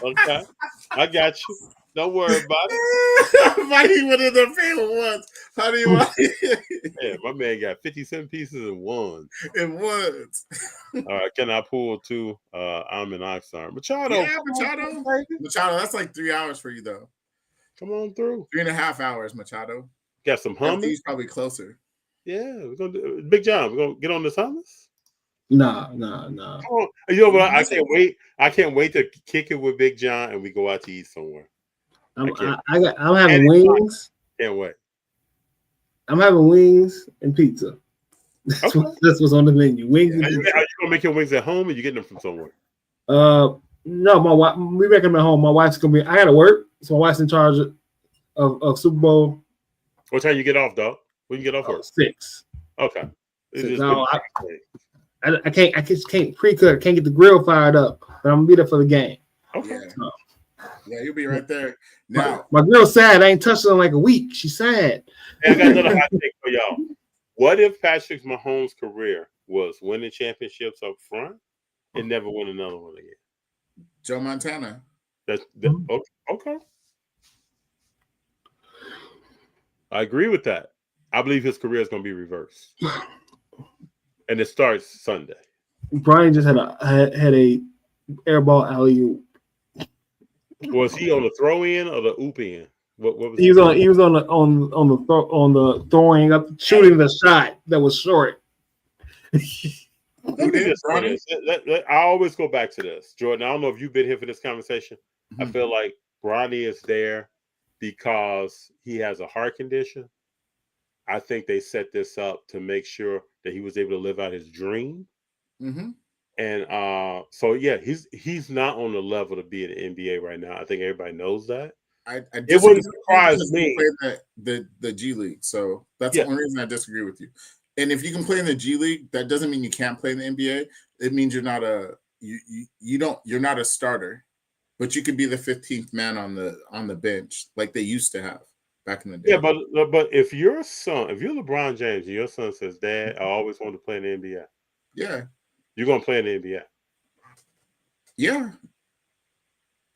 Okay, I got you. Don't worry about it. Imani went in there paying with ones. How do you want Yeah, my man got 57 pieces in one. in ones? All right, can I pull two? I'm an Oxnard. Machado. Yeah, Machado, that's like 3 hours for you though. Come on through. 3.5 hours, Machado. Got some hummus. He's probably closer. Yeah, we're gonna do Big Jon. We're gonna get on this hummus. Nah. Come on. You know what? I can't wait. I can't wait to kick it with Big Jon and we go out to eat somewhere. I'm having wings. Can't wait. I'm having wings and pizza. That's what's on the menu. Wings and pizza. Are you gonna make your wings at home or you getting them from somewhere? No, my wife. We make them at home. My wife's gonna be. I gotta work, so my wife's in charge of Super Bowl. What time you get off, dog? When you get off work? 6. Okay. No, I can't. I just can't pre-cook. Can't get the grill fired up, but I'm gonna be there for the game. Okay. Yeah, you'll be right there. Now, my girl's sad. I ain't touched her in like a week. She's sad. Hey, I got another hot take for y'all. What if Patrick Mahomes' career was winning championships up front and never win another one again? Joe Montana. Okay. I agree with that. I believe his career is going to be reversed, and it starts Sunday. Brian just had a air ball alley-oop. Was he on the throw in or the oop in? What was he was on the throwing up, shooting the shot that was short. I always go back to this, Jordan. I don't know if you've been here for this conversation. Mm-hmm. I feel like Bronny is there because he has a heart condition. I think they set this up to make sure that he was able to live out his dream. Mm-hmm. And so yeah, he's not on the level to be in the NBA right now. I think everybody knows that. It wouldn't surprise me. The G League, so that's the only reason I disagree with you. And if you can play in the G League, that doesn't mean you can't play in the NBA. It means you're not you're not a starter, but you could be the 15th man on the bench like they used to have back in the day. Yeah, but if you're LeBron James and your son says, "Dad, I always wanted to play in the NBA," yeah, you're gonna play in the NBA. Yeah,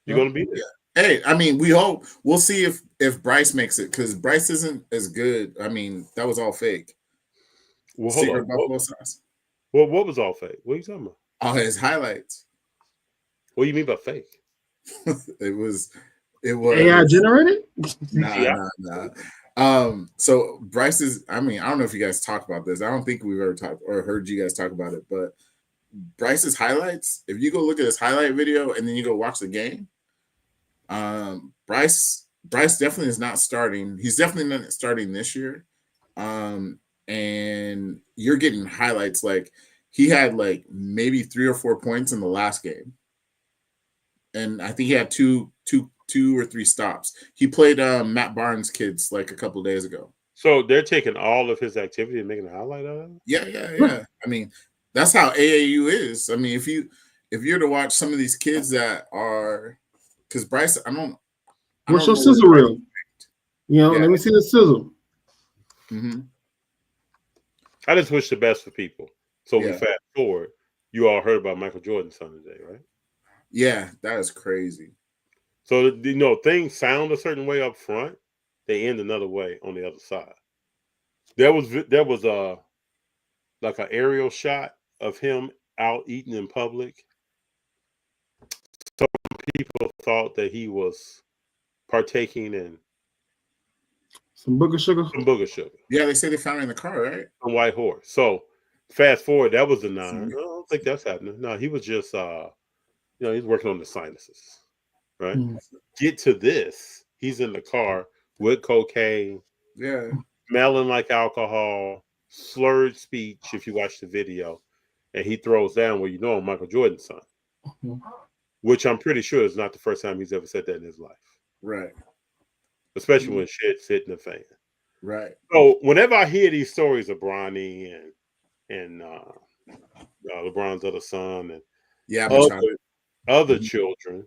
you're gonna be there. Yeah. Hey, I mean, we hope. We'll see if Bryce makes it because Bryce isn't as good. I mean, that was all fake. Well, hold on. What was all fake? What are you talking about? All his highlights. What do you mean by fake? It was AI generated? Nah. So Bryce is. I mean, I don't know if you guys talk about this. I don't think we've ever talked or heard you guys talk about it. But Bryce's highlights. If you go look at his highlight video and then you go watch the game. Bryce definitely is not starting. He's definitely not starting this year. And you're getting highlights like he had like maybe 3 or 4 points in the last game. And I think he had two or three stops. He played Matt Barnes' kids like a couple of days ago. So they're taking all of his activity and making a highlight out of it? Yeah. I mean, that's how AAU is. I mean, if you're to watch some of these kids that are because Bryce, what's your sizzle reel? Let me see the sizzle. Mm-hmm. I just wish the best for people. So we fast forward. You all heard about Michael Jordan's son today, right? Yeah, that is crazy. So things sound a certain way up front, they end another way on the other side. There was like an aerial shot of him out eating in public. Some people thought that he was partaking in some booger sugar. Yeah, they say they found it in the car, right? A white horse. So fast forward, that was the 9. I don't think that's happening. No, he was just he's working on the sinuses. Right? Mm-hmm. Get to this. He's in the car with cocaine. Yeah. Smelling like alcohol, slurred speech if you watch the video. And he throws down Michael Jordan's son. Mm-hmm. Which I'm pretty sure is not the first time he's ever said that in his life. Right. Especially when shit's hitting the fan. Right. So whenever I hear these stories of Bronny and LeBron's other son and other children,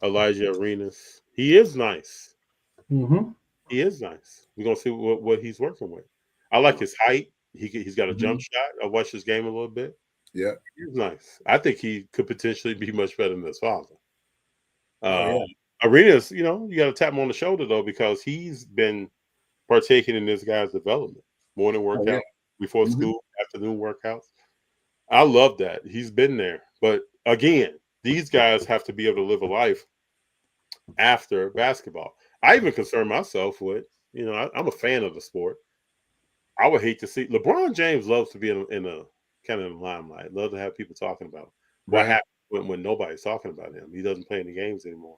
Elijah Arenas, he is nice. Mm-hmm. He is nice. We're gonna see what he's working with. I like his height. He's got a jump shot. I watched his game a little bit. Yeah, he's nice. I think he could potentially be much better than his father. Arenas, you got to tap him on the shoulder though, because he's been partaking in this guy's development. Morning workout, before school, afternoon workouts. I love that. He's been there. But again, these guys have to be able to live a life after basketball. I even concern myself with, I'm a fan of the sport. I would hate to see LeBron James loves to be in a kind of in the limelight. Love to have people talking about what happened when nobody's talking about him. He doesn't play any games anymore.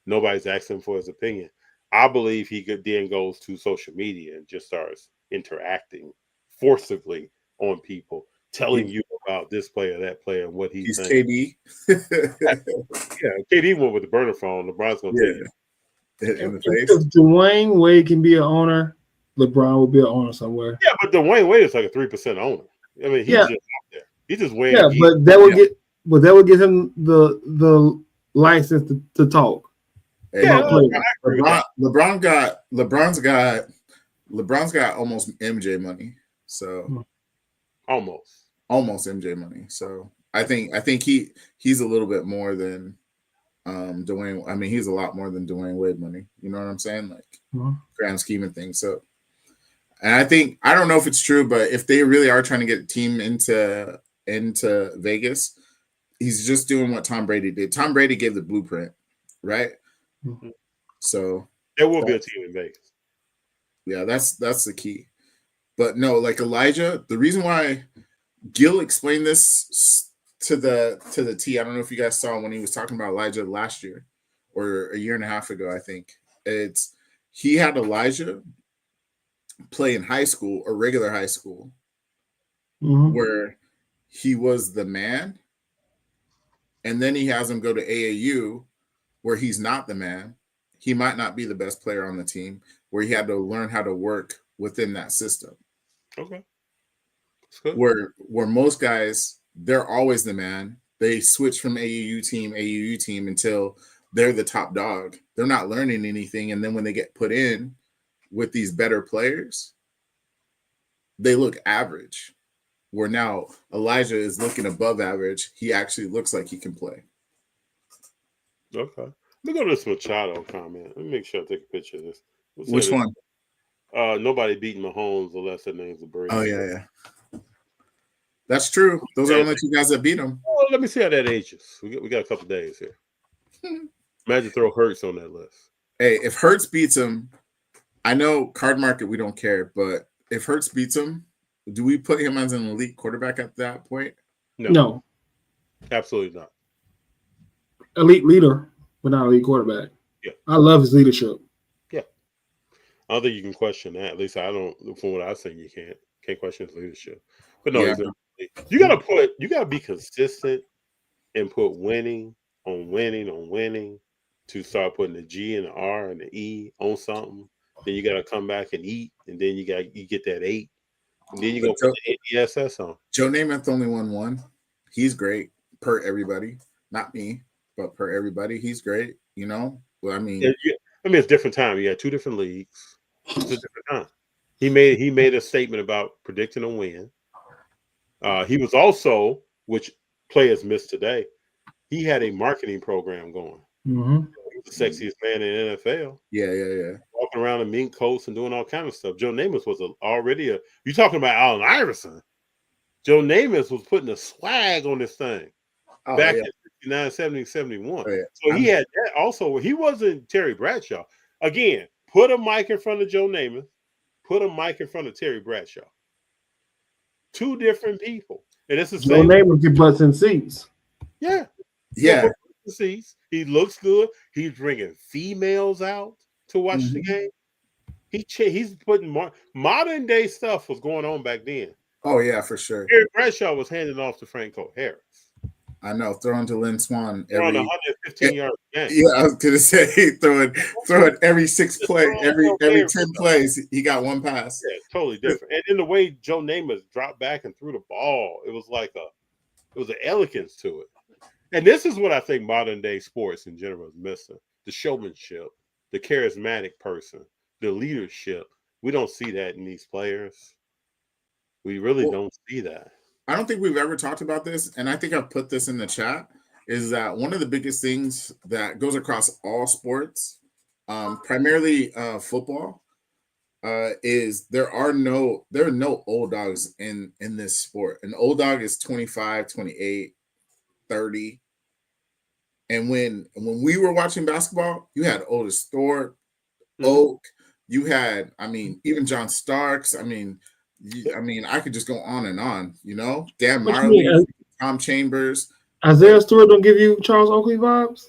Nobody's asking for his opinion. I believe he then goes to social media and just starts interacting forcibly on people, telling you about this player, that player, and what he's saying. KD. Yeah, KD went with the burner phone. LeBron's going to take it. In the face. If Dwayne Wade can be an owner, LeBron will be an owner somewhere. Yeah, but Dwayne Wade is like a 3% owner. I mean, he's just out there. He's just weighing. Yeah, but that would get him the license to talk. Hey, LeBron's got almost MJ money. So almost MJ money. So I think he's a little bit more than Dwayne. I mean, he's a lot more than Dwayne Wade money. You know what I'm saying? Like grand scheme of things. So, and I don't know if it's true, but if they really are trying to get a team into Vegas, he's just doing what Tom Brady did. Tom Brady gave the blueprint, right? So there will be a team in Vegas. Yeah, that's the key. But no, like Elijah, the reason why Gil explained this to the T, I don't know if you guys saw when he was talking about Elijah last year or a year and a half ago, I think. He had Elijah play in high school, or regular high school, where he was the man, and then he has him go to AAU where he's not the man. He might not be the best player on the team, where he had to learn how to work within that system. Okay. Where most guys, they're always the man. They switch from AAU team until they're the top dog. They're not learning anything. And then when they get put in with these better players, they look average. Where now Elijah is looking above average. He actually looks like he can play. Okay. Let me go to this Machado comment. Let me make sure I take a picture of this. Which one? Nobody beating Mahomes unless their name's a Brady. Oh, yeah. That's true. Those are only two guys that beat him. Well, let me see how that ages. We got a couple days here. Imagine throw Hurts on that list. Hey, if Hurts beats him, I know card market, we don't care, but if Hurts beats him, do we put him as an elite quarterback at that point? No. Absolutely not. Elite leader, but not elite quarterback. Yeah. I love his leadership. Yeah. I don't think you can question that. At least I don't, from what I've seen, you can't question his leadership. But no, you gotta be consistent and put winning to start putting the G and the R and the E on something. Then you gotta come back and eat, and then you get that 8. And then you go put the NESS on. Joe Namath only won 1. He's great per everybody. Not me, but per everybody. He's great, you know? Well, I mean it's a different time. You had 2 different leagues. It's a different time. He made a statement about predicting a win. He was also, which players missed today, he had a marketing program going. Mm-hmm. He was the sexiest man in the NFL. Yeah. Walking around in mink coats and doing all kind of stuff. Joe Namath was already you talking about Allen Iverson. Joe Namath was putting a swag on this thing back in 69, 70, 71. Oh, yeah. So he had that also. He wasn't Terry Bradshaw. Again, put a mic in front of Joe Namath. Put a mic in front of Terry Bradshaw. 2 different people. And it's the same. Joe Namath get butts in seats. Yeah. Seats. He looks good. He's bringing females out to watch the game. He's putting modern day stuff was going on back then. Oh, yeah, for sure. Terry Bradshaw was handing off to Franco Harris. I know, throwing to Lynn Swan every 115 yards game. Yeah, I was gonna say throwing every 6 play, every 10 plays, he got 1 pass. Yeah, totally different. And in the way Joe Namath dropped back and threw the ball, it was an elegance to it. And this is what I think modern day sports in general is missing: the showmanship, the charismatic person, the leadership. We don't see that in these players. We really don't see that. I don't think we've ever talked about this, and I think I've put this in the chat. is that one of the biggest things that goes across all sports, primarily football, is there are no old dogs in this sport. An old dog is 25, 28, 30. And when we were watching basketball, you had Otis Thorpe, Oak, you had, even John Starks. I mean, I could just go on and on, Dan Marley, Tom Chambers. Isaiah Stewart don't give you Charles Oakley vibes?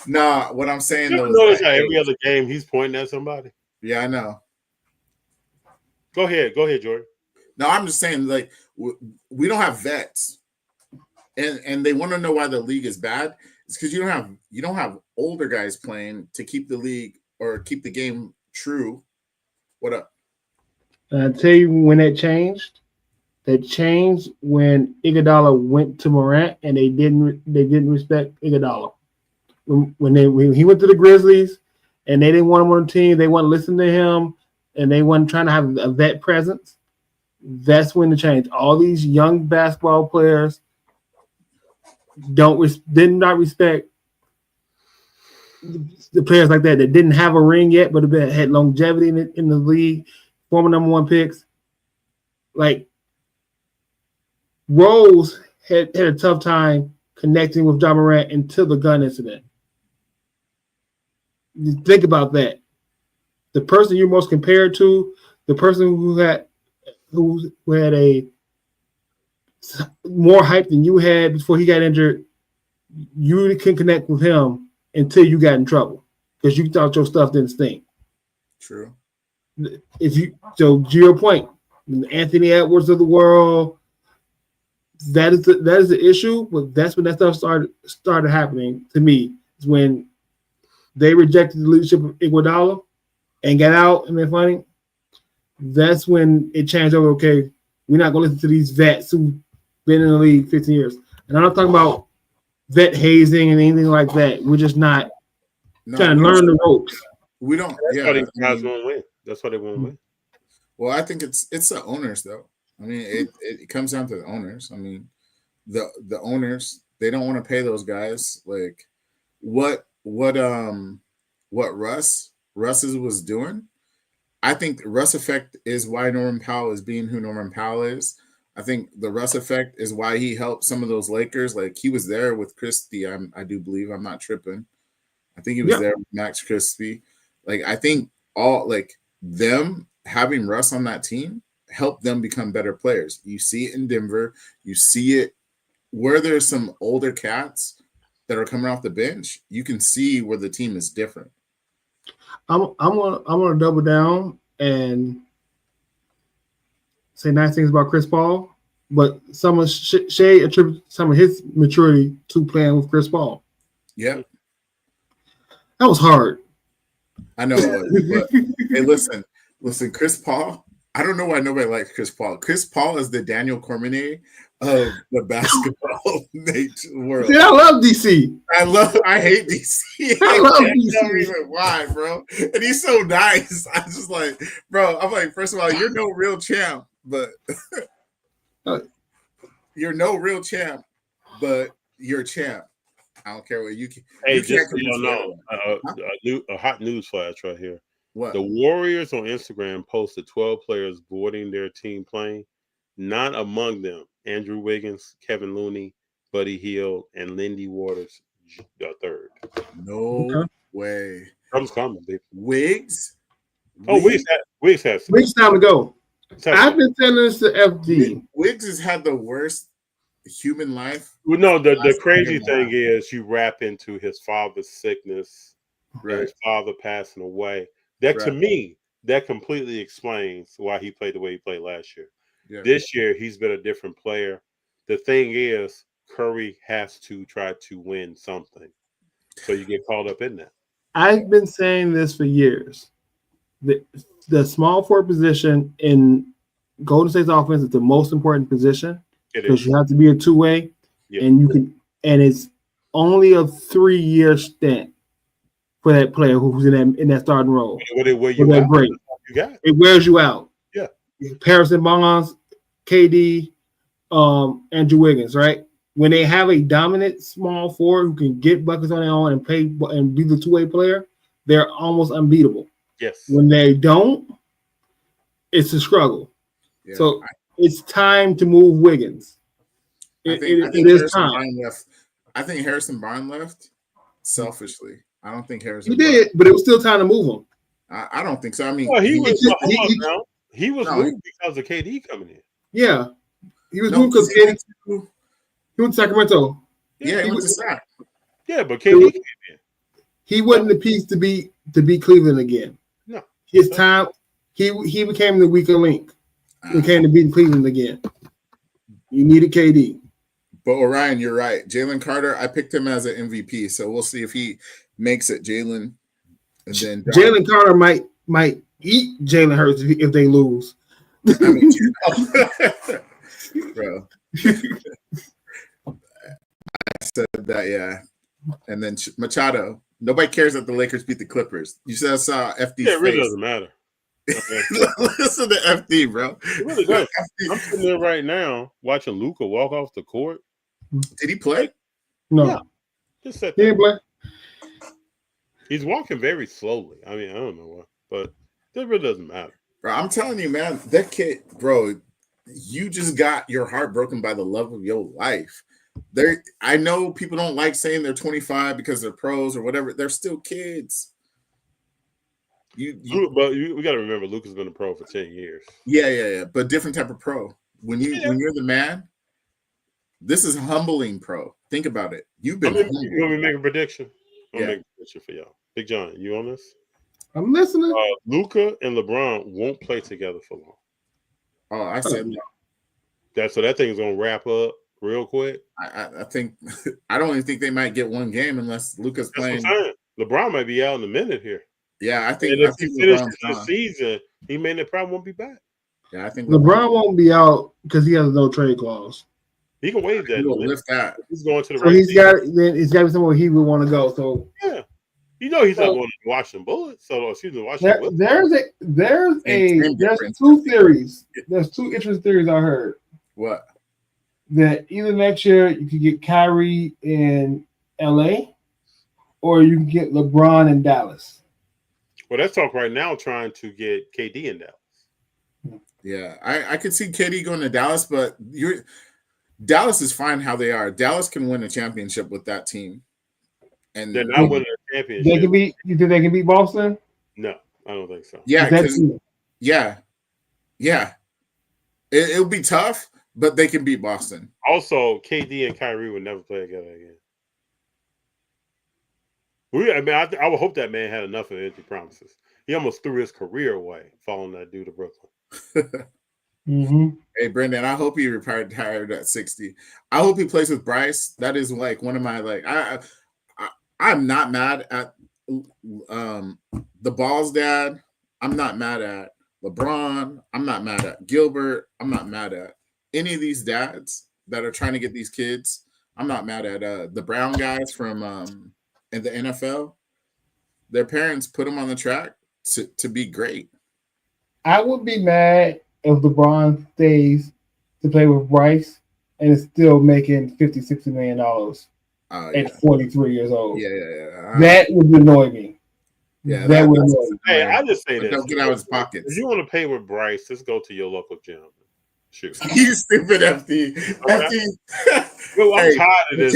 Nah, what I'm saying though is notice how every other game he's pointing at somebody. Yeah, I know. Go ahead, Jordan. No, I'm just saying, like, we don't have vets, and they want to know why the league is bad. It's because you don't have older guys playing to keep the league or keep the game true. What up? I tell you when that changed. That changed when Iguodala went to Morant, and they didn't respect Iguodala. When he went to the Grizzlies, and they didn't want him on the team, they wouldn't listen to him, and they weren't trying to have a vet presence. That's when the change. All these young basketball players did not respect the players like that didn't have a ring yet, but had longevity in the league, former number one picks. Like Rose had a tough time connecting with Ja Morant until the gun incident. Think about that. The person you're most compared to, the person who had a more hype than you had before he got injured, you can connect with him until you got in trouble because you thought your stuff didn't stink. True. So to your point, Anthony Edwards of the world, that is the issue. But that's when that stuff started happening to me. Is when they rejected the leadership of Iguodala and got out and been funny. That's when it changed over. Okay, we're not going to listen to these vets who've been in the league 15 years. And I'm not talking about vet hazing and anything like that. We're just not trying to learn the ropes. We don't. That's why these guys won't win. That's why they won't win. Well, I think it's the owners though. I mean, it comes down to the owners. I mean, the owners, they don't want to pay those guys. Like what Russ was doing. I think the Russ effect is why Norman Powell is being who Norman Powell is. I think the Russ effect is why he helped some of those Lakers. Like he was there with Christie. I do believe. I'm not tripping. I think he was there with Max Christie. Like I think all like them having Russ on that team helped them become better players. You see it in Denver. You see it where there's some older cats that are coming off the bench. You can see where the team is different. I'm gonna double down and say nice things about Chris Paul, but some of Shea attributes some of his maturity to playing with Chris Paul. Yeah, that was hard. I know it was, but hey, listen, Chris Paul. I don't know why nobody likes Chris Paul. Chris Paul is the Daniel Cormier of the basketball world. See, I love DC. I hate DC. I love DC. I don't even why, bro. And he's so nice. I just like, bro. I'm like, first of all, you're no real champ, but you're no real champ, but you're a champ. I don't care what you can. Hey, just so you know, a hot news flash right here. What? The Warriors on Instagram posted 12 players boarding their team plane. Not among them, Andrew Wiggins, Kevin Looney, Buddy Hield, and Lindy Waters third. No way. Something's coming, baby. Wiggs? Oh, Wiggs has time to go. I've been telling this to FD. Wiggs has had the worst human life. Well, no, the crazy thing is you wrap into his father's sickness, and his father passing away. That to me, that completely explains why he played the way he played last year. Yeah. This year, he's been a different player. The thing is, Curry has to try to win something. So you get caught up in that. I've been saying this for years. The small forward position in Golden State's offense is the most important position because you have to be a two-way, and it's only a 3-year stint for that player who's in that starting role. It wears you out. Yeah. Harrison Barnes, KD, Andrew Wiggins, right? when they have a dominant small forward who can get buckets on their own and play and be the two-way player, they're almost unbeatable. Yes. When they don't, it's a struggle. Yeah, so it's time to move Wiggins. I think it is time. I think Harrison Barnes left selfishly. I don't think Harrison. He did, but it was still time to move him. I don't think so. I mean, well, he was moved because of KD coming in. Yeah, he was moved because KD. He went to Sacramento. Yeah, he went to Sac. Yeah, but KD came in. He wasn't the piece to be Cleveland again. No, his time. He became the weaker link. He came to beat Cleveland again. You needed KD. But Orion, you're right. Jalen Carter, I picked him as an MVP, so we'll see if he makes it. Jalen, and then Jalen Carter might eat Jalen Hurts if they lose. I mean, bro. I said that, yeah. And then Machado. Nobody cares that the Lakers beat the Clippers. You saw FD. Yeah, it really doesn't matter. Listen to FD, bro. It really does. I'm sitting there right now watching Luka walk off the court. Did he play? No. Yeah. Just sat he didn't play. He's walking very slowly. I mean, I don't know why, but it really doesn't matter. Bro, I'm telling you, man, that kid, bro, you just got your heart broken by the love of your life. I know people don't like saying they're 25 because they're pros or whatever. They're still kids. We got to remember, Luka's been a pro for 10 years. Yeah. But different type of pro. When you're the man, this is humbling, pro. Think about it. You've been. You want me to make a prediction? I'll Yeah. make a prediction for y'all. Big John, you on this? I'm listening. Luka and LeBron won't play together for long. Oh, I said no. So that thing's gonna wrap up real quick. I think I don't even think they might get one game unless Luka's playing. LeBron might be out in a minute here. Yeah, I think if he finishes the season, he probably won't be back. Yeah, I think LeBron won't be out because he has no trade clause. He can waive that. He'll lift that. He's going to the. So he's got to be somewhere he would want to go. So yeah, he's not going to Washington Bullets. So excuse me, Washington. There's two theories. There's two interesting theories I heard. What? That either next year you could get Kyrie in LA, or you can get LeBron in Dallas. Well, let's talk right now trying to get KD in Dallas. Yeah, I could see KD going to Dallas, but Dallas is fine how they are. Dallas can win a championship with that team. And they're not winning a championship. They can beat. You think they can beat Boston? No, I don't think so. Yeah, it'll be tough, but they can beat Boston. Also, KD and Kyrie would never play together again. I would hope that man had enough of empty promises. He almost threw his career away following that dude to Brooklyn. Mm-hmm. Hey, Brendan, I hope he retired at 60. I hope he plays with Bryce. That is like one of my I'm not mad at the Balls dad. I'm not mad at LeBron. I'm not mad at Gilbert. I'm not mad at any of these dads that are trying to get these kids. I'm not mad at the Brown guys from in the NFL. Their parents put them on the track to be great. I would be mad if LeBron stays to play with Bryce and is still making $50-60 million at 43 years old. Yeah. That would annoy me. Yeah, that would annoy me. Hey, I just say this. Don't get out of his pockets. If you want to pay with Bryce, just go to your local gym. Shoot. You stupid FD. FD. Well, I'm tired of this.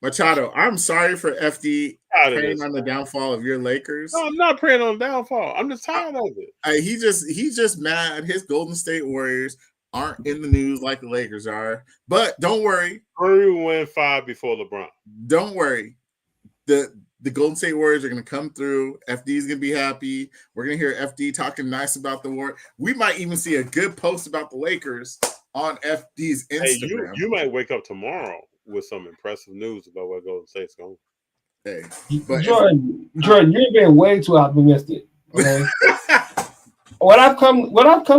Machado, I'm sorry for FD praying on the downfall of your Lakers. No, I'm not praying on the downfall. I'm just tired of it. He's just mad. His Golden State Warriors aren't in the news like the Lakers are. But don't worry. Curry will win 5 before LeBron. Don't worry. The Golden State Warriors are going to come through. FD's going to be happy. We're going to hear FD talking nice about the Warriors. We might even see a good post about the Lakers on FD's Instagram. Hey, you might wake up tomorrow with some impressive news about what Golden State's going. Hey, but Jordan, you're being way too optimistic. Okay? What I've come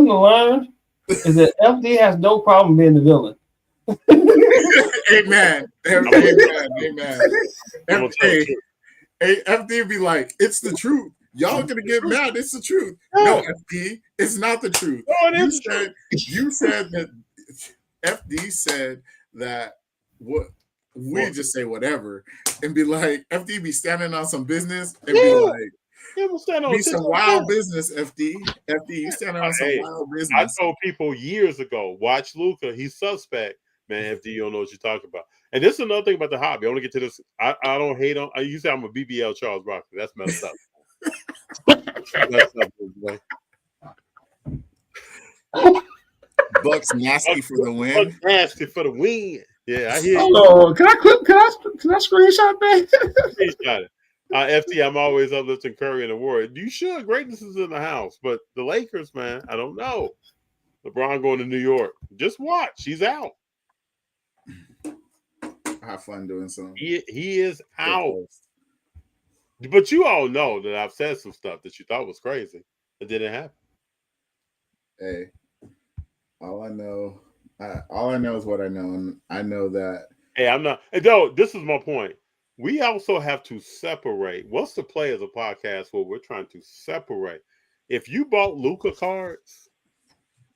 to learn is that FD has no problem being the villain. Amen. FD be like, it's the truth. Y'all gonna get mad. It's the truth. No, FD, it's not the truth. You said that FD said that what we just say whatever and be like, FD be standing on some business and Yeah. be like, Yeah, we'll stand on be 10 some toes wild down. business, FD. FD, you standing on some Hey, wild I business. told people years ago, watch Luka. He's suspect. Man, FD, you don't know what you're talking about. And this is another thing about the hobby. I want to get to this. I don't hate on. You say I'm a BBL Charles Barkley. That's messed up. Messed up, boy. Bucks nasty for the win. Bucks nasty for the win. Yeah, I hear you. Oh, can I screenshot that? Screenshot it. FT, I'm always uplifting Curry and the Warriors. You should. Greatness is in the house. But the Lakers, man, I don't know. LeBron going to New York. Just watch. He's out. Have fun doing something. He is out. But you all know that I've said some stuff that you thought was crazy. It didn't happen. Hey, all I know is what I know, and I know that. Hey, I'm not. No, this is my point. We also have to separate. What's the Play as a podcast where we're trying to separate? If you bought Luka cards,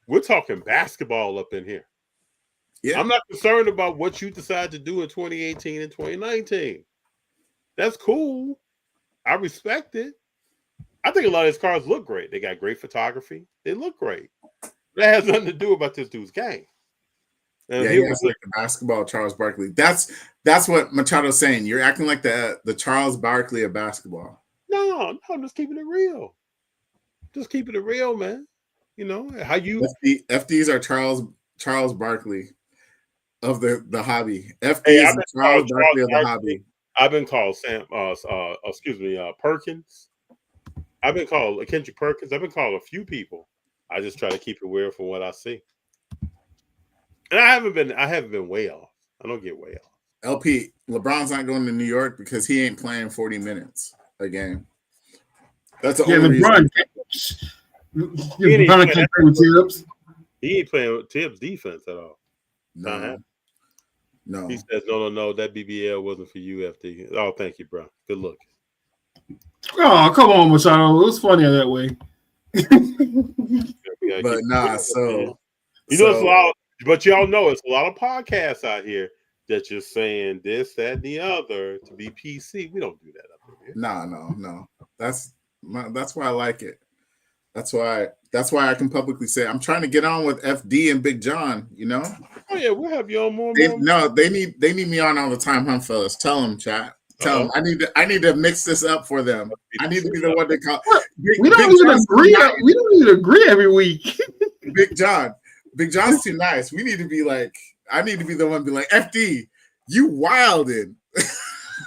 we're talking basketball up in here. Yeah. I'm not concerned about what you decide to do in 2018 and 2019. That's cool. I respect it. I think a lot of these cards look great. They got great photography. They look great. That has nothing to do about this dude's game. And yeah, it's like the basketball Charles Barkley. That's what Machado's saying. You're acting like the Charles Barkley of basketball. No, I'm just keeping it real. Just keeping it real, man. You know how you FDs are Charles Barkley of the hobby. FD is Charles Barkley of the hobby. I've been called Perkins. I've been called Kendrick Perkins. I've been called a few people. I just try to keep it weird from what I see. And I haven't been way off. I don't get way off. LP, LeBron's not going to New York because he ain't playing 40 minutes a game. That's the only reason. LeBron can't play with Tibbs. He ain't playing with Tibbs defense at all. No. He says, no, that BBL wasn't for you, FD. Oh, thank you, bro. Good look. Oh, come on, Machado. It was funnier that way. But nah, so you know, it's a lot. But y'all know it's a lot of podcasts out here that just saying this, that, and the other to be PC. We don't do that up here. No. That's why I like it. That's why I can publicly say I'm trying to get on with FD and Big Jon. You know. Oh yeah, we'll have you on more. They need me on all the time, huh, fellas? Tell them, chat. Tell them I need to mix this up for them. I need to be the one to call. We don't even agree. We don't even agree every week. Big Jon's too nice. We need to be like. I need to be the one to be like, FD, you wildin'.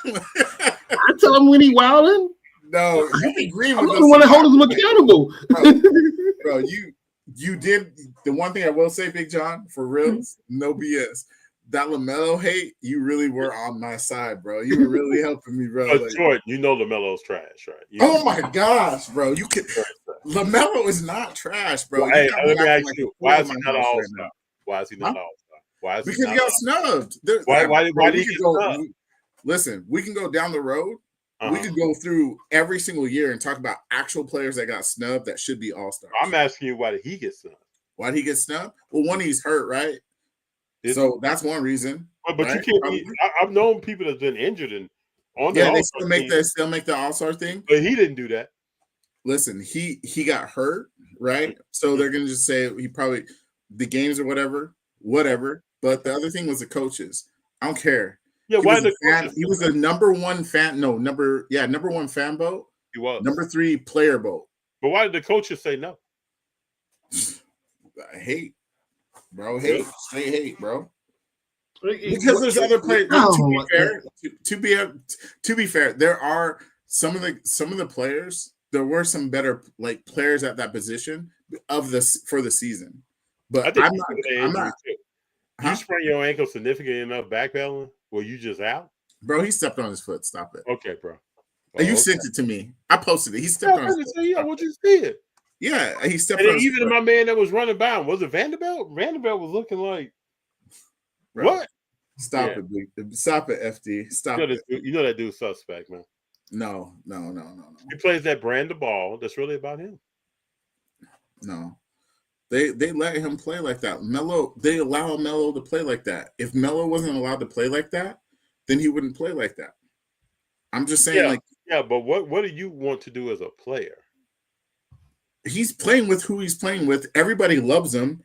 I tell him when he wildin'. No, you agree with I'm the one that holds him accountable. Bro, you did the one thing I will say, Big Jon, for real, no BS. That LaMelo hate, you really were on my side, bro. You were really helping me, bro. But Jordan, you know LaMelo's trash, right? Oh my gosh, bro. You can LaMelo is not trash, bro. Well, hey, let me ask you, why is he not an all-star? Why is he not an all-star? Because he got snubbed. Why did he get snubbed? Listen, we can go down the road. We could go through every single year and talk about actual players that got snubbed that should be all-stars. I'm asking you, why did he get snubbed? Why did he get snubbed? Well, one, he's hurt, right? So that's one reason. But right? you can't. I've known people that's been injured and on the they still make the all-star thing. But he didn't do that. Listen, he got hurt, right? So they're gonna just say he probably the games or whatever. But the other thing was the coaches. I don't care. Yeah, he was the number one fan. No, number one fan vote. He was number 3 player vote. But why did the coaches say no? I hate, bro. Straight hate, bro. Because there's other players. To be fair, there are some of the players. There were some better players at that position for the season. But I'm not. You sprain your ankle significant enough backpedaling? Were you just out? Bro, he stepped on his foot. Stop it. Okay, bro. You sent it to me. I posted it. He stepped on his foot. Yeah, what you see it? Yeah, he stepped on his even foot. My man that was running by him, was it Vanderbilt? Vanderbilt was looking like, bro, what? Stop it, Stop it, FD. Stop it. You know that dude's suspect, man. No. He plays that brand of ball that's really about him. No. They let him play like that. Melo, they allow Melo to play like that. If Melo wasn't allowed to play like that, then he wouldn't play like that. I'm just saying, but what do you want to do as a player? He's playing with who he's playing with. Everybody loves him,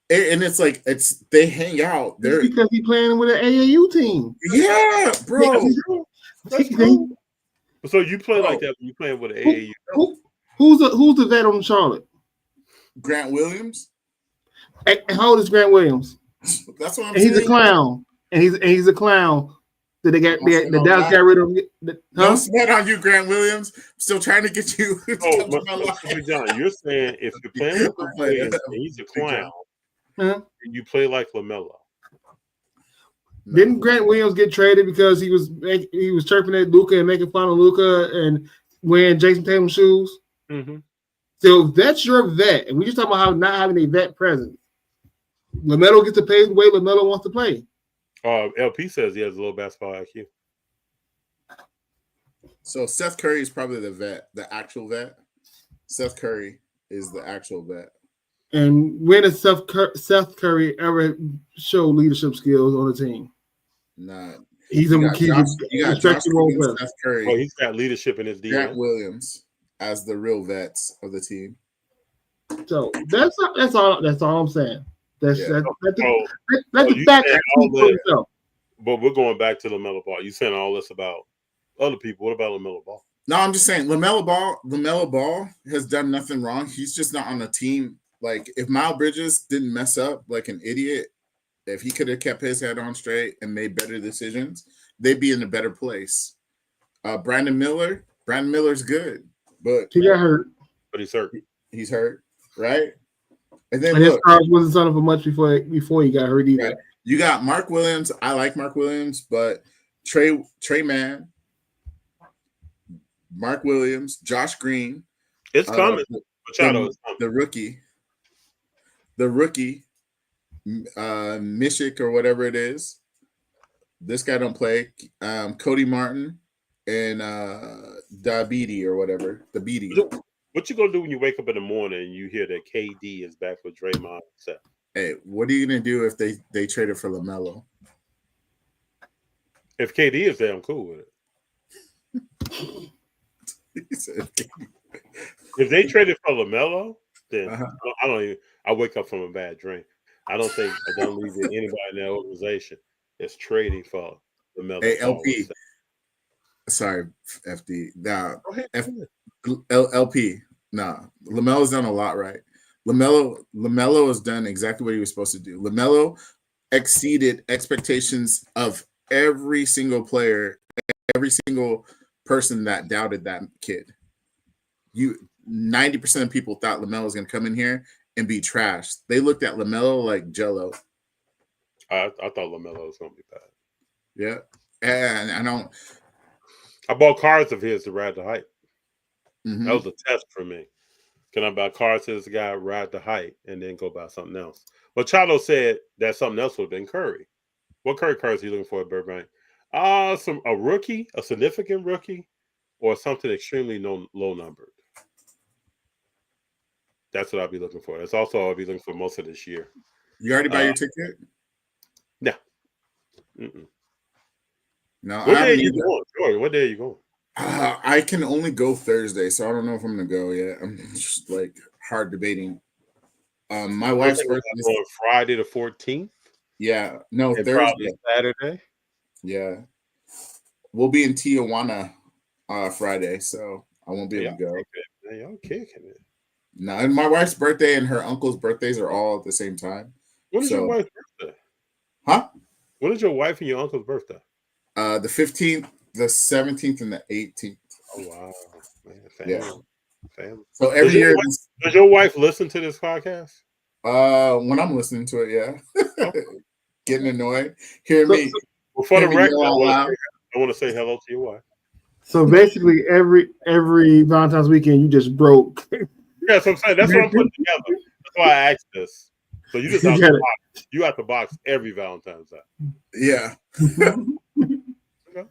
and it's like they hang out. It's because he's playing with an AAU team. Yeah, bro. That's cool. So you play like that when you playing with an AAU. Who's the vet on Charlotte? Grant Williams. And how old is Grant Williams? That's what I'm saying. He's a clown. And he's a clown. So the Dallas got rid of him. No sweat on you, Grant Williams. Still trying to get you. Big Jon, you're saying if you're playing with Grant Williams and he's a clown, you play like LaMelo. Didn't Grant Williams get traded because he was chirping at Luka and making fun of Luka and wearing Jason Tatum shoes? Mm-hmm. So that's your vet, and we just talking about how not having a vet presence. LaMelo gets to play the way LaMelo wants to play. LP says he has a low basketball IQ. So Seth Curry is probably the vet, the actual vet. Seth Curry is the actual vet. And when has Seth Curry ever show leadership skills on the team? Nah. He's you got Josh Green, Seth Curry. Oh, he's got leadership in his DM. Grant Williams as the real vets of the team. So that's all I'm saying. That's the fact. But we're going back to LaMelo Ball. You saying all this about other people. What about LaMelo Ball? No, I'm just saying LaMelo Ball has done nothing wrong. He's just not on a team. Like if Miles Bridges didn't mess up like an idiot, if he could have kept his head on straight and made better decisions, they'd be in a better place. Brandon Miller's good, but he got hurt. But he's hurt. He's hurt, right? And then his cards wasn't selling for much before he got hurt either. Right. You got Mark Williams. I like Mark Williams, but Trey Mann, Mark Williams, Josh Green. It's coming. The rookie, Mishik or whatever it is. This guy don't play. Cody Martin and Dabidi or whatever. The Beatty. What you gonna do when you wake up in the morning and you hear that KD is back with Draymond? Hey, what are you gonna do if they traded for LaMelo? If KD is there, I'm cool with it. If they traded for LaMelo, then I don't even. I wake up from a bad dream. I don't think I don't leave anybody in that organization that's trading for LaMelo. Hey, LP. Sorry, FD. Nah, LP. Nah, LaMelo's done a lot right. LaMelo has done exactly what he was supposed to do. LaMelo exceeded expectations of every single player, every single person that doubted that kid. 90% of people thought LaMelo was going to come in here and be trashed. They looked at LaMelo like Jello. I thought LaMelo was going to be bad. Yeah, and I bought cards of his to ride the hype. Mm-hmm. That was a test for me. Can I buy cards to this guy, ride the hype, and then go buy something else? Well, Chalo said that something else would have been Curry. What Curry cards are you looking for at Burbank? A rookie, a significant rookie, or something extremely low numbered. That's what I'll be looking for. That's also what I'll be looking for most of this year. You already buy your ticket? No. No. What day are you going, Jordan? What day are you going? I can only go Thursday, so I don't know if I'm going to go yet. I'm just like hard debating. My wife's birthday is on Friday the 14th. Yeah. No, and Thursday. Saturday. Yeah. We'll be in Tijuana Friday, so I won't be able to go. Y'all kicking it. No, and my wife's birthday and her uncle's birthdays are all at the same time. When is your wife's birthday? Huh? When is your wife and your uncle's birthday? The 15th, the 17th, and the 18th. Oh wow, man! Family. Family. So every year, does your wife listen to this podcast? When I'm listening to it, yeah, getting annoyed. Hear me. Well, for the record, I want to say hello to your wife. So basically, every Valentine's weekend, you just broke. Yeah, so I'm saying that's what I'm putting together. That's why I asked this. So you just have to box every Valentine's Day. Yeah. Okay.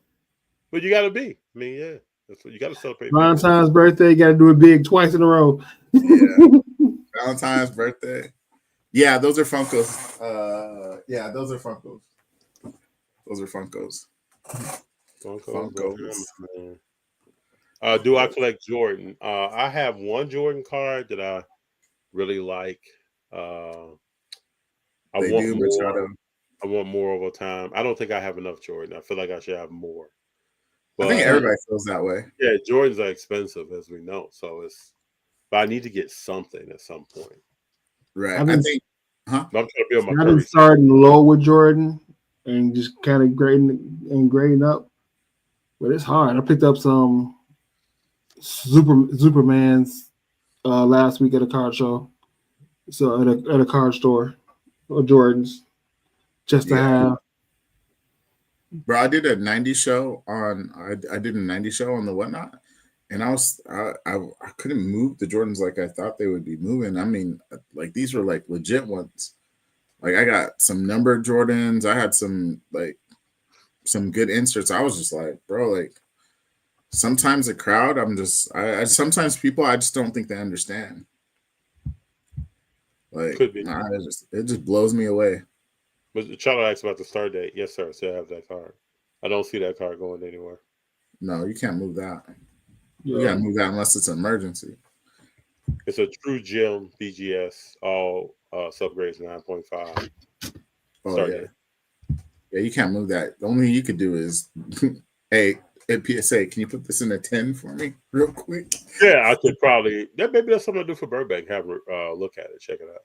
But you got to be. I mean, yeah, that's what you got to celebrate. Valentine's birthday, you got to do it big twice in a row. Yeah. Valentine's birthday. Yeah, those are Funkos. Those are Funkos. Those are Funkos. Funkos. Do I collect Jordan? I have one Jordan card that I really like. I want more. I want more over time. I don't think I have enough Jordan. I feel like I should have more. But, I think everybody feels that way. Yeah, Jordans are expensive, as we know. So but I need to get something at some point. Right. I think. I'm trying to build my. I've been starting low with Jordan and just kind of grading up, but it's hard. I picked up some Supermans last week at a card show, so at a card store, or Jordans, just to have. Bro, I did a 90 show on. I did a 90 show on the Whatnot, and I couldn't move the Jordans like I thought they would be moving. I mean, like these were like legit ones. Like I got some numbered Jordans. I had some good inserts. I was just like, bro, like sometimes the crowd, sometimes people, I just don't think they understand. Like it just blows me away. But the child asked about the start date. Yes, sir. Still have that card. I don't see that card going anywhere. No, you can't move that. You gotta move that unless it's an emergency. It's a true gem BGS, all subgrades 9.5. Oh yeah. Yeah, you can't move that. The only thing you could do is, hey, at PSA, can you put this in a 10 for me real quick? Yeah, I could probably. Maybe that's something to do for Burbank. Have a look at it, check it out.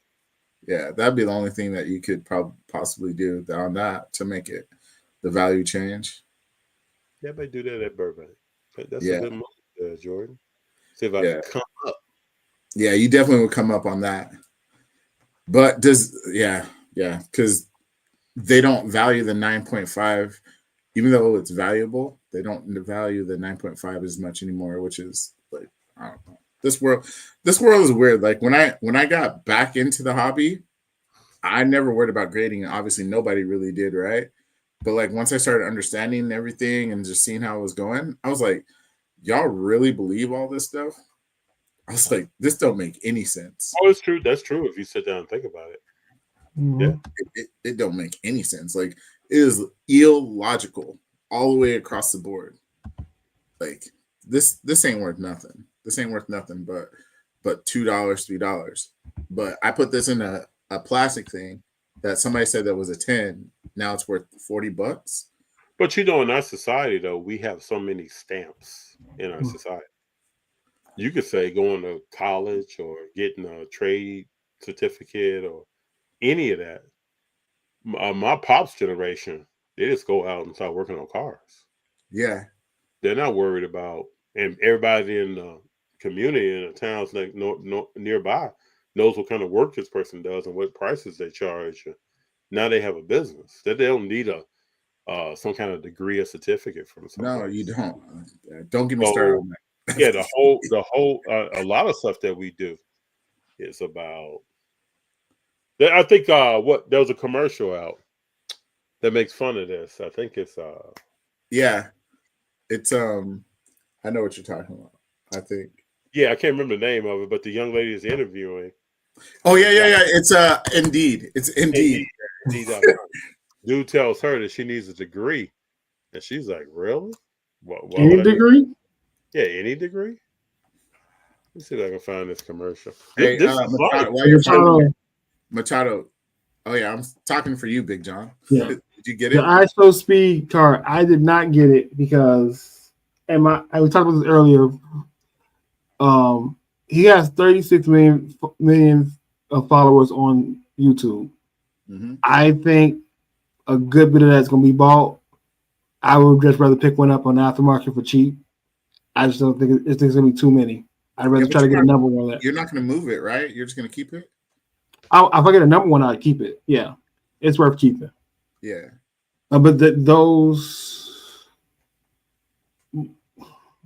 Yeah, that'd be the only thing that you could possibly do on that to make it the value change. Yeah, they do that at Burbank. That's a good move, Jordan. See if I can come up. Yeah, you definitely would come up on that. But because they don't value the 9.5, even though it's valuable, they don't value the 9.5 as much anymore, which is like, I don't know. This world is weird. Like when I got back into the hobby, I never worried about grading. Obviously, nobody really did, right? But like once I started understanding everything and just seeing how it was going, I was like, y'all really believe all this stuff? I was like, this don't make any sense. Oh, it's true. That's true if you sit down and think about it. Mm-hmm. Yeah. It don't make any sense. Like it is illogical all the way across the board. Like this ain't worth nothing. This ain't worth nothing but $2, $3. But I put this in a plastic thing that somebody said that was a 10. Now it's worth $40. But in our society though, we have so many stamps in our society. You could say going to college or getting a trade certificate or any of that. My pop's generation, they just go out and start working on cars. Yeah. They're not worried about, and everybody in the community in the towns like nearby knows what kind of work this person does and what prices they charge. Now they have a business. That they don't need some kind of degree or certificate from someone. No, you don't. Don't get me started on that. Yeah, the whole a lot of stuff that we do is about. I think there was a commercial out that makes fun of this. I think it's it's I know what you're talking about. I think. Yeah, I can't remember the name of it, but the young lady is interviewing. Oh yeah. It's Indeed. It's Indeed. Dude tells her that she needs a degree, and she's like, "Really? Any degree? Yeah, any degree." Let's see if I can find this commercial. Hey, Machado. Oh yeah, I'm talking for you, Big Jon. Yeah. Did you get it? The ISO speed card, I did not get it because, I was talking about this earlier. He has 36 million followers on YouTube. Mm-hmm. I think a good bit of that's going to be bought. I would just rather pick one up on the aftermarket for cheap. I just don't think it's going to be too many. I'd rather try to get a number one. You're not going to move it, right? You're just going to keep it? If I get a number one, I'd keep it. Yeah. It's worth keeping. Yeah. But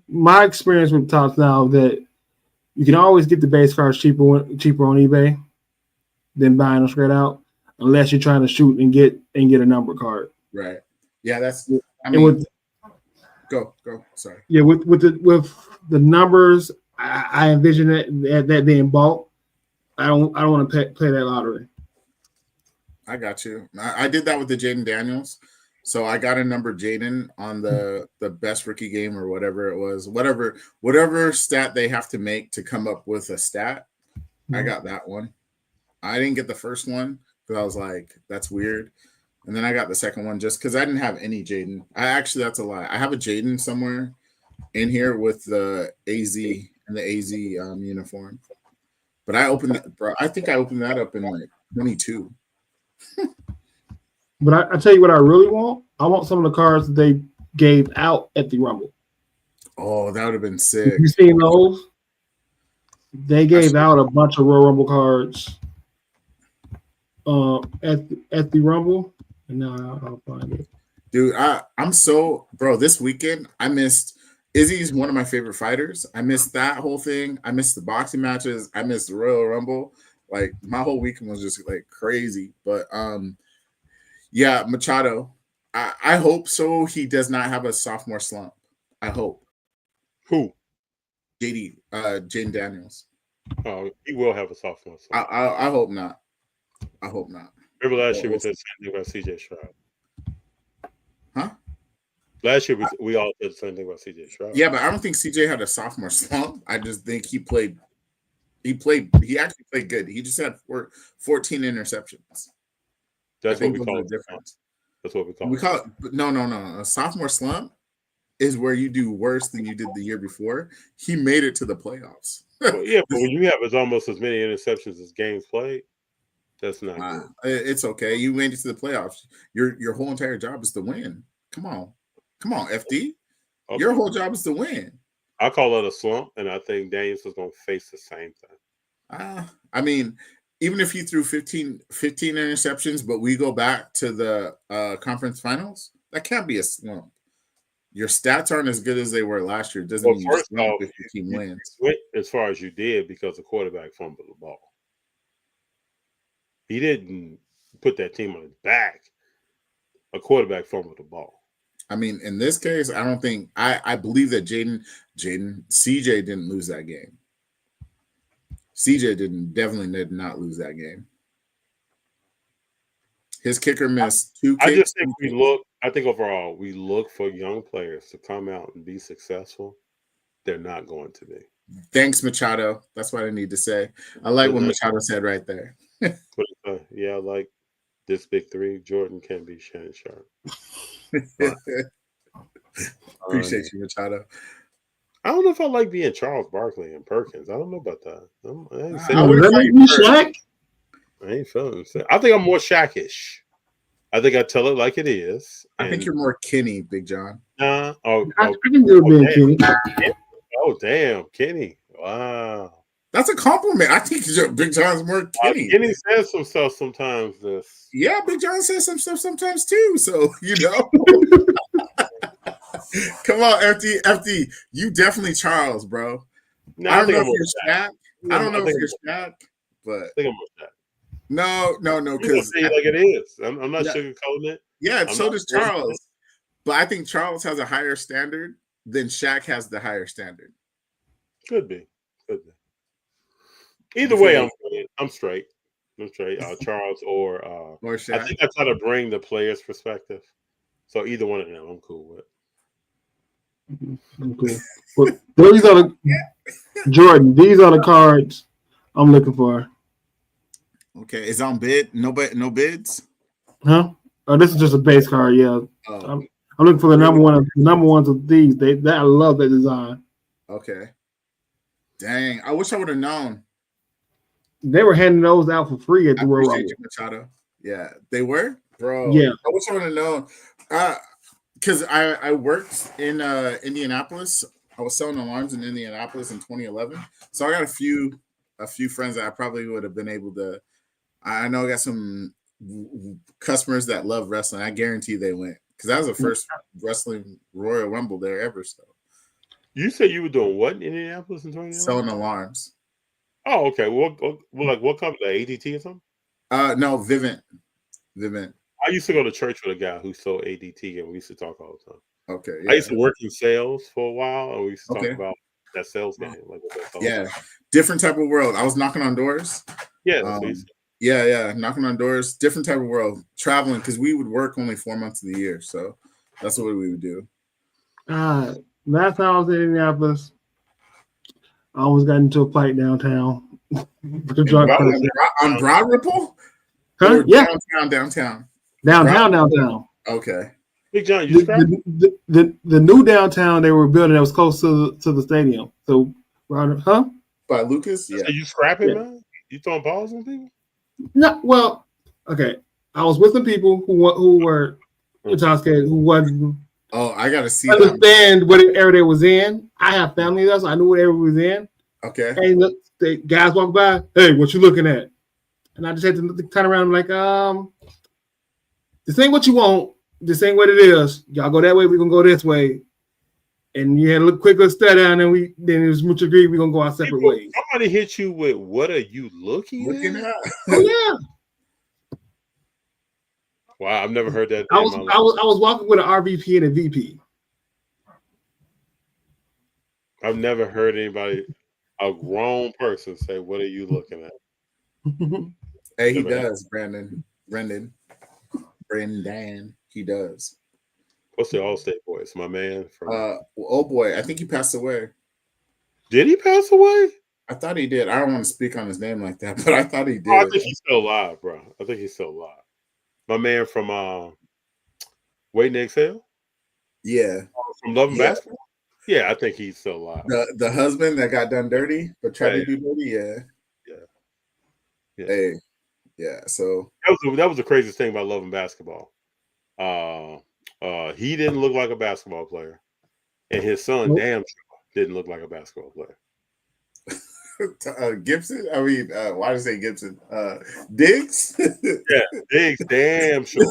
my experience with Topps now that you can always get the base cards cheaper on eBay than buying them straight out, unless you're trying to shoot and get a number card. Right. Yeah, that's. Go. Sorry. Yeah, with the numbers, I envision that being bought. I don't want to play that lottery. I got you. I did that with the Jaden Daniels. So I got a number Jaden on the best rookie game or whatever it was, whatever stat they have to make to come up with a stat. I got that one. I didn't get the first one because I was like, that's weird. And then I got the second one just because I didn't have any Jaden. That's a lie. I have a Jaden somewhere in here with the AZ and the AZ uniform. But I think I opened that up in like 22. But I tell you what I really want. I want some of the cards that they gave out at the Rumble. Oh, that would have been sick. You seen those? They gave out a bunch of Royal Rumble cards at the Rumble. And now I'll find it. Dude, this weekend I missed Izzy's one of my favorite fighters. I missed that whole thing. I missed the boxing matches. I missed the Royal Rumble. Like my whole weekend was just like crazy. But yeah, Machado. I hope so. He does not have a sophomore slump. I hope. Who? Jaden Daniels. Oh, he will have a sophomore slump. I hope not. I hope not. Remember last year we said the same thing about CJ Stroud. Huh? Last year we all said the same thing about CJ Stroud. Yeah, but I don't think CJ had a sophomore slump. I just think he actually played good. He just had 14 interceptions. That's what we call it. Difference. That's what we call it. But no. A sophomore slump is where you do worse than you did the year before. He made it to the playoffs. Well, yeah, but when you have almost as many interceptions as games played, that's not good. It's okay. You made it to the playoffs. Your whole entire job is to win. Come on, FD. Okay. Your whole job is to win. I call it a slump, and I think Daniels is going to face the same thing. I mean, even if he threw 15 interceptions, but we go back to the conference finals, that can't be a slump. Your stats aren't as good as they were last year. It doesn't mean you slump if your team wins. Went as far as you did because the quarterback fumbled the ball. He didn't put that team on his back. A quarterback fumbled the ball. I mean, in this case, I don't think I believe that CJ didn't lose that game. CJ definitely did not lose that game. His kicker missed 2 kicks. I just think I think overall we look for young players to come out and be successful. They're not going to be. Thanks, Machado. That's what I need to say. I like what Machado said right there. Yeah, like this big three, Jordan can be Shannon Sharp. Appreciate you, Machado. I don't know if I like being Charles Barkley and Perkins. I don't know about that. I ain't feeling it. I think I'm more Shaq-ish. I think I tell it like it is. I think you're more Kenny, Big John. I can do being Kenny. Oh, damn, Kenny. Wow. That's a compliment. I think Big John's more Kenny. Kenny says some stuff sometimes. Yeah, Big John says some stuff sometimes too. So, you know. Come on, FD. You definitely Charles, bro. No, I don't know if you're Shaq. I don't know if you're Shaq, but I think I'm more Shaq. No, because say it like it is. I'm not sugarcoating it. Yeah, so does Charles. But I think Charles has a higher standard than Shaq has the higher standard. Could be. Either way, I'm straight. Charles or Shaq. I think I try to bring the player's perspective. So either one of them, I'm cool with. Okay. Well, these are Jordan. These are the cards I'm looking for. Okay, it's on bid. No bids. Huh? Oh, this is just a base card. Yeah, I'm looking for the number ones of these. I love that design. Okay. Dang, I wish I would have known. They were handing those out for free at the Royal Rumble. Machado. Yeah, they were, bro. Yeah, I wish I would have known. Because I worked in Indianapolis. I was selling alarms in Indianapolis in 2011. So I got a few friends that I probably would have been able to. I know I got some customers that love wrestling. I guarantee they went because that was the first wrestling Royal Rumble there ever. So you said you were doing what in Indianapolis in 2011? Selling alarms. Oh, okay. What company? ADT or something? No, Vivint. I used to go to church with a guy who sold ADT, and we used to talk all the time. Okay. Yeah. I used to work in sales for a while, and we used to talk about that sales game. Different type of world. I was knocking on doors. Yeah, that's what he said. Yeah, knocking on doors, different type of world, traveling because we would work only 4 months of the year, so that's what we would do. Last time I was in Indianapolis, I almost got into a fight downtown. On Broad Ripple? Huh? Yeah. Downtown. Downtown. Okay. Big John, you the new downtown they were building that was close to the stadium. So, huh? By Lucas? Yeah. Are you scrapping, man? You throwing balls on people? No, well, okay. I was with some people who were intoxicated, who wasn't. Oh, I gotta see. Understand what area they was in. I have family there, so I knew what area was in. Okay. Hey, look, the guys walk by. Hey, what you looking at? And I just had to turn around like, this ain't what you want. This ain't what it is. Y'all go that way. We're gonna go this way. And you had a quick little stare down, and then it was mutual agreed. We're gonna go our separate ways. Somebody hit you with, "What are you looking at?" Oh yeah. Wow, I've never heard that. I was walking with an RVP and a VP. I've never heard anybody, a grown person, say, "What are you looking at?" Hey, he does, Brendan. He does. What's the All-State voice? My man from oh boy, I think he passed away. Did he pass away? I thought he did. I don't want to speak on his name like that, but I thought he did. I think he's still alive, bro. I think he's still alive. My man from Wait and Exhale? Yeah. From Love and Basketball? Yeah, I think he's still alive. The husband that got done dirty, but tried to do dirty, yeah. Hey, yeah. So that was the craziest thing about Love and Basketball. He didn't look like a basketball player, and his son damn sure didn't look like a basketball player. Gibson? I mean, why did I say Gibson? Diggs? Yeah, Diggs, damn sure.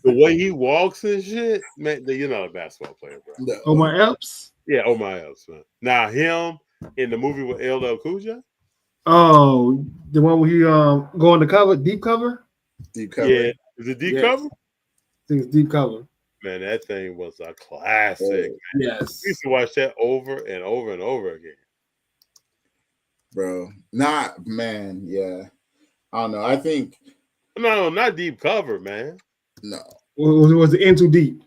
The way he walks and shit, man, you're not a basketball player, bro. No. Omar Epps? Yeah, Omar Epps, man. Now, him in the movie with LL Cool J? Oh, the one where he go on the cover, deep cover? Deep cover. Yeah. Is it deep cover? I think it's deep cover. Man, that thing was a classic. Yes. We used to watch that over and over and over again. Bro, man, yeah. I don't know. I think not deep cover, man. No. Was it In Too Deep?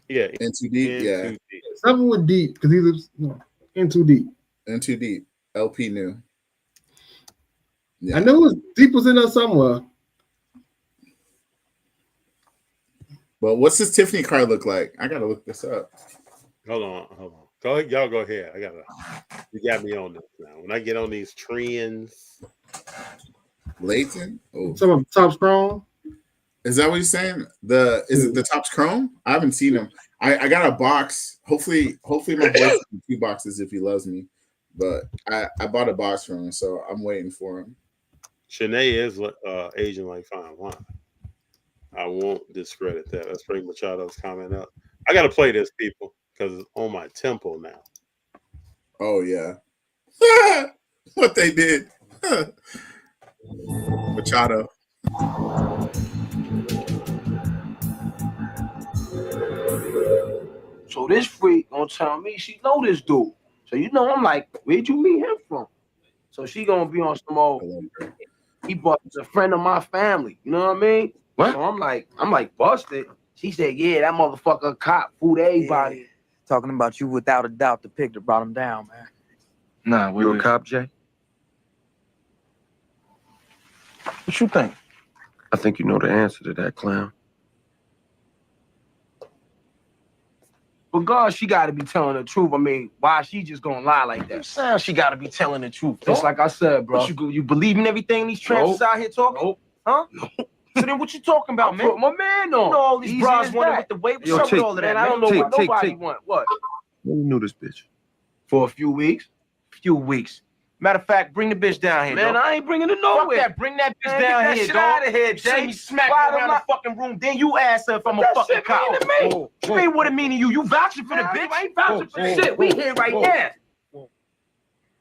Yeah, In Too Deep. Yeah, Deep. Something with deep because he was In Too Deep. In Too Deep. LP knew. Yeah. I know it was deep was in there somewhere. Well, what's his Tiffany card look like? I gotta look this up. Hold on. Y'all go ahead. You got me on this now. When I get on these trends, Layton. Oh, some of Topps Chrome. Is that what you're saying? Is it the Topps Chrome? I haven't seen them. I got a box. Hopefully my boy has 2 boxes if he loves me. But I bought a box from him, so I'm waiting for him. Shanae is aging like fine wine. I won't discredit that. Let's bring Machado's comment up. I got to play this, people, because it's on my temple now. Oh, yeah. What they did. Machado. So this freak gonna tell me she know this dude. So I'm like, where'd you meet him from? So she gonna be on some old. He bought a friend of my family. You know what I mean? What? So I'm like busted. She said, yeah, that motherfucker cop fooled everybody. Yeah. Talking about you without a doubt, the pick that brought him down, man. Nah, you a cop, Jay? What you think? I think you know the answer to that, clown. But God, she got to be telling the truth. I mean, why she just gonna lie like that? Sound she got to be telling the truth. Just like I said, bro. But you believe in everything these tramps out here talking? Nope. Huh? So then what you talking about, man? Put my man on. You know all these bras wanted with the weight. What's up with all of that, man? I don't know what nobody want. What? When you knew this bitch? For a few weeks. Matter of fact, bring the bitch down here, man. Dog. I ain't bringing her nowhere. Fuck that. Bring that bitch down here, dog. Out of here, Jay. See me smack around the fucking room. Then you ask her if I'm a fucking cop. What you mean what it mean to you? You vouching for the bitch? I ain't vouching for shit. We here right now.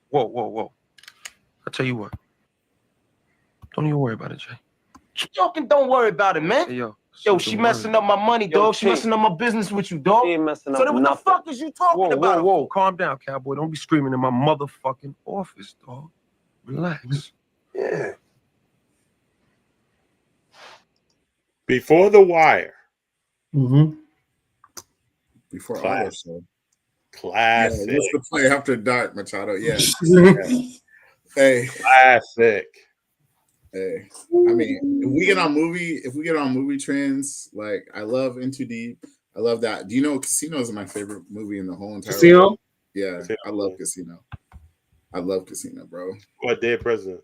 Whoa. I'll tell you what. Don't even worry about it, Jay. You talking? Don't worry about it, man. Hey, Yo, she messing up my money, dog. She messing up my business with you, dog. She ain't messing up so then what the fuck is you talking about? Whoa. Calm down, cowboy. Don't be screaming in my motherfucking office, dog. Relax. Yeah. Before the wire. Mm-hmm. Before Classic. all this show. Classic. Yeah, what's the play after dark, Machado? Yeah. Hey. Classic. Hey. I mean, if we get on movie trends, like I love Into Deep. I love that. Do you know Casino is my favorite movie in the whole entire Casino? world? Yeah, I love Casino. I love Casino, bro. What Dead President?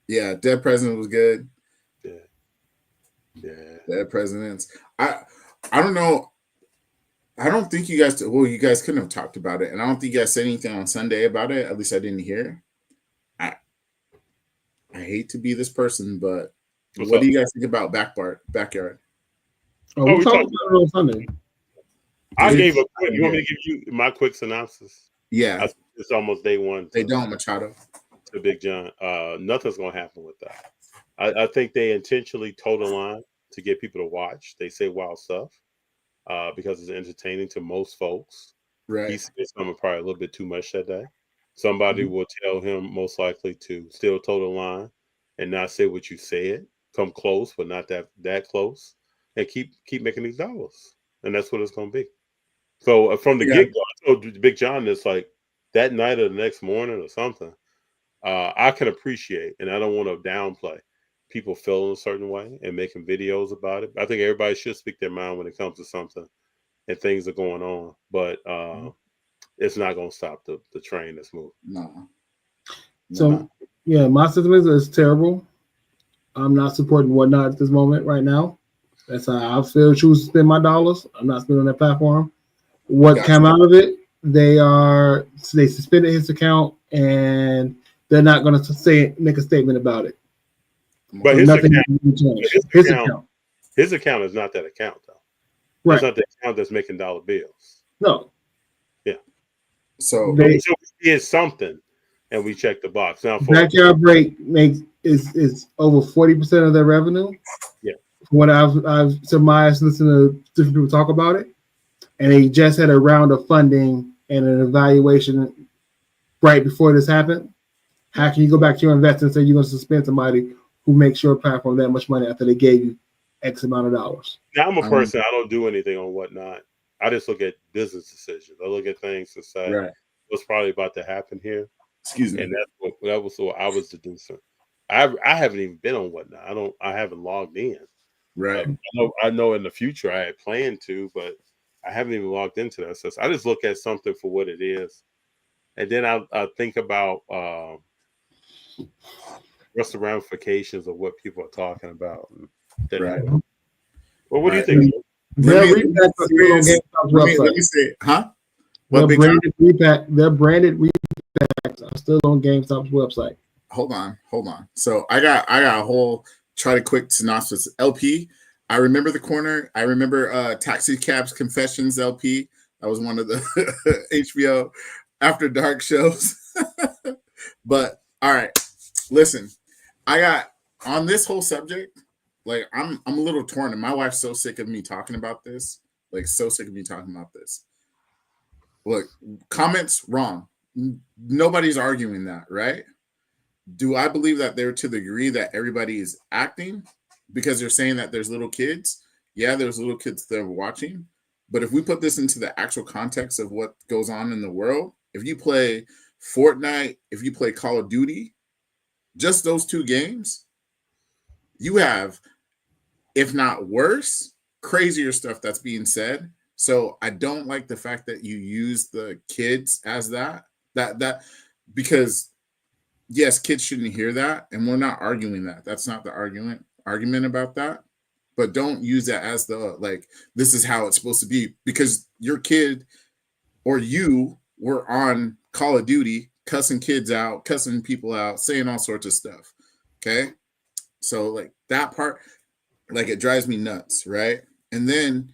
Yeah, Dead President was good. Yeah. Dead Presidents. I don't know. I don't think you guys. Well, you guys couldn't have talked about it, and I don't think you guys said anything on Sunday about it. At least I didn't hear. I hate to be this person, but what do you guys think about Backyard? Oh, we talked about it on Sunday. I gave a quick. You want me to give you my quick synopsis? Yeah, it's almost day one. They don't, Machado. To Big Jon. Nothing's gonna happen with that. I think they intentionally toe the line to get people to watch. They say wild stuff because it's entertaining to most folks. Right. He said something probably a little bit too much that day. Somebody will tell him most likely to still toe the line and not say what you said. Come close, but not that close, and keep making these dollars. And that's what it's gonna be. So from the get-go, I told Big Jon this like that night or the next morning or something. I can appreciate, and I don't want to downplay people feeling a certain way and making videos about it. I think everybody should speak their mind when it comes to something and things are going on, but it's not going to stop the train that's moving. No. So, yeah, my sentiment is terrible. I'm not supporting Whatnot at this moment right now. That's how I feel. Choose to spend my dollars. I'm not spending on that platform. What came out of it? They suspended his account and they're not going to make a statement about it. But so his account is not that account though. Right. It's not the account that's making dollar bills. No. Yeah. So we did something, and we checked the box. Now, Backyard Break is over 40% of their revenue. Yeah. From what I've surmised, listening to different people talk about it, and they just had a round of funding and an evaluation right before this happened. How can you go back to your investor and say you're going to suspend somebody who makes your platform that much money after they gave you X amount of dollars? Now, I'm a person, I don't do anything on Whatnot. I just look at business decisions. I look at things to say what's probably about to happen here. Excuse me. And that was what I was deducing. I haven't even been on Whatnot. I haven't logged in. Right. I know in the future I had planned to, but I haven't even logged into that. So I just look at something for what it is. And then I think about what's the ramifications of what people are talking about. Right. Well, what do you think? Let me say, huh? Their branded repacks are still on GameStop's website. Hold on. So I got a whole try to quick synopsis. LP. I remember the corner. I remember Taxi Cabs Confessions LP. That was one of the HBO After Dark shows. But all right, listen. I got on this whole subject. Like I'm a little torn, and my wife's so sick of me talking about this. Like so sick of me talking about this. Look, comments wrong. Nobody's arguing that, right? Do I believe that they're to the degree that everybody is acting because they're saying that there's little kids? Yeah, there's little kids that are watching. But if we put this into the actual context of what goes on in the world, if you play Fortnite, if you play Call of Duty, just those two games, you have, if not worse, crazier stuff that's being said. So I don't like the fact that you use the kids as that because yes, kids shouldn't hear that, and we're not arguing that. That's not the argument about that. But don't use that as the like this is how it's supposed to be because your kid or you were on Call of Duty cussing kids out, cussing people out, saying all sorts of stuff. Okay? So like that part, like it drives me nuts, right? And then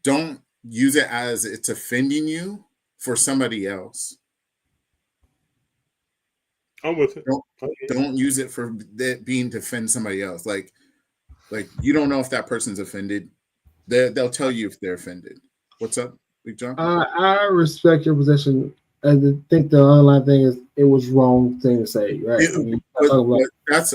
don't use it as it's offending you for somebody else. I'm with it. Don't use it for that being to offend somebody else. Like you don't know if that person's offended. They'll tell you if they're offended. What's up, Big Jon? I respect your position. I think the underlying thing is it was wrong thing to say, right?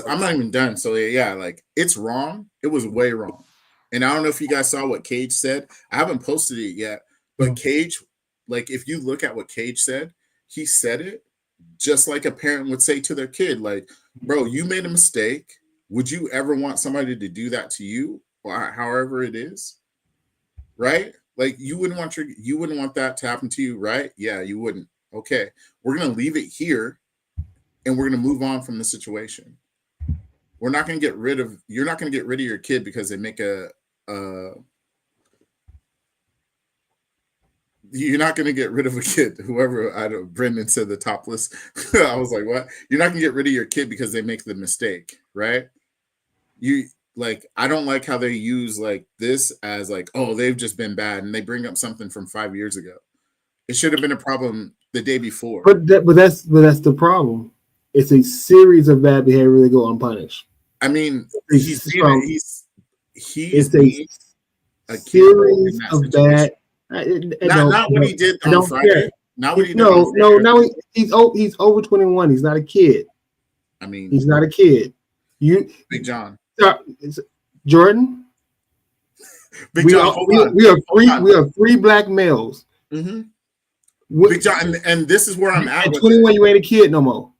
I'm not even done. So yeah, like it's wrong. It was way wrong. And I don't know if you guys saw what Cage said. I haven't posted it yet, but Cage, like if you look at what Cage said, he said it just like a parent would say to their kid, like, bro, you made a mistake. Would you ever want somebody to do that to you or however it is? Right? Like you wouldn't want that to happen to you, right? Yeah, you wouldn't. Okay. We're going to leave it here and we're going to move on from the situation. You're not going to get rid of your kid because they make you're not going to get rid of a kid. Whoever, Brendan said the topless. I was like, what? You're not going to get rid of your kid because they make the mistake, right? I don't like how they use like this as like, oh, they've just been bad. And they bring up something from 5 years ago. It should have been a problem the day before. But that's the problem. It's a series of bad behavior that go unpunished. I mean, he's a series of bad. Not what he did on Friday. Not what he did. No. He's over 21. He's not a kid. I mean, he's not a kid. Big Jon, Jordan. Big Jon. We are three black males. Mm-hmm. Big Jon, and this is where I'm at. At 21, you ain't a kid no more.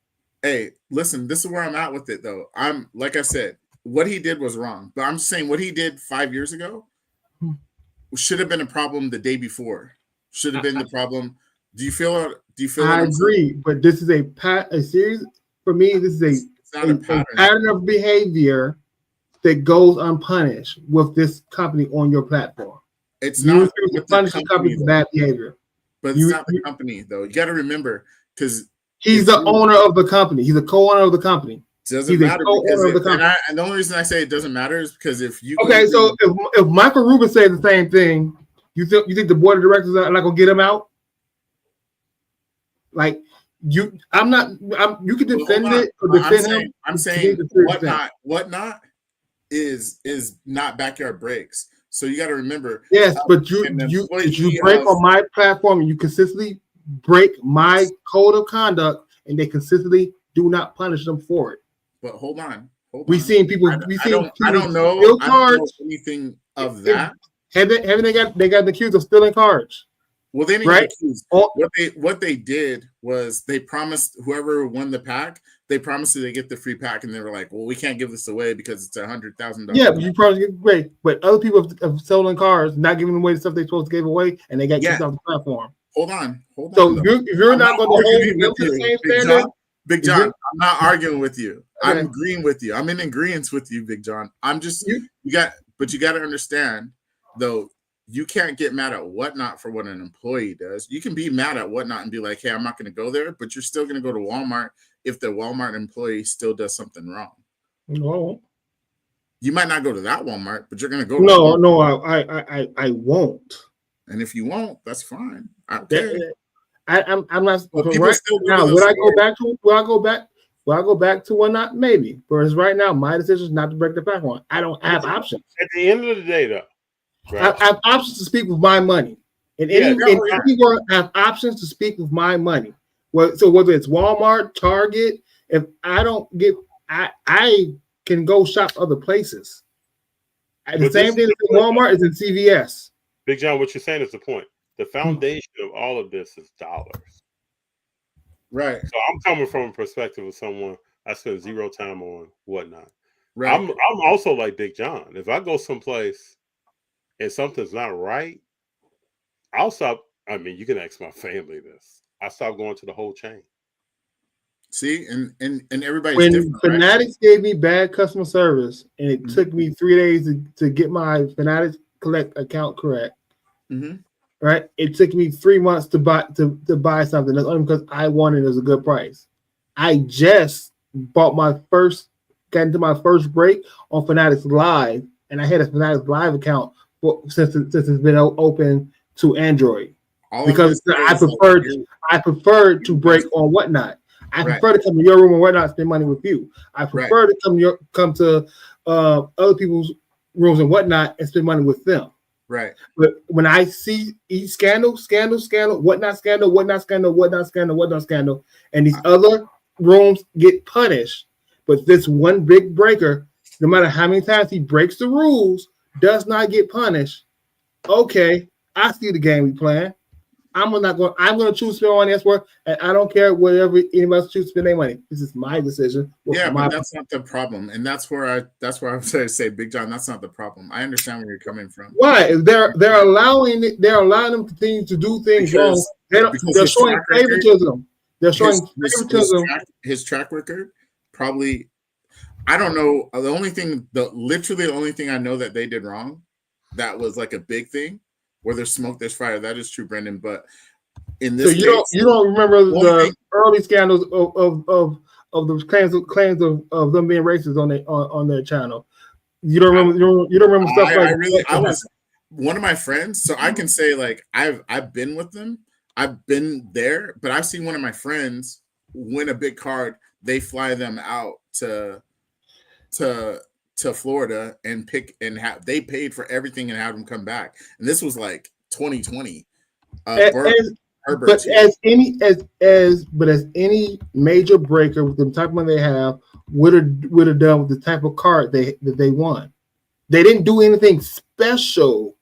Hey, listen, this is where I'm at with it, though. I'm like I said, what he did was wrong, but I'm saying what he did 5 years ago should have been a problem the day before. Should have been the problem. Do you feel? I agree, but this is a series. For me, this is a pattern of behavior that goes unpunished with this company on your platform. It's not punish the company for bad behavior, but it's not the company though. You got to remember because. He's the owner of the company. He's a co-owner of the company. Doesn't matter and the only reason I say it doesn't matter is because if you so if Michael Rubin said the same thing, you think the board of directors are not gonna get him out? Like you can defend it or defend him. I'm saying whatnot is not backyard breaks. So you got to remember. Yes, but you break on my platform and you consistently break my code of conduct, and they consistently do not punish them for it. But hold on. We've seen people. I don't know anything of that. Haven't they got accused of stealing cards? Well, they didn't get accused. What they did was they promised whoever won the pack, they promised that they get the free pack, and they were like, "Well, we can't give this away because it's $100,000." Yeah, but you probably get great. But other people have stolen cards, not giving away the stuff they're supposed to give away, and they got kicked off the platform. Hold on. So if you're not going to hold them to the same standard, Big Jon, I'm not arguing with you. Okay. I'm agreeing with you. I'm in agreement with you, Big Jon. I'm just you got to understand though. You can't get mad at Whatnot for what an employee does. You can be mad at Whatnot and be like, "Hey, I'm not going to go there," but you're still going to go to Walmart if the Walmart employee still does something wrong. No, you might not go to that Walmart, but you're going to go. No, I won't. And if you won't, that's fine. Okay. I'm not. Right now, would I go back to Whatnot? Maybe. Whereas right now, my decision is not to break the platform. I don't have options. At the end of the day, though. Right. I have options to speak with my money. Anywhere I have options to speak with my money. So whether it's Walmart, Target, if I don't get, I can go shop other places. The same thing as Walmart is in CVS. Big Jon, what you're saying is the point. The foundation of all of this is dollars. Right. So I'm coming from a perspective of someone I spend zero time on Whatnot. Right. I'm also like Big Jon. If I go someplace and something's not right, I'll stop. I mean, you can ask my family this. I stopped going to the whole chain. See, and everybody's when different. Fanatics gave me bad customer service, and it took me 3 days to get my Fanatics Collect account correct. Mm-hmm. Right, it took me 3 months to buy something. That's only because I wanted it as a good price. I just got into my first break on Fanatics Live, and I had a Fanatics Live account since it's been open to Android. Because I preferred to break on Whatnot. I prefer to come to your room and Whatnot, spend money with you. I prefer to come to other people's rooms and Whatnot and spend money with them. Right. But when I see each scandal, what not scandal, and these other rooms get punished, but this one big breaker, no matter how many times he breaks the rules, does not get punished. Okay, I see the game we playing. I'm going to choose to spend money elsewhere, and I don't care whatever anybody else choose to spend their money. This is my decision. But that's not the problem, and that's where I'm trying to say, Big Jon, that's not the problem. I understand where you're coming from. Why? They're allowing them to continue to do things wrong. They're showing favoritism. They're showing favoritism. His track record, probably. I don't know. The only thing I know that they did wrong, that was like a big thing. Where there's smoke, there's fire. That is true, Brendan. But in this, so you don't remember the early scandals of the claims of them being racist on their channel. You don't remember. You don't remember stuff I was one of my friends, so I can say like I've been with them. I've been there, but I've seen one of my friends win a big card. They fly them out to Florida and they paid for everything and have them come back. And this was like 2020. But as any major breaker with the type of money they have would have done with the type of card that they won. They didn't do anything special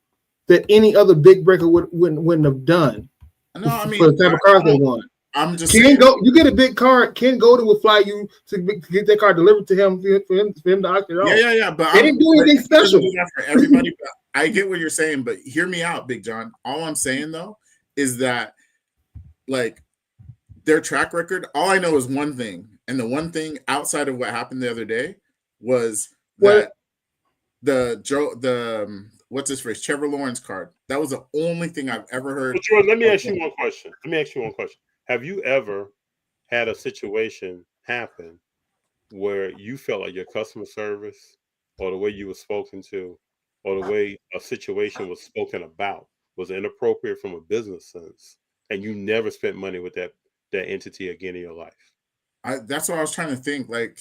that any other big breaker wouldn't have done. No, I mean for the type of cards they won. I'm just you get a big card. Ken Golden will fly you to get that card delivered to him for him to auction it off. Yeah. But they didn't do anything special for everybody. But I get what you're saying, but hear me out, Big Jon. All I'm saying though is that like their track record. All I know is one thing, and the one thing outside of what happened the other day was that what's his phrase, Trevor Lawrence card. That was the only thing I've ever heard. But Jordan, let me ask you one question. Have you ever had a situation happen where you felt like your customer service or the way you were spoken to or the way a situation was spoken about was inappropriate from a business sense and you never spent money with that entity again in your life? That's what I was trying to think. Like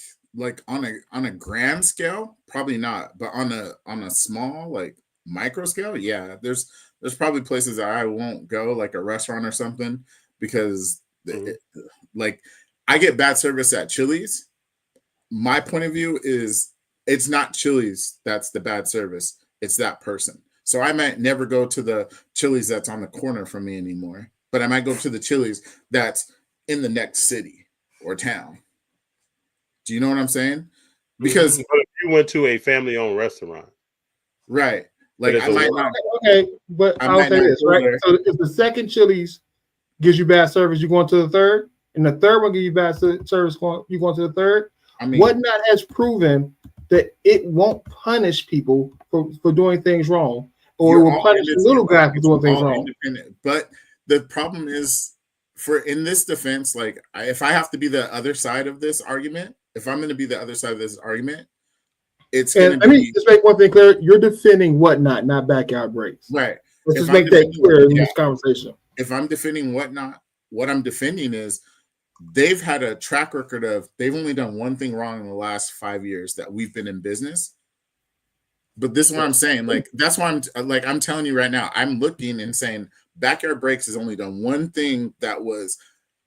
on a grand scale, probably not. But on a small, like micro scale, yeah. There's probably places that I won't go, like a restaurant or something. Because like I get bad service at Chili's. My point of view is it's not Chili's that's the bad service. It's that person. So I might never go to the Chili's that's on the corner from me anymore. But I might go to the Chili's that's in the next city or town. Do you know what I'm saying? Because if you went to a family-owned restaurant. Right. Like I might not. Okay, but I'll say this, right? So if the second Chili's gives you bad service, you're going to the third, and the third one gives you bad service, you're going to the third. I mean, Whatnot has proven that it won't punish people for doing things wrong, or it will punish the little guy for doing things wrong. But the problem is, in this defense, like if I have to be the other side of this argument, if I'm going to be the other side of this argument, it's going to be. Let me just make one thing clear: you're defending Whatnot, not Backyard Breaks. Right. Let's just make that clear in this conversation. If I'm defending Whatnot, what I'm defending is they've had a track record of they've only done one thing wrong in the last 5 years that we've been in business. But this is what I'm saying. Like that's why I'm telling you right now. I'm looking and saying Backyard Breaks has only done one thing that was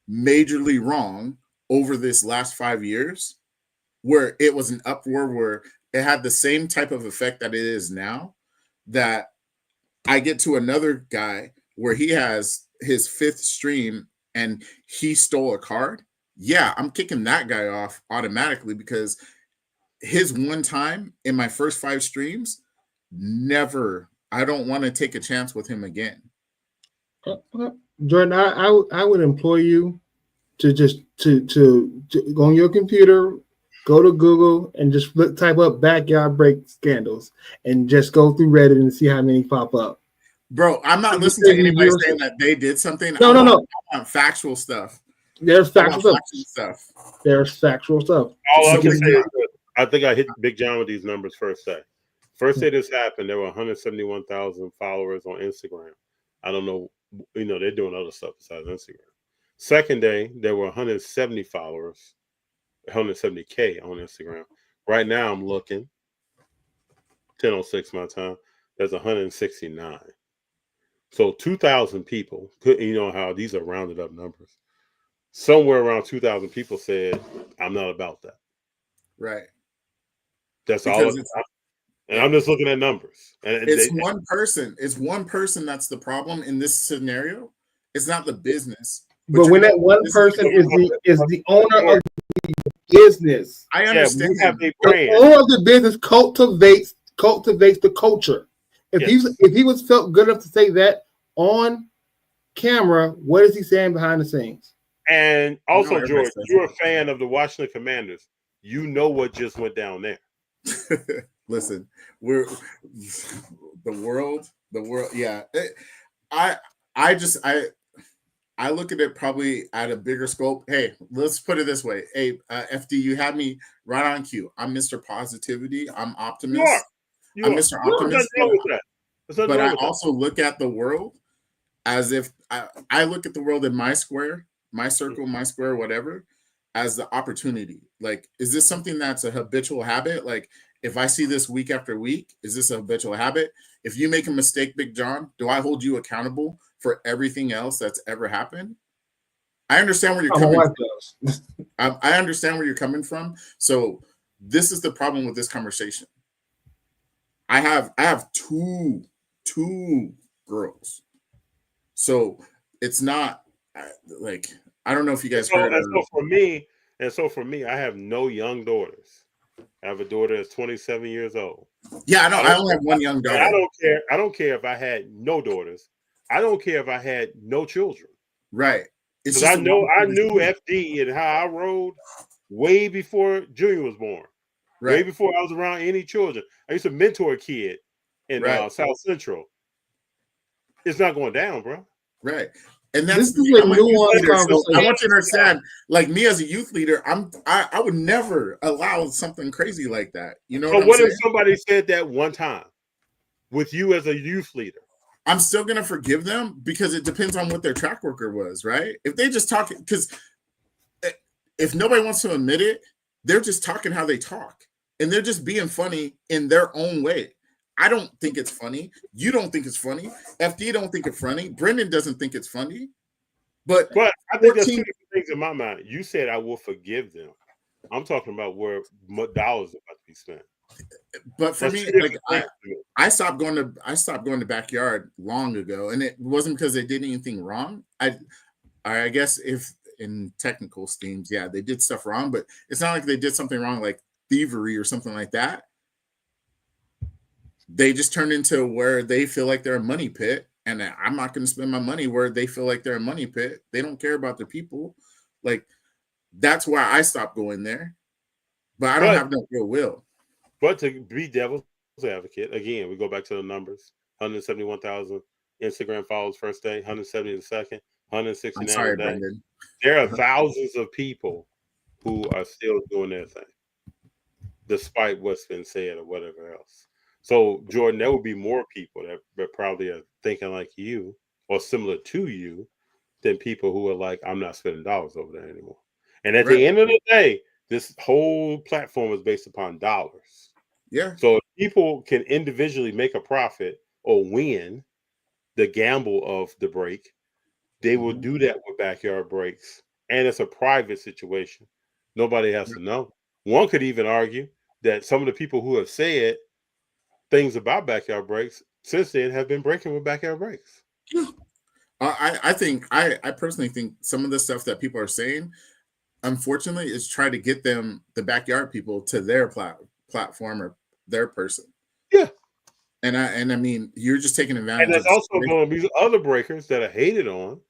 majorly wrong over this last 5 years, where it was an uproar, where it had the same type of effect that it is now. That I get to another guy where he has his 5th stream and he stole a card. Yeah, I'm kicking that guy off automatically because his one time in my first 5 streams, I don't want to take a chance with him again. Jordan, I would implore you to just to go on your computer, go to Google and just type up Backyard Break scandals and just go through Reddit and see how many pop up. Bro, I'm not listening to anybody saying that they did something. No. I want factual stuff. There's factual stuff. There's factual stuff. All I can say is I think I hit Big Jon with these numbers first day. First day this happened, there were 171,000 followers on Instagram. I don't know, they're doing other stuff besides Instagram. Second day, there were 170 followers, 170K on Instagram. Right now, I'm looking, 10:06 my time. There's 169. So 2,000 people, you know how these are rounded up numbers. Somewhere around 2,000 people said, I'm not about that. Right. That's Because all. And I'm just looking at numbers. And it's one person. It's one person that's the problem in this scenario. It's not the business. But when that one person is the owner of the business, I understand. The owner of the business cultivates the culture. If he was felt good enough to say that on camera, what is he saying behind the scenes? And also, George, you're a fan of the Washington Commanders. You know what just went down there. Listen, we're the world. Yeah, I look at it probably at a bigger scope. Hey, let's put it this way. Hey, FD, you had me right on cue. I'm Mr. Positivity. I'm optimist. I'm Mr. Optimist. But I also look at the world as if I look at the world in my square, my circle, my square, whatever, as the opportunity. Like, is this something that's a habitual habit? Like, if I see this week after week, is this a habitual habit? If you make a mistake, Big Jon, do I hold you accountable for everything else that's ever happened? I understand where you're coming from. I understand where you're coming from. So this is the problem with this conversation. I have two girls. So it's not like, I don't know if you guys heard. So for me, I have no young daughters. I have a daughter that's 27 years old. Yeah, I only have one young daughter. I don't care if I had no daughters. I don't care if I had no children. Right. Because I knew FD and how I rode way before Junior was born. Right. Way before I was around any children. I used to mentor a kid in South Central. It's not going down, bro. Right. And that's the nuanced. I want you to understand, like me as a youth leader, I would never allow something crazy like that. You know what if somebody said that one time with you as a youth leader? I'm still gonna forgive them because it depends on what their track record was, right? If they just talk, because if nobody wants to admit it, they're just talking how they talk, and they're just being funny in their own way. I don't think it's funny. You don't think it's funny. FD don't think it's funny. Brendan doesn't think it's funny. But I think there's two different things in my mind. You said I will forgive them. I'm talking about where dollars are about to be spent. But for me, like I stopped going to backyard long ago, and it wasn't because they did anything wrong. I guess if in technical schemes, yeah, they did stuff wrong, but it's not like they did something wrong like thievery or something like that. They just turned into where they feel like they're a money pit, and I'm not going to spend my money where they feel like they're a money pit. They don't care about the people. Like, that's why I stopped going there. But I don't have no ill will. But to be devil's advocate, again, we go back to the numbers. 171,000 Instagram follows first day, 170 the second, 169 sorry, a day. Brendan. There are thousands of people who are still doing their thing, despite what's been said or whatever else. So, Jordan, there will be more people that probably are thinking like you or similar to you than people who are like, I'm not spending dollars over there anymore. And at the end of the day, this whole platform is based upon dollars. Yeah. So if people can individually make a profit or win the gamble of the break, they will do that with backyard breaks. And it's a private situation. Nobody has to know. One could even argue that some of the people who have said things about backyard breaks since then have been breaking with backyard breaks. I personally think some of the stuff that people are saying, unfortunately, is try to get them, the backyard people, to their platform or their person. Yeah. And I mean, you're just taking advantage. And there's also going to be other breakers that are hated on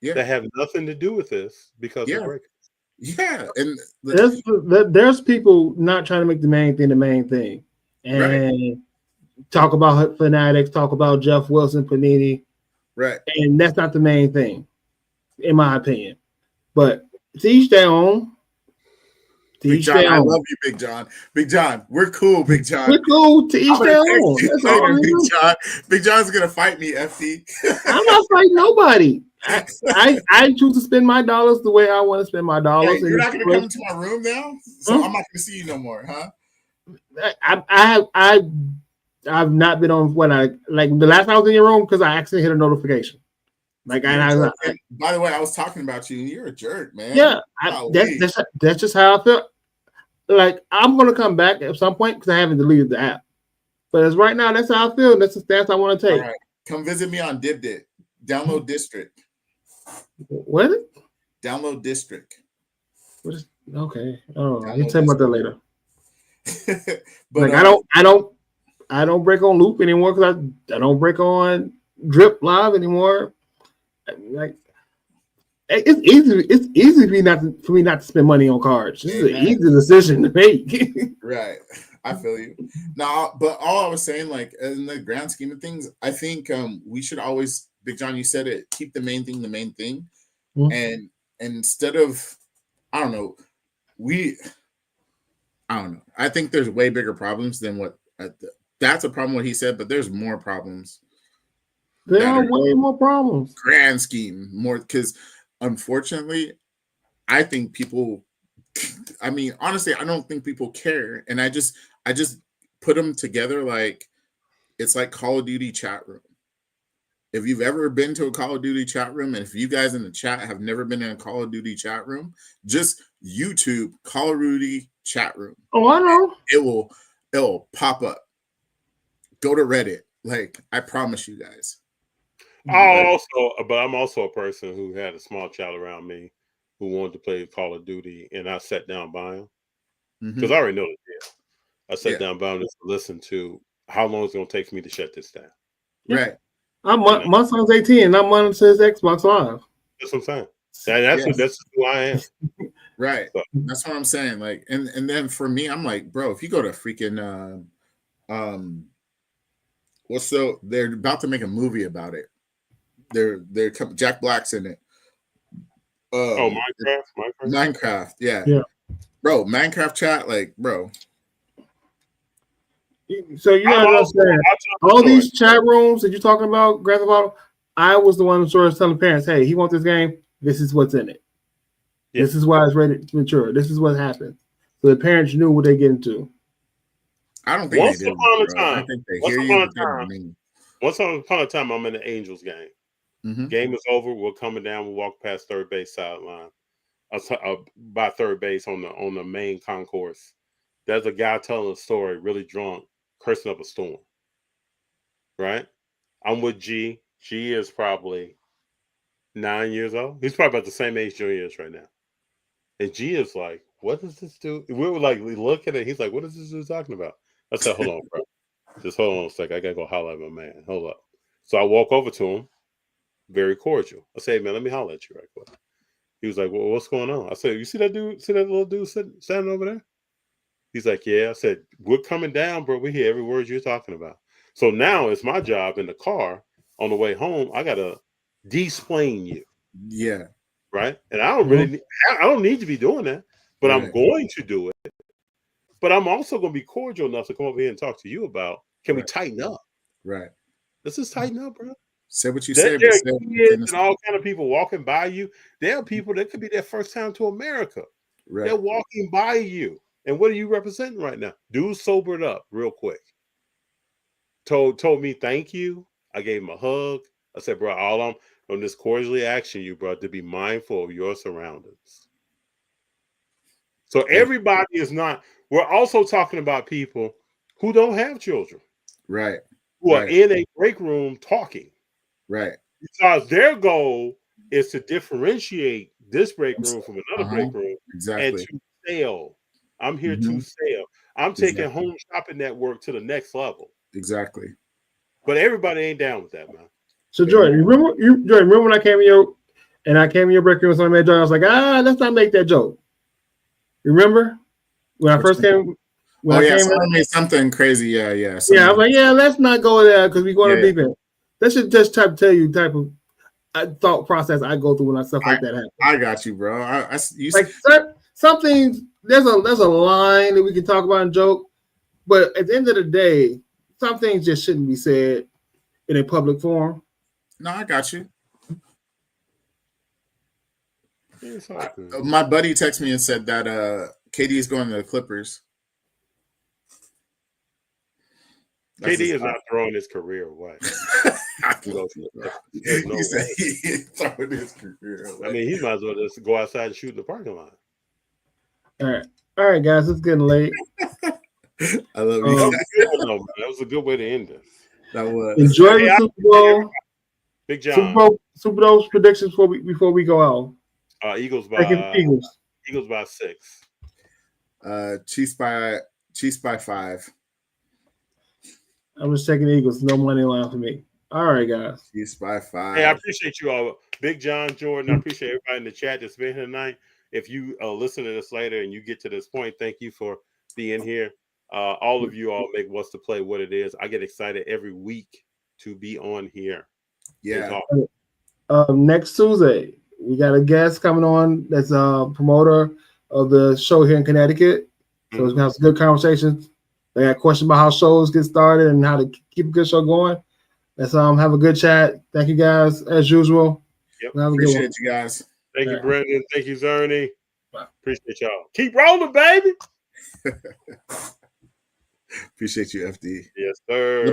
that have nothing to do with this because they're breakers. Yeah. And there's people not trying to make the main thing. And talk about fanatics, talk about Jeff Wilson, Panini. Right. And that's not the main thing, in my opinion. But to each their own. Big Jon, I love you, Big Jon. Big Jon, we're cool, Big Jon. We're cool to each their own. Big Jon. Big Jon's gonna fight me, FD. I'm not fighting nobody. I choose to spend my dollars the way I want to spend my dollars. Hey, you're not gonna come into my room now, so I'm not gonna see you no more, huh? I've not been on when I like the last time I was in your room because I accidentally hit a notification. Like by the way, I was talking about you and you're a jerk, man. Yeah, that's just how I feel. Like I'm gonna come back at some point because I haven't deleted the app. But as right now, that's how I feel. That's the stance I want to take. All right. Come visit me on DibDit. Download District. What? Download District. What is okay? Oh, you tell me about that later. But like I don't break on loop anymore because I don't break on drip live anymore. Like it's easy for me not to spend money on cards. This is an easy decision to make. Right. I feel you. No, but all I was saying, like in the grand scheme of things, I think we should always, Big John, you said it, keep the main thing the main thing. Mm-hmm. And instead of, I don't know, I think there's way bigger problems than what that's a problem what he said, but there's more problems. There are way more problems. Grand scheme, more because unfortunately, I think people. I mean, honestly, I don't think people care, and I just put them together like it's like Call of Duty chat room. If you've ever been to a Call of Duty chat room, and if you guys in the chat have never been in a Call of Duty chat room, just YouTube Call of Duty chat room. Oh, I know. It will pop up. Go to Reddit. Like, I promise you guys. I'm also a person who had a small child around me who wanted to play Call of Duty, and I sat down by him because I already know the deal. I sat down by him to listen to how long it's going to take for me to shut this down. Right. My son's 18, and I'm on his Xbox Live. That's what I'm saying. That's who I am. Right. So. That's what I'm saying. Like, and then for me, I'm like, bro, if you go to freaking they're about to make a movie about it. They're Jack Black's in it. Minecraft, yeah. Bro, Minecraft chat, like, bro. So you gotta understand, all these chat rooms that you're talking about, Grand Theft Auto, I was the one who sort of telling parents, hey, he wants this game, this is what's in it. Yeah. This is why it's rated mature. This is what happens. So the parents knew what they get into. I don't think Once they did. Upon a time, I think they hear you. Once upon a time, I'm in the Angels game. Mm-hmm. Game is over. We're coming down. We walk past third base sideline. By third base on the main concourse. There's a guy telling a story, really drunk, cursing up a storm. Right? I'm with G. G is probably 9 years old. He's probably about the same age Junior is right now. And G is like, what does this do? We were like, we look at it. He's like, what is this dude talking about? I said, hold on, bro. Just hold on a second. I got to go holler at my man. Hold up. So I walk over to him, very cordial. I say, hey, man, let me holler at you right quick. He was like, well, what's going on? I said, you see that dude? See that little dude standing over there? He's like, yeah. I said, we're coming down, bro. We hear every word you're talking about. So now it's my job in the car on the way home. I got to de-splain you. Yeah. Right? And I don't need to be doing that, but I'm going to do it. But I'm also going to be cordial enough to come over here and talk to you about, can we tighten up? Right. Let's just tighten up, bro. Say what you say. There are kids and all kind of people walking by you. There are people that could be their first time to America. Right. They're walking by you. And what are you representing right now? Dude sobered up real quick. Told me thank you. I gave him a hug. I said, bro, all I'm on this cordially asking you, bro, to be mindful of your surroundings. So everybody is not. We're also talking about people who don't have children. Right. Who are in a break room talking. Right. Because their goal is to differentiate this break room from another break room. Exactly. And to sell. I'm here to sell. I'm taking Home Shopping Network to the next level. Exactly. But everybody ain't down with that, man. So Jordan, remember when I came in your break room with somebody made a joke? I was like, let's not make that joke. Remember when I first came? Someone made something crazy. Yeah. Yeah, I was like, let's not go there because we're going to defense. That should just tell you type of thought process I go through when stuff like that happens. I got you, bro. Something. There's a line that we can talk about and joke, but at the end of the day, some things just shouldn't be said in a public forum. No, I got you. My buddy texted me and said that KD is going to the Clippers. KD is not throwing his career away. There's no way. He's throwing his career away. I mean, he might as well just go outside and shoot in the parking lot. All right, guys, it's getting late. I love you. That was a good way to end this. That was. Enjoy the Super Bowl. Big John. Super Bowl predictions before we go out. Eagles by 6. Chiefs by 5. I'm just taking the Eagles. No money line for me. All right, guys. Chiefs by 5. Hey, I appreciate you all. Big John, Jordan, I appreciate everybody in the chat that's been here tonight. If you listen to this later and you get to this point, thank you for being here. All of you all make What's the Play what it is. I get excited every week to be on here. Yeah. Next Tuesday, we got a guest coming on that's a promoter of the show here in Connecticut. So it's going to have some good conversations. They got questions about how shows get started and how to keep a good show going. Let's have a good chat. Thank you guys as usual. Yep. Appreciate you guys. Thank you, Brendan. Thank you, Zerny. Appreciate y'all. Keep rolling, baby. Appreciate you, FD. Yes, sir.